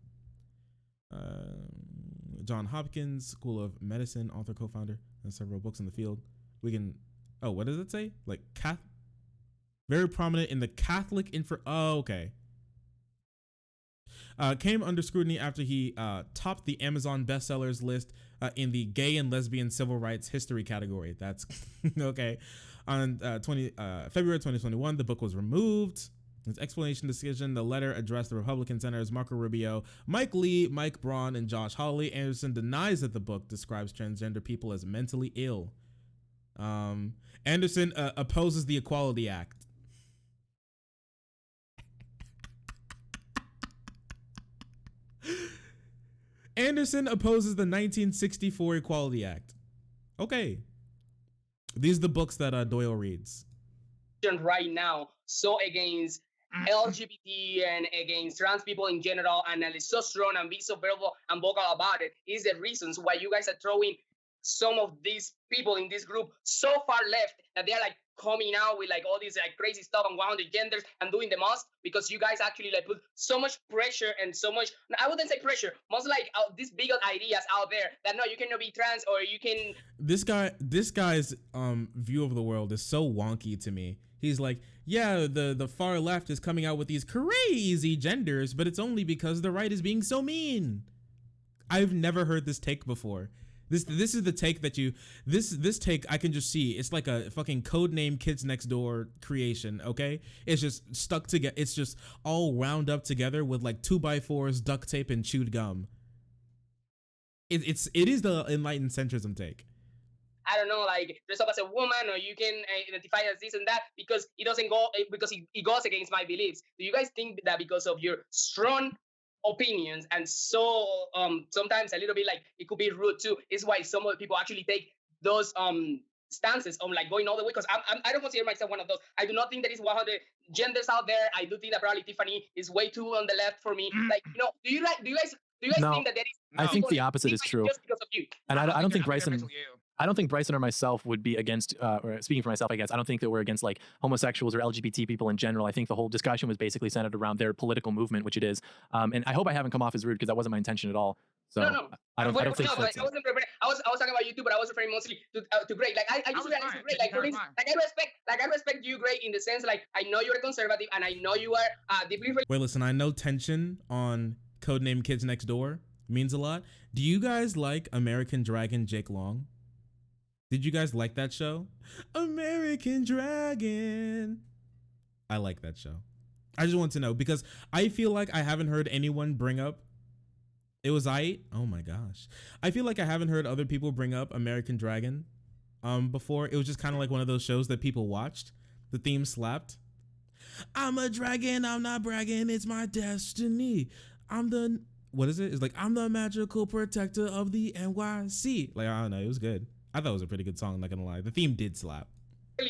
A: John Hopkins School of Medicine, author, co-founder, and several books in the field. What does it say? Like, very prominent in the Catholic okay. Came under scrutiny after he topped the Amazon bestsellers list in the gay and lesbian civil rights history category. That's okay. On February 2021, the book was removed. Its explanation decision, the letter addressed the Republican senators Marco Rubio, Mike Lee, Mike Braun, and Josh Hawley. Anderson denies that the book describes transgender people as mentally ill. Anderson opposes the Equality Act. Anderson opposes the 1964 Equality Act. Okay. These are the books that Doyle reads.
B: Right now, so against LGBT and against trans people in general, and it's so strong and be so verbal and vocal about it, is the reasons why you guys are throwing some of these people in this group so far left that they're like coming out with like all these like crazy stuff on 100 genders and doing the most, because you guys actually like put so much pressure and so much, I wouldn't say pressure, most like these big ideas out there that no, you cannot be trans or you can. This
A: guy's view of the world is so wonky to me. He's like, yeah, the far left is coming out with these crazy genders, but it's only because the right is being so mean. I've never heard this take before. This is the take that this take I can just see. It's like a fucking codename Kids Next Door creation, okay? It's just stuck together. It's just all wound up together with like 2x4s, duct tape, and chewed gum. It is the enlightened centrism take.
B: I don't know, like dress up as a woman, or you can identify as this and that, because it doesn't go, because it goes against my beliefs. Do you guys think that because of your strong opinions and so sometimes a little bit like it could be rude too, is why some of the people actually take those stances on like going all the way? Because I don't consider myself one of those. I do not think there is 100 genders out there. I do think that probably Tiffany is way too on the left for me. Like, you know, do you guys
E: No,
B: think that there is?
E: I think the opposite is true.
B: Just because of you.
E: And I don't think Bryson. I don't think Bryson or myself would be against, or speaking for myself, I guess, I don't think that we're against like homosexuals or LGBT people in general. I think the whole discussion was basically centered around their political movement, which it is. And I hope I haven't come off as rude, because that wasn't my intention at all. So
B: no.
E: I don't think
B: no,
E: that's
B: I wasn't prepared. I was talking about you too, but I was referring mostly to Greg. Like I used to realize Greg. Like for instance, I respect you, Greg, in the sense like I know you're a conservative and I know you are deeply.
A: Wait, listen. I know tension on Codename Kids Next Door means a lot. Do you guys like American Dragon Jake Long? Did you guys like that show? American Dragon. I like that show. I just want to know, because I feel like I haven't heard anyone bring up. It was oh my gosh. I feel like I haven't heard other people bring up American Dragon before. It was just kind of like one of those shows that people watched. The theme slapped. I'm a dragon, I'm not bragging, it's my destiny. What is it? It's like, I'm the magical protector of the NYC. Like, I don't know, it was good. I thought it was a pretty good song, not gonna lie. The theme did slap.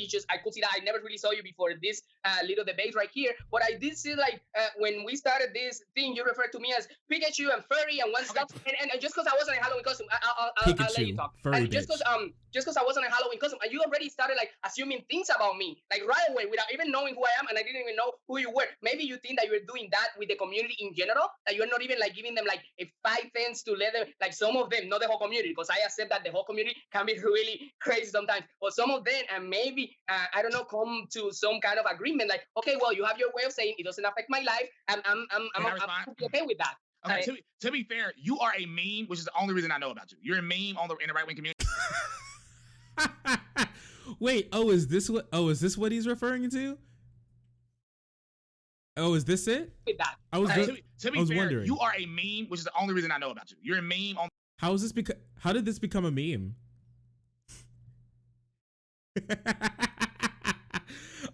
B: Just I could see that I never really saw you before this little debate right here, but I did see like when we started this thing, you referred to me as Pikachu and furry and one stuff, and just because I wasn't in Halloween costume, I'll let you talk. And just because I wasn't in Halloween costume, and you already started like assuming things about me, like right away without even knowing who I am, and I didn't even know who you were. Maybe you think that you were doing that with the community in general, that you're not even like giving them like a 5 cents to let them, like some of them, not the whole community, because I accept that the whole community can be really crazy sometimes, but some of them, and maybe I don't know, come to some kind of agreement, like, okay, well, you have your way of saying it doesn't affect my life, I'm okay with that.
C: Okay, to be fair, you are a meme, which is the only reason I know about you. You're a meme in the right wing community.
A: Wait, is this what he's referring to? Oh, is this it?
B: With that.
A: I was
C: To be fair,
A: wondering.
C: you are a meme, which is the only reason I know about you. You're a meme on.
A: How did this become a meme?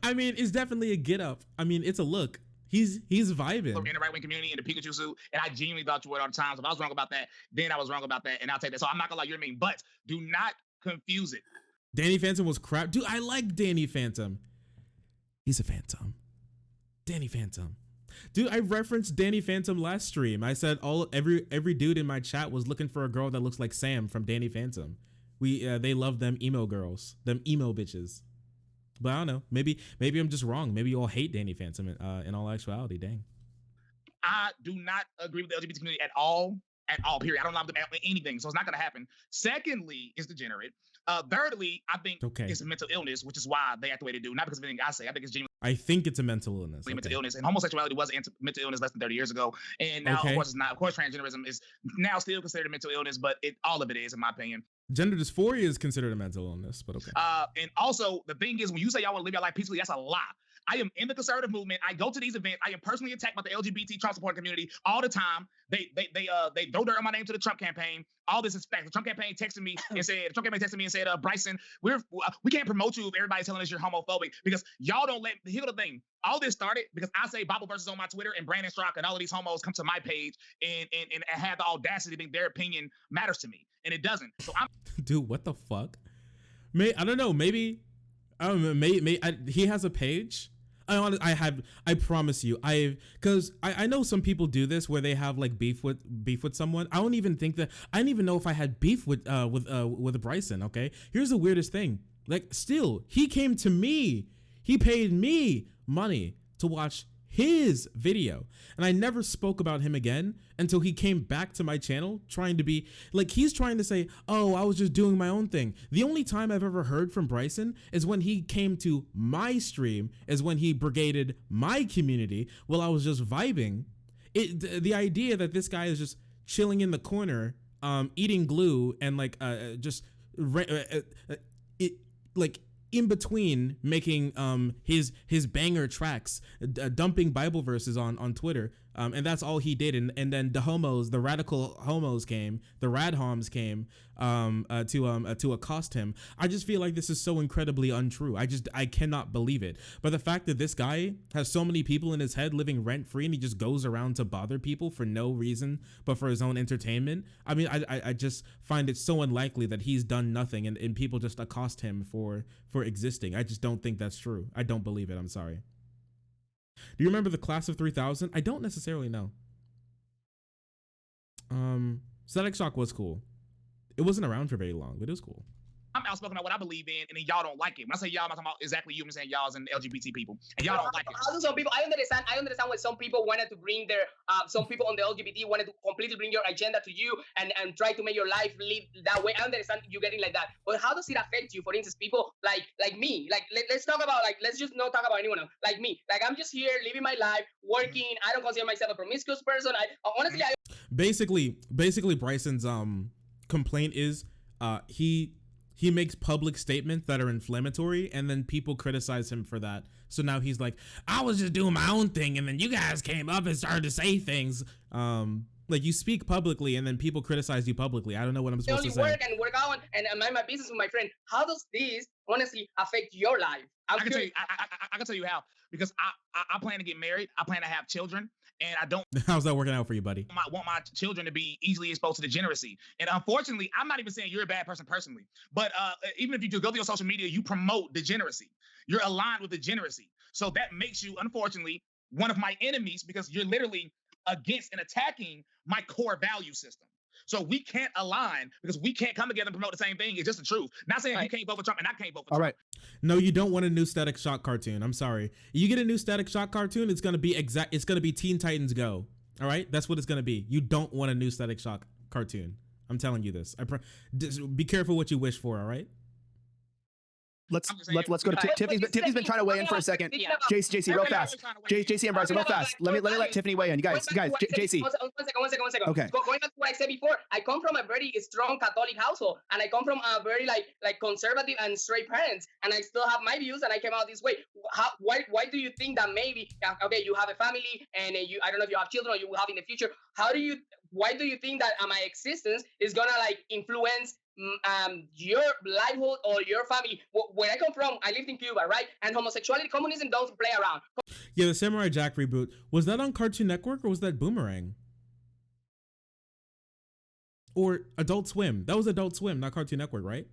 A: I mean, it's definitely a get up. I mean, it's a look. He's vibing
C: in the right wing community in the Pikachu suit, and I genuinely thought you were all the time. So if I was wrong about that, then I was wrong about that, and I'll take that. So I'm not gonna lie, you're a meme, but do not confuse it.
A: Danny Phantom was crap. Dude, I like Danny Phantom. He's a phantom. Danny Phantom. Dude, I referenced Danny Phantom last stream. I said every dude in my chat was looking for a girl that looks like Sam from Danny Phantom. They love them emo girls, them emo bitches. But I don't know. Maybe I'm just wrong. Maybe you all hate Danny Phantom in all actuality. Dang.
C: I do not agree with the LGBT community at all. At all, period. I don't love them at anything, so it's not going to happen. Secondly, it's degenerate. Thirdly, I think it's a mental illness, which is why they act the way they do. Not because of anything I say. I think it's genuinely.
A: I think it's a mental illness.
C: Mental illness, and homosexuality was a mental illness less than 30 years ago, and now of course it's not. Of course, transgenderism is now still considered a mental illness, but all of it is, in my opinion.
A: Gender dysphoria is considered a mental illness, but okay.
C: And also the thing is, when you say y'all want to live your life peacefully, that's a lie. I am in the conservative movement. I go to these events. I am personally attacked by the LGBT Trump supporting community all the time. They throw dirt on my name to the Trump campaign. All this is fact. The Trump campaign texted me and said, Bryson, we can't promote you if everybody's telling us you're homophobic, because y'all don't let. Here's the thing. All this started because I say Bible verses on my Twitter, and Brandon Strock and all of these homos come to my page and have the audacity to think their opinion matters to me, and it doesn't. So I'm.
A: Dude, what the fuck? I don't know. Maybe I don't know. Maybe he has a page. I promise you, because I know some people do this where they have like beef with someone. I don't even know if I had beef with Bryson. Okay, here's the weirdest thing. Like, still, he came to me. He paid me money to watch his video, and I never spoke about him again until he came back to my channel trying to be like, he's trying to say, oh, I was just doing my own thing. The only time I've ever heard from Bryson is when he came to my stream, is when he brigaded my community while I was just vibing. The idea that this guy is just chilling in the corner, eating glue and like in between making his banger tracks, dumping Bible verses on Twitter, and that's all he did. And then the radical homos came, the radhoms came to accost him. I just feel like this is so incredibly untrue. I cannot believe it. But the fact that this guy has so many people in his head living rent free, and he just goes around to bother people for no reason but for his own entertainment. I mean, I just find it so unlikely that he's done nothing and people just accost him for existing. I just don't think that's true. I don't believe it. I'm sorry. Do you remember the class of 3000? I don't necessarily know. Static Shock was cool. It wasn't around for very long, but it was cool.
C: I'm outspoken about what I believe in, and then y'all don't like it. When I say y'all, I'm talking about exactly you. I'm saying y'all's and LGBT people, and y'all don't like it.
B: Some people, I understand why some people wanted to bring their, some people on the LGBT wanted to completely bring your agenda to you and try to make your life live that way. I understand you getting like that, but how does it affect you? For instance, people like me, like let's talk about let's just not talk about anyone else. Like me, like I'm just here living my life, working. I don't consider myself a promiscuous person. Honestly,
A: basically Bryson's complaint is he makes public statements that are inflammatory, and then people criticize him for that. So now he's like, I was just doing my own thing, and then you guys came up and started to say things. Like, you speak publicly, and then people criticize you publicly. I don't know what I'm supposed to say.
B: Work out and mind my business with my friend. How does this honestly affect your life?
C: I can tell you how. Because I plan to get married. I plan to have children. And I don't.
A: How's that working out for you, buddy?
C: I want my children to be easily exposed to degeneracy. And unfortunately, I'm not even saying you're a bad person personally, but even if you do go to your social media, you promote degeneracy. You're aligned with degeneracy. So that makes you, unfortunately, one of my enemies, because you're literally against and attacking my core value system. So we can't align because we can't come together and promote the same thing. It's just the truth. Not saying you can't vote for Trump and I can't vote for Trump.
F: All right.
A: No, you don't want a new Static Shock cartoon. I'm sorry. You get a new Static Shock cartoon, it's gonna be It's gonna be Teen Titans Go. All right, that's what it's gonna be. You don't want a new Static Shock cartoon. I'm telling you this. Be careful what you wish for. All right.
F: let's
C: I'm just saying,
F: let's go to
C: because-
F: Tiffany's been trying to weigh in for a second.
B: Speaking about-
F: JC, real
C: Everybody
F: fast.
C: was trying to weigh in.
F: JC and Bryson, real fast. Let me let Tiffany weigh in. You guys, JC.
B: One second.
F: Okay.
B: Going back to what I said before, I come from a very strong Catholic household, and I come from a very like conservative and straight parents, and I still have my views, and I came out this way. Why do you think that maybe okay, you have a family, and I don't know if you have children or you will have in the future. Why do you think that my existence is gonna like influence your livelihood or your family? Where I come from, I lived in Cuba, right? And homosexuality, communism don't play around.
A: Yeah, the Samurai Jack reboot, was that on Cartoon Network or was that Boomerang? Or Adult Swim? That was Adult Swim, not Cartoon Network, right?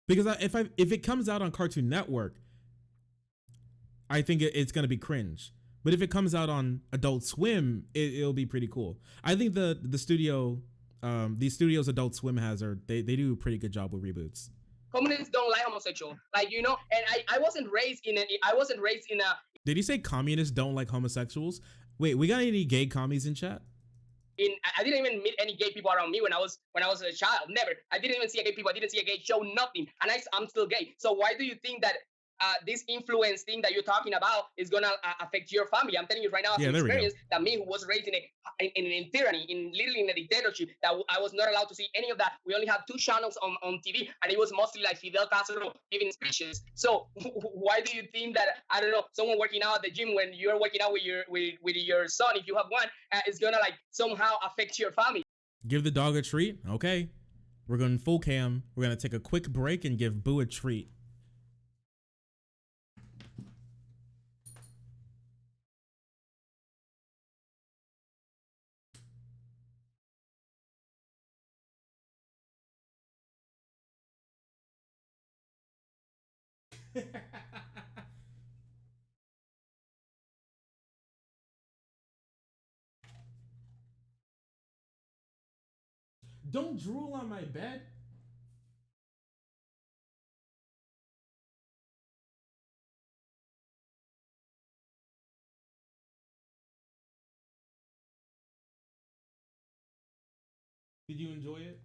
A: Because if it comes out on Cartoon Network, I think it's gonna be cringe. But if it comes out on Adult Swim, it'll be pretty cool. I think the studio, these studios Adult Swim has they do a pretty good job with reboots.
B: Communists don't like homosexual, like and I wasn't raised in a.
A: Did he say communists don't like homosexuals? Wait, we got any gay commies in chat?
B: I didn't even meet any gay people around me when I was a child. Never. I didn't even see a gay people. I didn't see a gay show. Nothing. And I'm still gay. So why do you think that this influence thing that you're talking about is gonna affect your family? I'm telling you right now,
A: Yeah,
B: from
A: there we go.
B: experience, that me who was raised in tyranny, literally in a dictatorship, that I was not allowed to see any of that. We only have 2 channels on TV, and it was mostly like Fidel Castro giving speeches. So why do you think that, I don't know, someone working out at the gym when you're working out with your son, if you have one, is gonna like somehow affect your family?
A: Give the dog a treat? Okay. We're going full cam. We're gonna take a quick break and give Boo a treat. Don't drool on my bed. Did you enjoy it?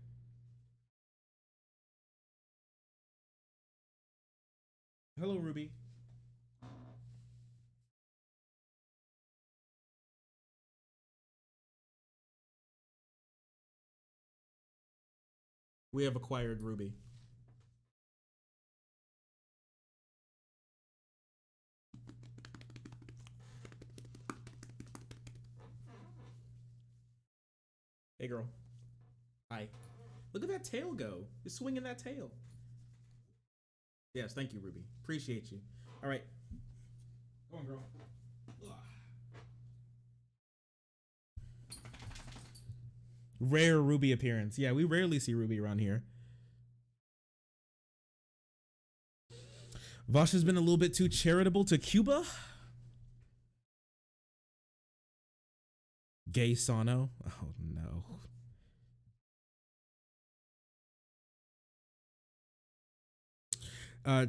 A: Hello, Ruby. We have acquired Ruby. Hey, girl. Hi. Look at that tail go. You're swinging that tail. Yes, thank you, Ruby. Appreciate you. All right. Go on, girl. Ugh. Rare Ruby appearance. Yeah, we rarely see Ruby around here. Vosh has been a little bit too charitable to Cuba. Gay Sano. Oh, no.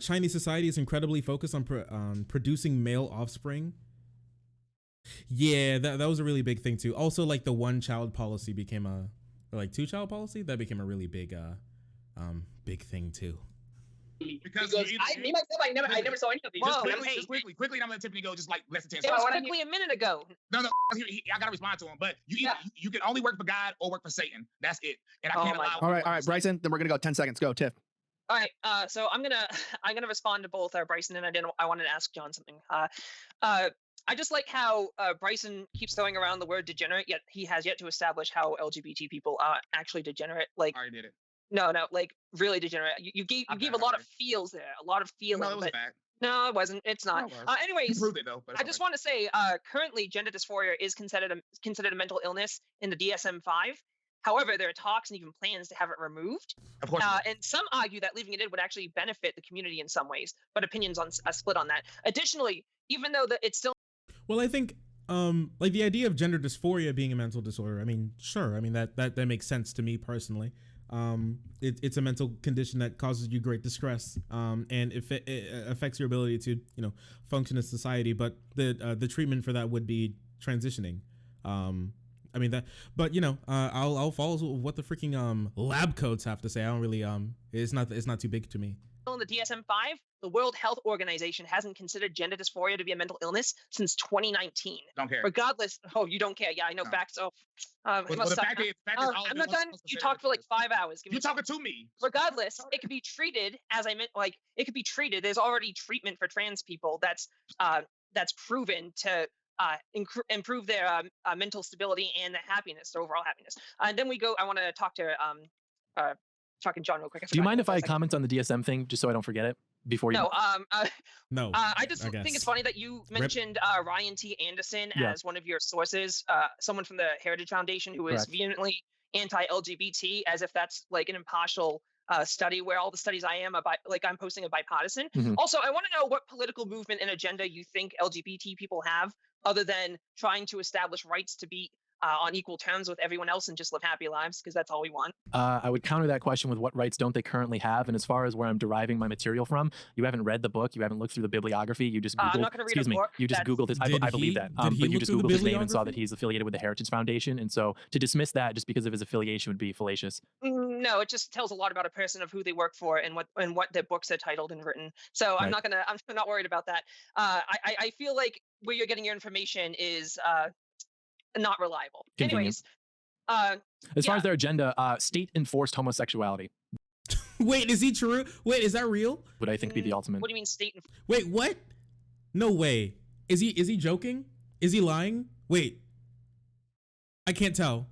A: Chinese society is incredibly focused on producing male offspring. Yeah, that was a really big thing too. Also, like the 1-child policy became or like 2-child policy, that became a really big big thing too.
C: Because
B: me myself, I never saw any of these.
C: Just
D: Whoa,
C: quickly, and I'm gonna let Tiffany go just like less than 10
D: It
C: seconds.
D: was quickly a minute ago.
C: No, I gotta respond to him. But you can only work for God or work for Satan. That's it. And I can't allow.
F: All right, Bryson. Then we're gonna go 10 seconds. Go, Tiff.
D: All right, so I'm gonna respond to both Bryson and I wanted to ask John something. I just like how Bryson keeps throwing around the word degenerate, yet he has yet to establish how LGBT people are actually degenerate. Like,
C: I already did it.
D: no, like really degenerate. You gave a lot of feels there, a lot of feeling.
C: No, it was
D: but
C: bad.
D: no, it wasn't. It's not.
C: No, it was. You
D: Anyways,
C: proved it though. But
D: I just want to say, currently, gender dysphoria is considered a mental illness in the DSM-5. However, there are talks and even plans to have it removed.
C: Of course.
D: And some argue that leaving it in would actually benefit the community in some ways, but opinions are split on that. Additionally, even though it's still.
A: Well, I think like the idea of gender dysphoria being a mental disorder, I mean, sure. I mean, that makes sense to me personally. It's a mental condition that causes you great distress, and if it affects your ability to, function in society. But the treatment for that would be transitioning. I mean that, but you know, I'll follow what the freaking lab coats have to say. I don't really it's not too big to me.
D: In the DSM-5, the World Health Organization hasn't considered gender dysphoria to be a mental illness since 2019.
C: Don't care.
D: Regardless, you don't care. Yeah, I know
C: No.
D: facts.
C: Well, the fact is, all
D: I'm
C: of
D: not
C: it
D: done.
C: was
D: You
C: considered-
D: talked for like 5 hours. Give me
C: You
D: a second.
C: talking to me?
D: Regardless, it could be treated, as I meant, like it could be treated. There's already treatment for trans people that's proven to improve their mental stability and their happiness, their overall happiness. And then I want to talk to fucking John real quick.
E: Do you mind if I comment on the DSM thing just so I don't forget it before you?
D: No.
A: No.
D: I just
A: I
D: think
A: guess.
D: it's funny that you mentioned Ryan T. Anderson
E: Yeah.
D: as one of your sources, someone from the Heritage Foundation who is
E: Correct.
D: vehemently anti-LGBT, as if that's like an impartial study, where all the studies I'm posting are bipartisan.
E: Mhm.
D: Also, I want to know what political movement and agenda you think LGBT people have, other than trying to establish rights to be on equal terms with everyone else and just live happy lives, because that's all we want.
E: I would counter that question with what rights don't they currently have? And as far as where I'm deriving my material from, you haven't read the book, you haven't looked through the bibliography, you just Googled.
D: I'm not gonna read a
E: excuse me,
D: book.
E: you just
D: That's-
E: Googled his. I
A: Did
E: believe
A: he-
E: that.
A: did he
E: But you
A: look
E: just
A: through the
E: Googled his name and saw that
A: bibliography?
E: he's affiliated with the Heritage Foundation, and so to dismiss that just because of his affiliation would be fallacious.
D: No, it just tells a lot about a person of who they work for and what their books are titled and written. So I'm
E: Right.
D: not worried about that. I feel like where you're getting your information is not reliable.
E: Convenient.
D: Anyways,
E: As far
D: Yeah.
E: as their agenda, state enforced homosexuality
A: Wait, is he true? Wait, is that real?
E: would I think be the ultimate.
D: what do you mean state?
A: Wait, what? No way. Is he joking? Is he lying? Wait. I can't tell.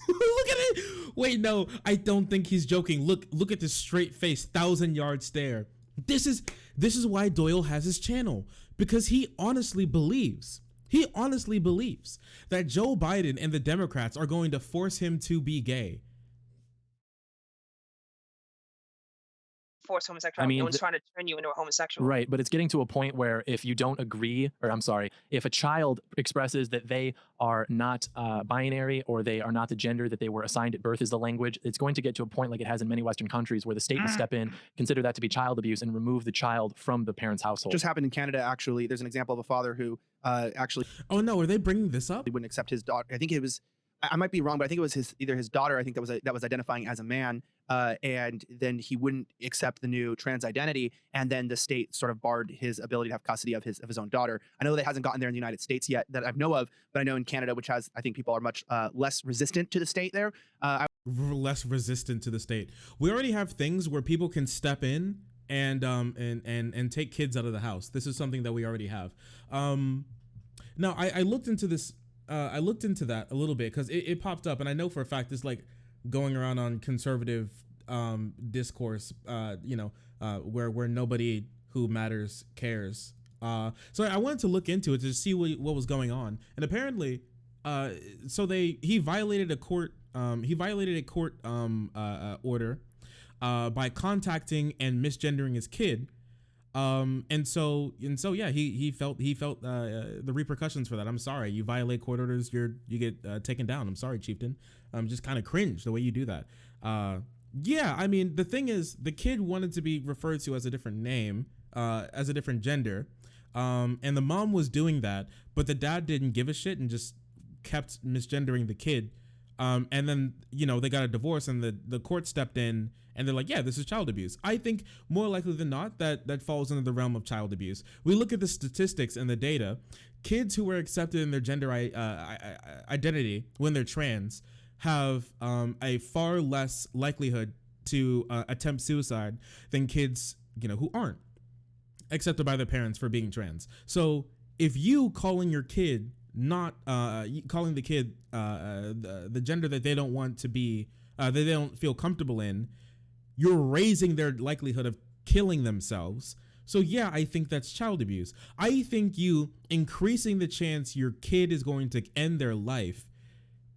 A: Look at it. Wait, no, I don't think he's joking. Look at this straight face, 1,000-yard stare. This is why Doyle has his channel, because he honestly believes that Joe Biden and the Democrats are going to force him to be gay.
D: Force homosexuality.
E: mean,
D: No one's trying to turn you into a homosexual.
E: Right, but it's getting to a point where if you don't agree, or I'm sorry, if a child expresses that they are not binary or they are not the gender that they were assigned at birth is the language, it's going to get to a point like it has in many Western countries where the state will step in, consider that to be child abuse, and remove the child from the parent's household.
F: Just happened in Canada, actually. There's an example of a father who actually
A: Oh no, are they bringing this up?
F: wouldn't accept his daughter. I think it was, I might be wrong, but I think it was either his daughter, I think that was identifying as a man. And then he wouldn't accept the new trans identity, and then the state sort of barred his ability to have custody of his own daughter. I know that hasn't gotten there in the United States yet that I know of, but I know in Canada, which has, I think people are much less resistant to the state there.
A: Less resistant to the state. We already have things where people can step in and take kids out of the house. This is something that we already have. Now I looked into this. I looked into that a little bit because it popped up, and I know for a fact it's like going around on conservative discourse. Where nobody who matters cares. So I wanted to look into it to see what was going on, and apparently, he violated a court. He violated a court order by contacting and misgendering his kid. And so yeah, he felt the repercussions for that. I'm sorry, you violate court orders, you get taken down. I'm sorry, chieftain. Just kind of cringe the way you do that. Yeah, I mean, the thing is, the kid wanted to be referred to as a different name, as a different gender, and the mom was doing that, but the dad didn't give a shit and just kept misgendering the kid. And then, they got a divorce, and the court stepped in, and they're like, yeah, this is child abuse. I think more likely than not that falls under the realm of child abuse. We look at the statistics and the data. Kids who were accepted in their gender identity when they're trans have a far less likelihood to attempt suicide than kids, who aren't accepted by their parents for being trans. So if you calling your kid not calling the kid the gender that they don't want to be, that they don't feel comfortable in, you're raising their likelihood of killing themselves. So yeah, I think that's child abuse. I think you increasing the chance your kid is going to end their life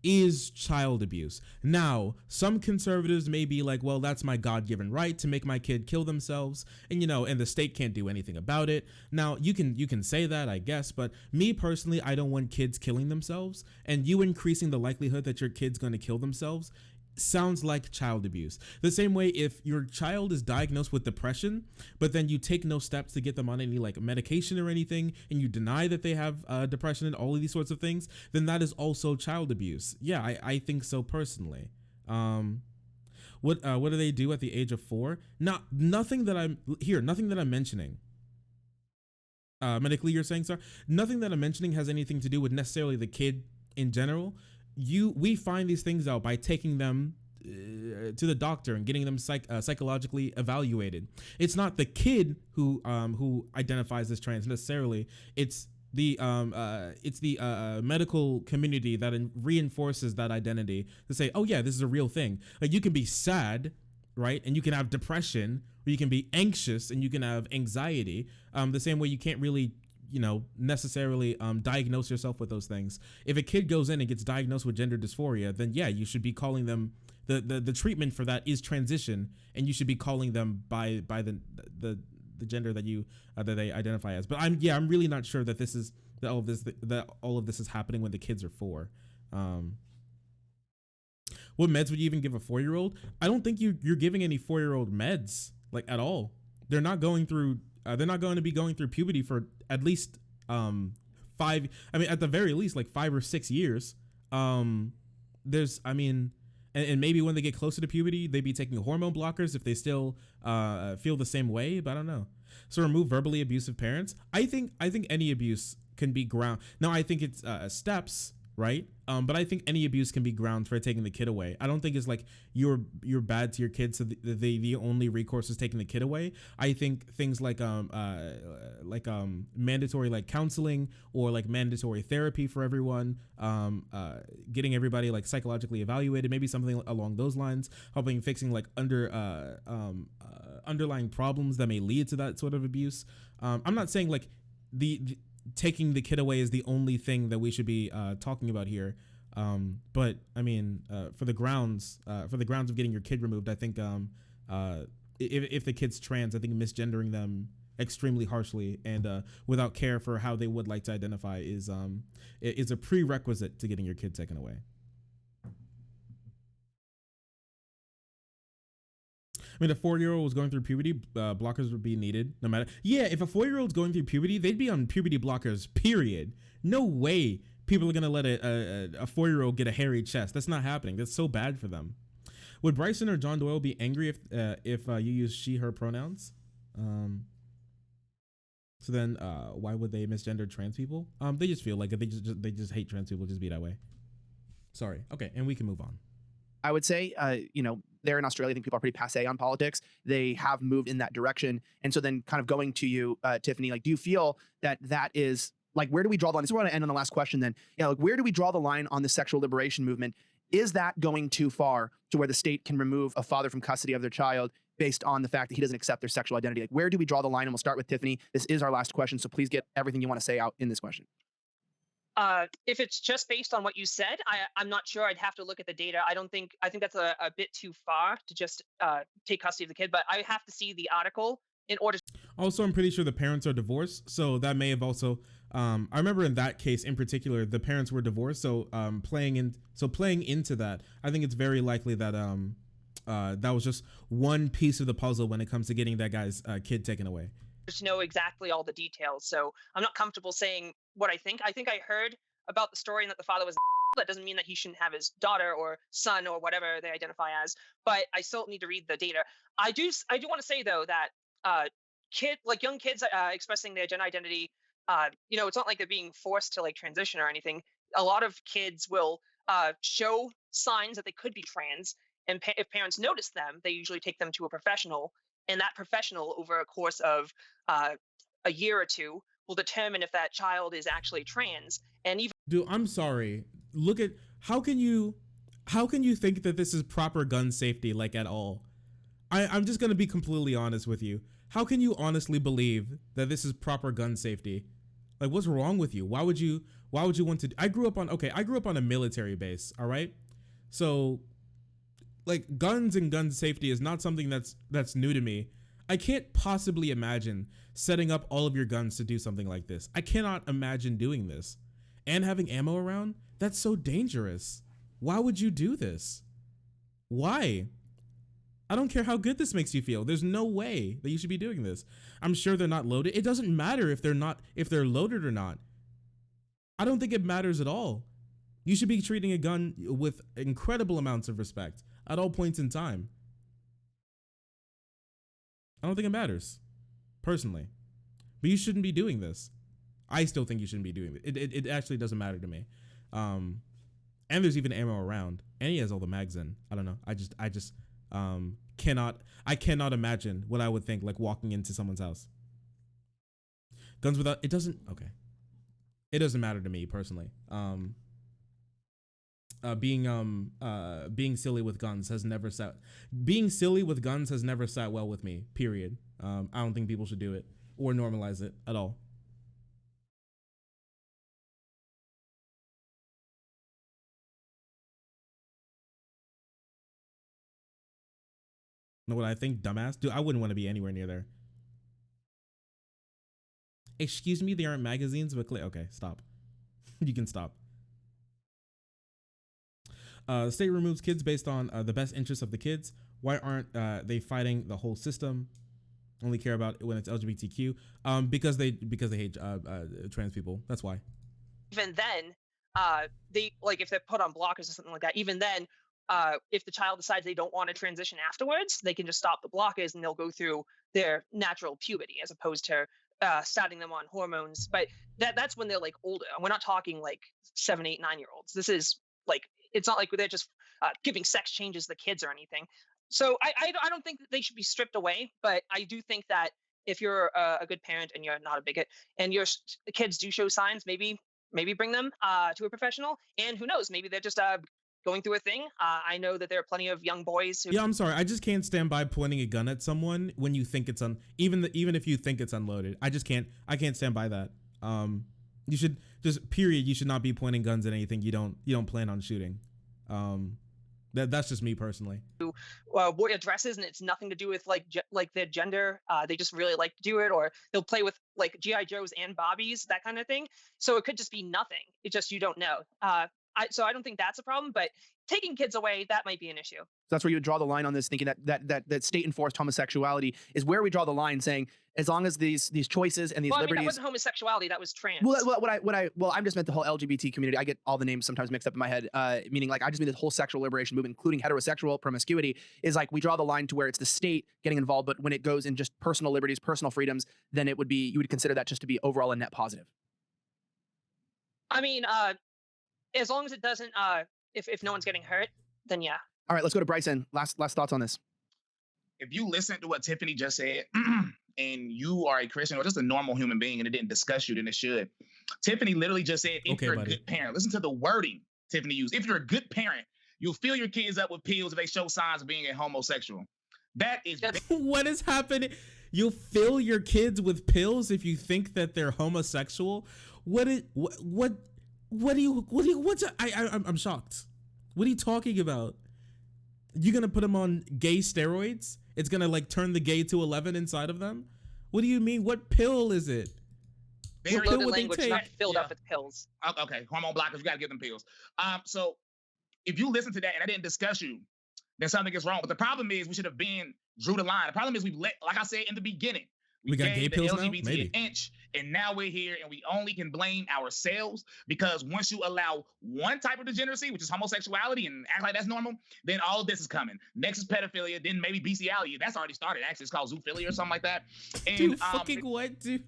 A: is child abuse. Now, some conservatives may be like, well, that's my God-given right to make my kid kill themselves, and and the state can't do anything about it. Now, you can say that, I guess, but me personally, I don't want kids killing themselves, and you increasing the likelihood that your kid's going to kill themselves sounds like child abuse. The same way if your child is diagnosed with depression, but then you take no steps to get them on any like medication or anything, and you deny that they have depression and all of these sorts of things, then that is also child abuse. Yeah, I think so personally. What do they do at the age of 4? Nothing that I'm mentioning. Medically, you're saying, sir? Nothing that I'm mentioning has anything to do with necessarily the kid in general. We find these things out by taking them to the doctor and getting them psychologically evaluated. It's not the kid who identifies as trans necessarily. It's the medical community that reinforces that identity to say, oh yeah, this is a real thing. Like, you can be sad, right, and you can have depression, or you can be anxious and you can have anxiety. The same way you can't really necessarily diagnose yourself with those things. If a kid goes in and gets diagnosed with gender dysphoria, then yeah, you should be calling them, the treatment for that is transition, and you should be calling them by the gender that they identify as. But I'm really not sure that all of this is happening when the kids are 4. What meds would you even give a 4-year-old? I don't think you're giving any 4-year-old meds, like, at all. They're not going to be going through puberty for at least 5, at the very least, like 5 or 6 years. And maybe when they get closer to puberty, they'd be taking hormone blockers if they still feel the same way, but I don't know. So remove verbally abusive parents. I think any abuse can be ground. Now, I think it's steps, right? But I think any abuse can be grounds for taking the kid away. I don't think it's like you're bad to your kid, so the only recourse is taking the kid away. I think things like mandatory like counseling, or like mandatory therapy for everyone, getting everybody like psychologically evaluated, maybe something along those lines, helping fixing like underlying problems that may lead to that sort of abuse. I'm not saying like the taking the kid away is the only thing that we should be talking about here. But I mean, for the grounds of getting your kid removed, I think if the kid's trans, I think misgendering them extremely harshly and without care for how they would like to identify is a prerequisite to getting your kid taken away. I mean, a 4-year-old was going through puberty, blockers would be needed no matter. Yeah, if a 4-year-old's going through puberty, they'd be on puberty blockers, period. No way people are going to let a 4-year-old get a hairy chest. That's not happening. That's so bad for them. Would Bryson or John Doyle be angry if you use she, her pronouns? So then why would they misgender trans people? They just feel like it. They just hate trans people, just be that way. Sorry. Okay, and we can move on.
F: I would say, there in Australia, I think people are pretty passé on politics. They have moved in that direction. And so then kind of going to you, Tiffany, like, do you feel that is, like, where do we draw the line? This is where I want to end on the last question then. Yeah, like, where do we draw the line on the sexual liberation movement? Is that going too far to where the state can remove a father from custody of their child based on the fact that he doesn't accept their sexual identity? Like, where do we draw the line? And we'll start with Tiffany. This is our last question, so please get everything you want to say out in this question.
D: If it's just based on what you said, I'm not sure. I'd have to look at the data. I think that's a bit too far to just take custody of the kid, but I have to see the article in order.
A: Also, I'm pretty sure the parents are divorced, so that may have also. I remember in that case in particular, the parents were divorced. So playing into that, I think it's very likely that that was just one piece of the puzzle when it comes to getting that guy's kid taken away.
D: To know exactly all the details, so I'm not comfortable saying what I think. I think I heard about the story and that the father was. That doesn't mean that he shouldn't have his daughter or son or whatever they identify as, but I still need to read the data. I do want to say though that young kids expressing their gender identity, it's not like they're being forced to like transition or anything. A lot of kids will show signs that they could be trans, and if parents notice them, they usually take them to a professional. And that professional, over a course of a year or two, will determine if that child is actually trans. And even
A: dude, I'm sorry. Look at how can you think that this is proper gun safety, like, at all? I'm just gonna be completely honest with you. How can you honestly believe that this is proper gun safety? Like, what's wrong with you? Why would you want to? I grew up on a military base. All right, so. Like, guns and gun safety is not something that's new to me. I can't possibly imagine setting up all of your guns to do something like this. I cannot imagine doing this. And having ammo around? That's so dangerous. Why would you do this? Why? I don't care how good this makes you feel. There's no way that you should be doing this. I'm sure they're not loaded. It doesn't matter if they're loaded or not. I don't think it matters at all. You should be treating a gun with incredible amounts of respect at all points in time. I don't think it matters, personally. But you shouldn't be doing this. I still think you shouldn't be doing it. It actually doesn't matter to me. And there's even ammo around, and he has all the mags in. I don't know. I just cannot imagine what I would think like walking into someone's house. Guns without, it doesn't matter to me personally. Being silly with guns has never sat well with me, period. I don't think people should do it or normalize it at all. Know what I think, dumbass? Dude, I wouldn't want to be anywhere near there. Excuse me, they aren't magazines, but okay, stop. You can stop. The state removes kids based on the best interests of the kids. Why aren't they fighting the whole system? Only care about it when it's LGBTQ. Because they hate trans people. That's why.
D: Even then, they like if they're put on blockers or something like that. Even then, if the child decides they don't want to transition afterwards, they can just stop the blockers and they'll go through their natural puberty as opposed to starting them on hormones. But that's when they're like older. We're not talking like 7, 8, 9-year-olds. This is like, it's not like they're just giving sex changes to kids or anything. So I don't think that they should be stripped away, but I do think that if you're a good parent and you're not a bigot and your kids do show signs, maybe bring them to a professional. And who knows, maybe they're just going through a thing. I know that there are plenty of young boys who...
A: Yeah, I'm sorry. I just can't stand by pointing a gun at someone when you think it's even if you think it's unloaded. I can't stand by that. You should period. You should not be pointing guns at anything you don't plan on shooting. That's just me personally.
D: Wear dresses, and it's nothing to do with like their gender. They just really like to do it, or they'll play with like GI Joes and Barbies, that kind of thing. So it could just be nothing. It just, you don't know. So I don't think that's a problem, but taking kids away, that might be an issue.
F: That's where you would draw the line on this, thinking that state enforced homosexuality is where we draw the line, saying as long as these choices and these liberties.
D: That wasn't homosexuality, that was trans.
F: Well, I just meant the whole LGBT community. I get all the names sometimes mixed up in my head. Meaning like I just mean the whole sexual liberation movement, including heterosexual promiscuity, is like we draw the line to where it's the state getting involved, but when it goes in just personal liberties, personal freedoms, then you would consider that just to be overall a net positive.
D: I mean, as long as it doesn't, if no one's getting hurt, then yeah.
F: All right, let's go to Bryson. Last thoughts on this.
C: If you listen to what Tiffany just said, and you are a Christian or just a normal human being and it didn't discuss you, then it should. Tiffany literally just said, if you're a good parent, listen to the wording Tiffany used. If you're a good parent, you'll fill your kids up with pills if they show signs of being a homosexual. That is
A: what is happening? You'll fill your kids with pills if you think that they're homosexual. I'm shocked. What are you talking about? You gonna put them on gay steroids? It's gonna like turn the gay to 11 inside of them? What do you mean? What pill is it?
D: What pill would they take? Not filled up with pills.
C: Okay, hormone blockers. You gotta give them pills. So if you listen to that and I didn't discuss you, then something is wrong. But the problem is we should have drew the line. The problem is like I said in the beginning, we got gay pills now? Maybe. An inch, and now we're here, and we only can blame ourselves because once you allow one type of degeneracy, which is homosexuality, and act like that's normal, then all of this is coming. Next is pedophilia, then maybe bestiality. That's already started. Actually, it's called zoophilia or something like that. And,
A: dude, fucking what, dude?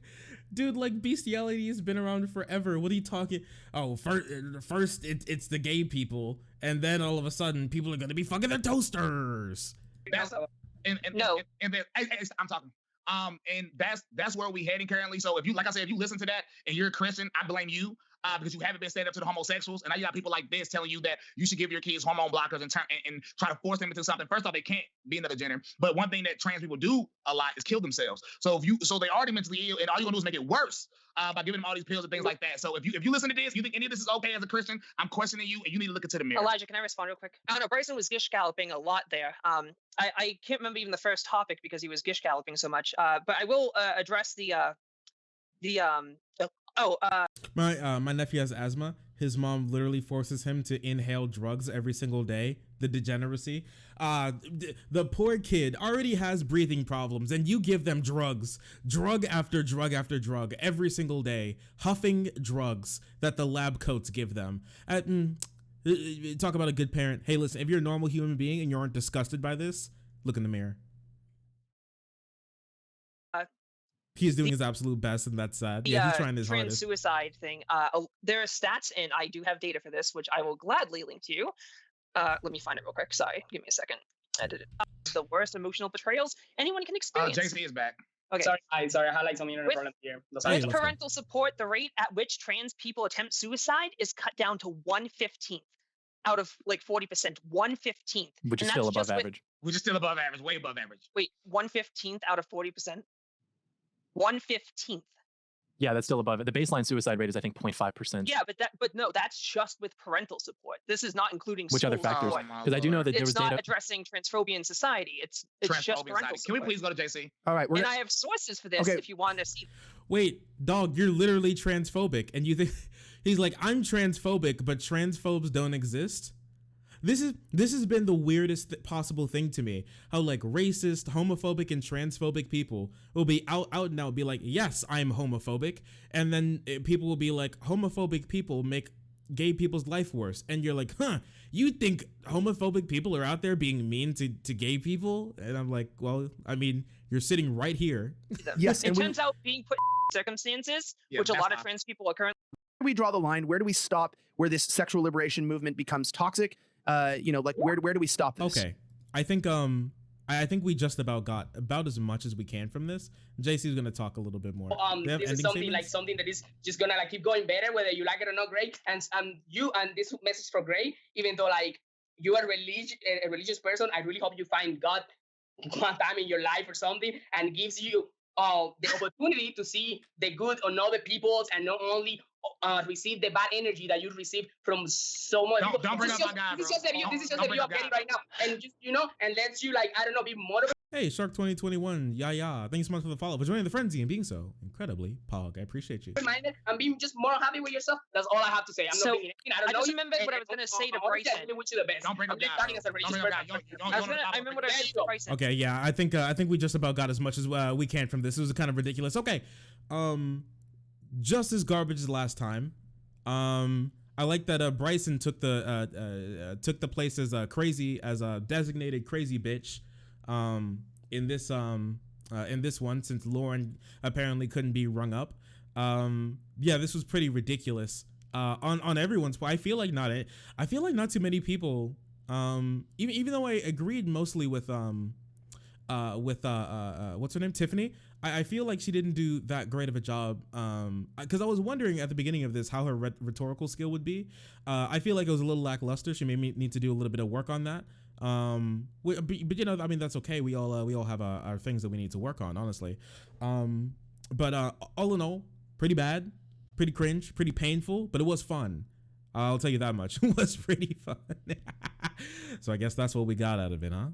A: Dude, like bestiality has been around forever. What are you talking? Oh, first it's the gay people, and then all of a sudden people are gonna be fucking their toasters.
C: I'm talking. And that's where we heading currently. So if you, like I said, if you listen to that and you're a Christian, I blame you because you haven't been standing up to the homosexuals. And now you got people like this telling you that you should give your kids hormone blockers and try to force them into something. First off, they can't be another gender. But one thing that trans people do a lot is kill themselves. So they already mentally ill, and all you're gonna do is make it worse by giving them all these pills and things like that. So if you listen to this, you think any of this is okay as a Christian, I'm questioning you, and you need to look into the mirror.
D: Elijah, can I respond real quick? I don't know. Bryson was gish galloping a lot there. I can't remember even the first topic because he was gish galloping so much. But I will address
A: My nephew has asthma. His mom literally forces him to inhale drugs every single day. The degeneracy. The poor kid already has breathing problems, and you give them drugs, drug after drug after drug, every single day, huffing drugs that the lab coats give them. Talk about a good parent. Hey, listen, if you're a normal human being and you aren't disgusted by this, look in the mirror. He's doing his absolute best, and that's sad. Yeah, he's trying his
D: trans
A: hardest.
D: suicide thing. There are stats, and I do have data for this, which I will gladly link to you. Let me find it real quick. Sorry, give me a second. The worst emotional betrayals anyone can experience.
C: JC is back.
D: Okay.
B: Sorry, I had like some internet problems here.
D: With parental support, the rate at which trans people attempt suicide is cut down to 1/15 out of like 40%. 1/15,
E: which is still above average.
C: Which is still above average, way above average.
D: Wait, 1/15 out of 40%. 1/15.
E: Yeah, that's still above it. The baseline suicide rate is, I think, 0.5%.
D: Yeah, but no, that's just with parental support. This is not including
E: which other factors? Because I do know that there was
D: not
E: data
D: addressing transphobia in society. It's just parental support.
C: Can we please go to JC?
F: All right,
D: and I have sources for this if you want to see.
A: Wait, dog, you're literally transphobic, and you think he's like, I'm transphobic, but transphobes don't exist? This has been the weirdest possible thing to me. How like racist, homophobic, and transphobic people will be out and out, be like, yes, I'm homophobic, and then people will be like, homophobic people make gay people's life worse, and you're like, huh? You think homophobic people are out there being mean to gay people? And I'm like, well, I mean, you're sitting right here.
F: Yes,
D: it turns out being put in circumstances, which a lot of trans people are currently.
F: Where do we draw the line? Where do we stop? Where this sexual liberation movement becomes toxic? Like where do we stop this?
A: Okay, I think we just about got about as much as we can from this. JC is gonna talk a little bit more.
B: This is something that is just gonna like keep going better, whether you like it or not, Gray. And this message for Gray, even though like you are a religious person, I really hope you find God one time in your life or something, and gives you the opportunity to see the good on other people's, and not only receive the bad energy that you receive from so much.
C: Don't bring up my guy,
B: This is just the view I'm getting right now, and just and lets you like be motivated.
A: Hey, Shark 2021, yeah. Thanks so much for the follow, for joining the frenzy and being so incredibly pog. I appreciate you.
B: Minded and being just more happy with yourself. That's all I have to say. I'm not being. I
D: just remembered what I was gonna say to Bryson.
B: I wish you the best.
C: Don't bring up God.
D: I remember what I was saying to Bryson.
A: Okay, yeah, I think we just about got as much as we can from this. It was kind of ridiculous. Okay, just as garbage as last time. I like that Bryson took the place as a designated crazy bitch. In this one, since Lauren apparently couldn't be rung up. Yeah, this was pretty ridiculous. On everyone's part. I feel like not too many people. Even though I agreed mostly with what's her name, Tiffany. I feel like she didn't do that great of a job, because I was wondering at the beginning of this how her rhetorical skill would be. I feel like it was a little lackluster. She may need to do a little bit of work on that. But I mean, that's okay. We all have our things that we need to work on, honestly. But all in all, pretty bad, pretty cringe, pretty painful, but it was fun. I'll tell you that much. It was pretty fun. So I guess that's what we got out of it, huh?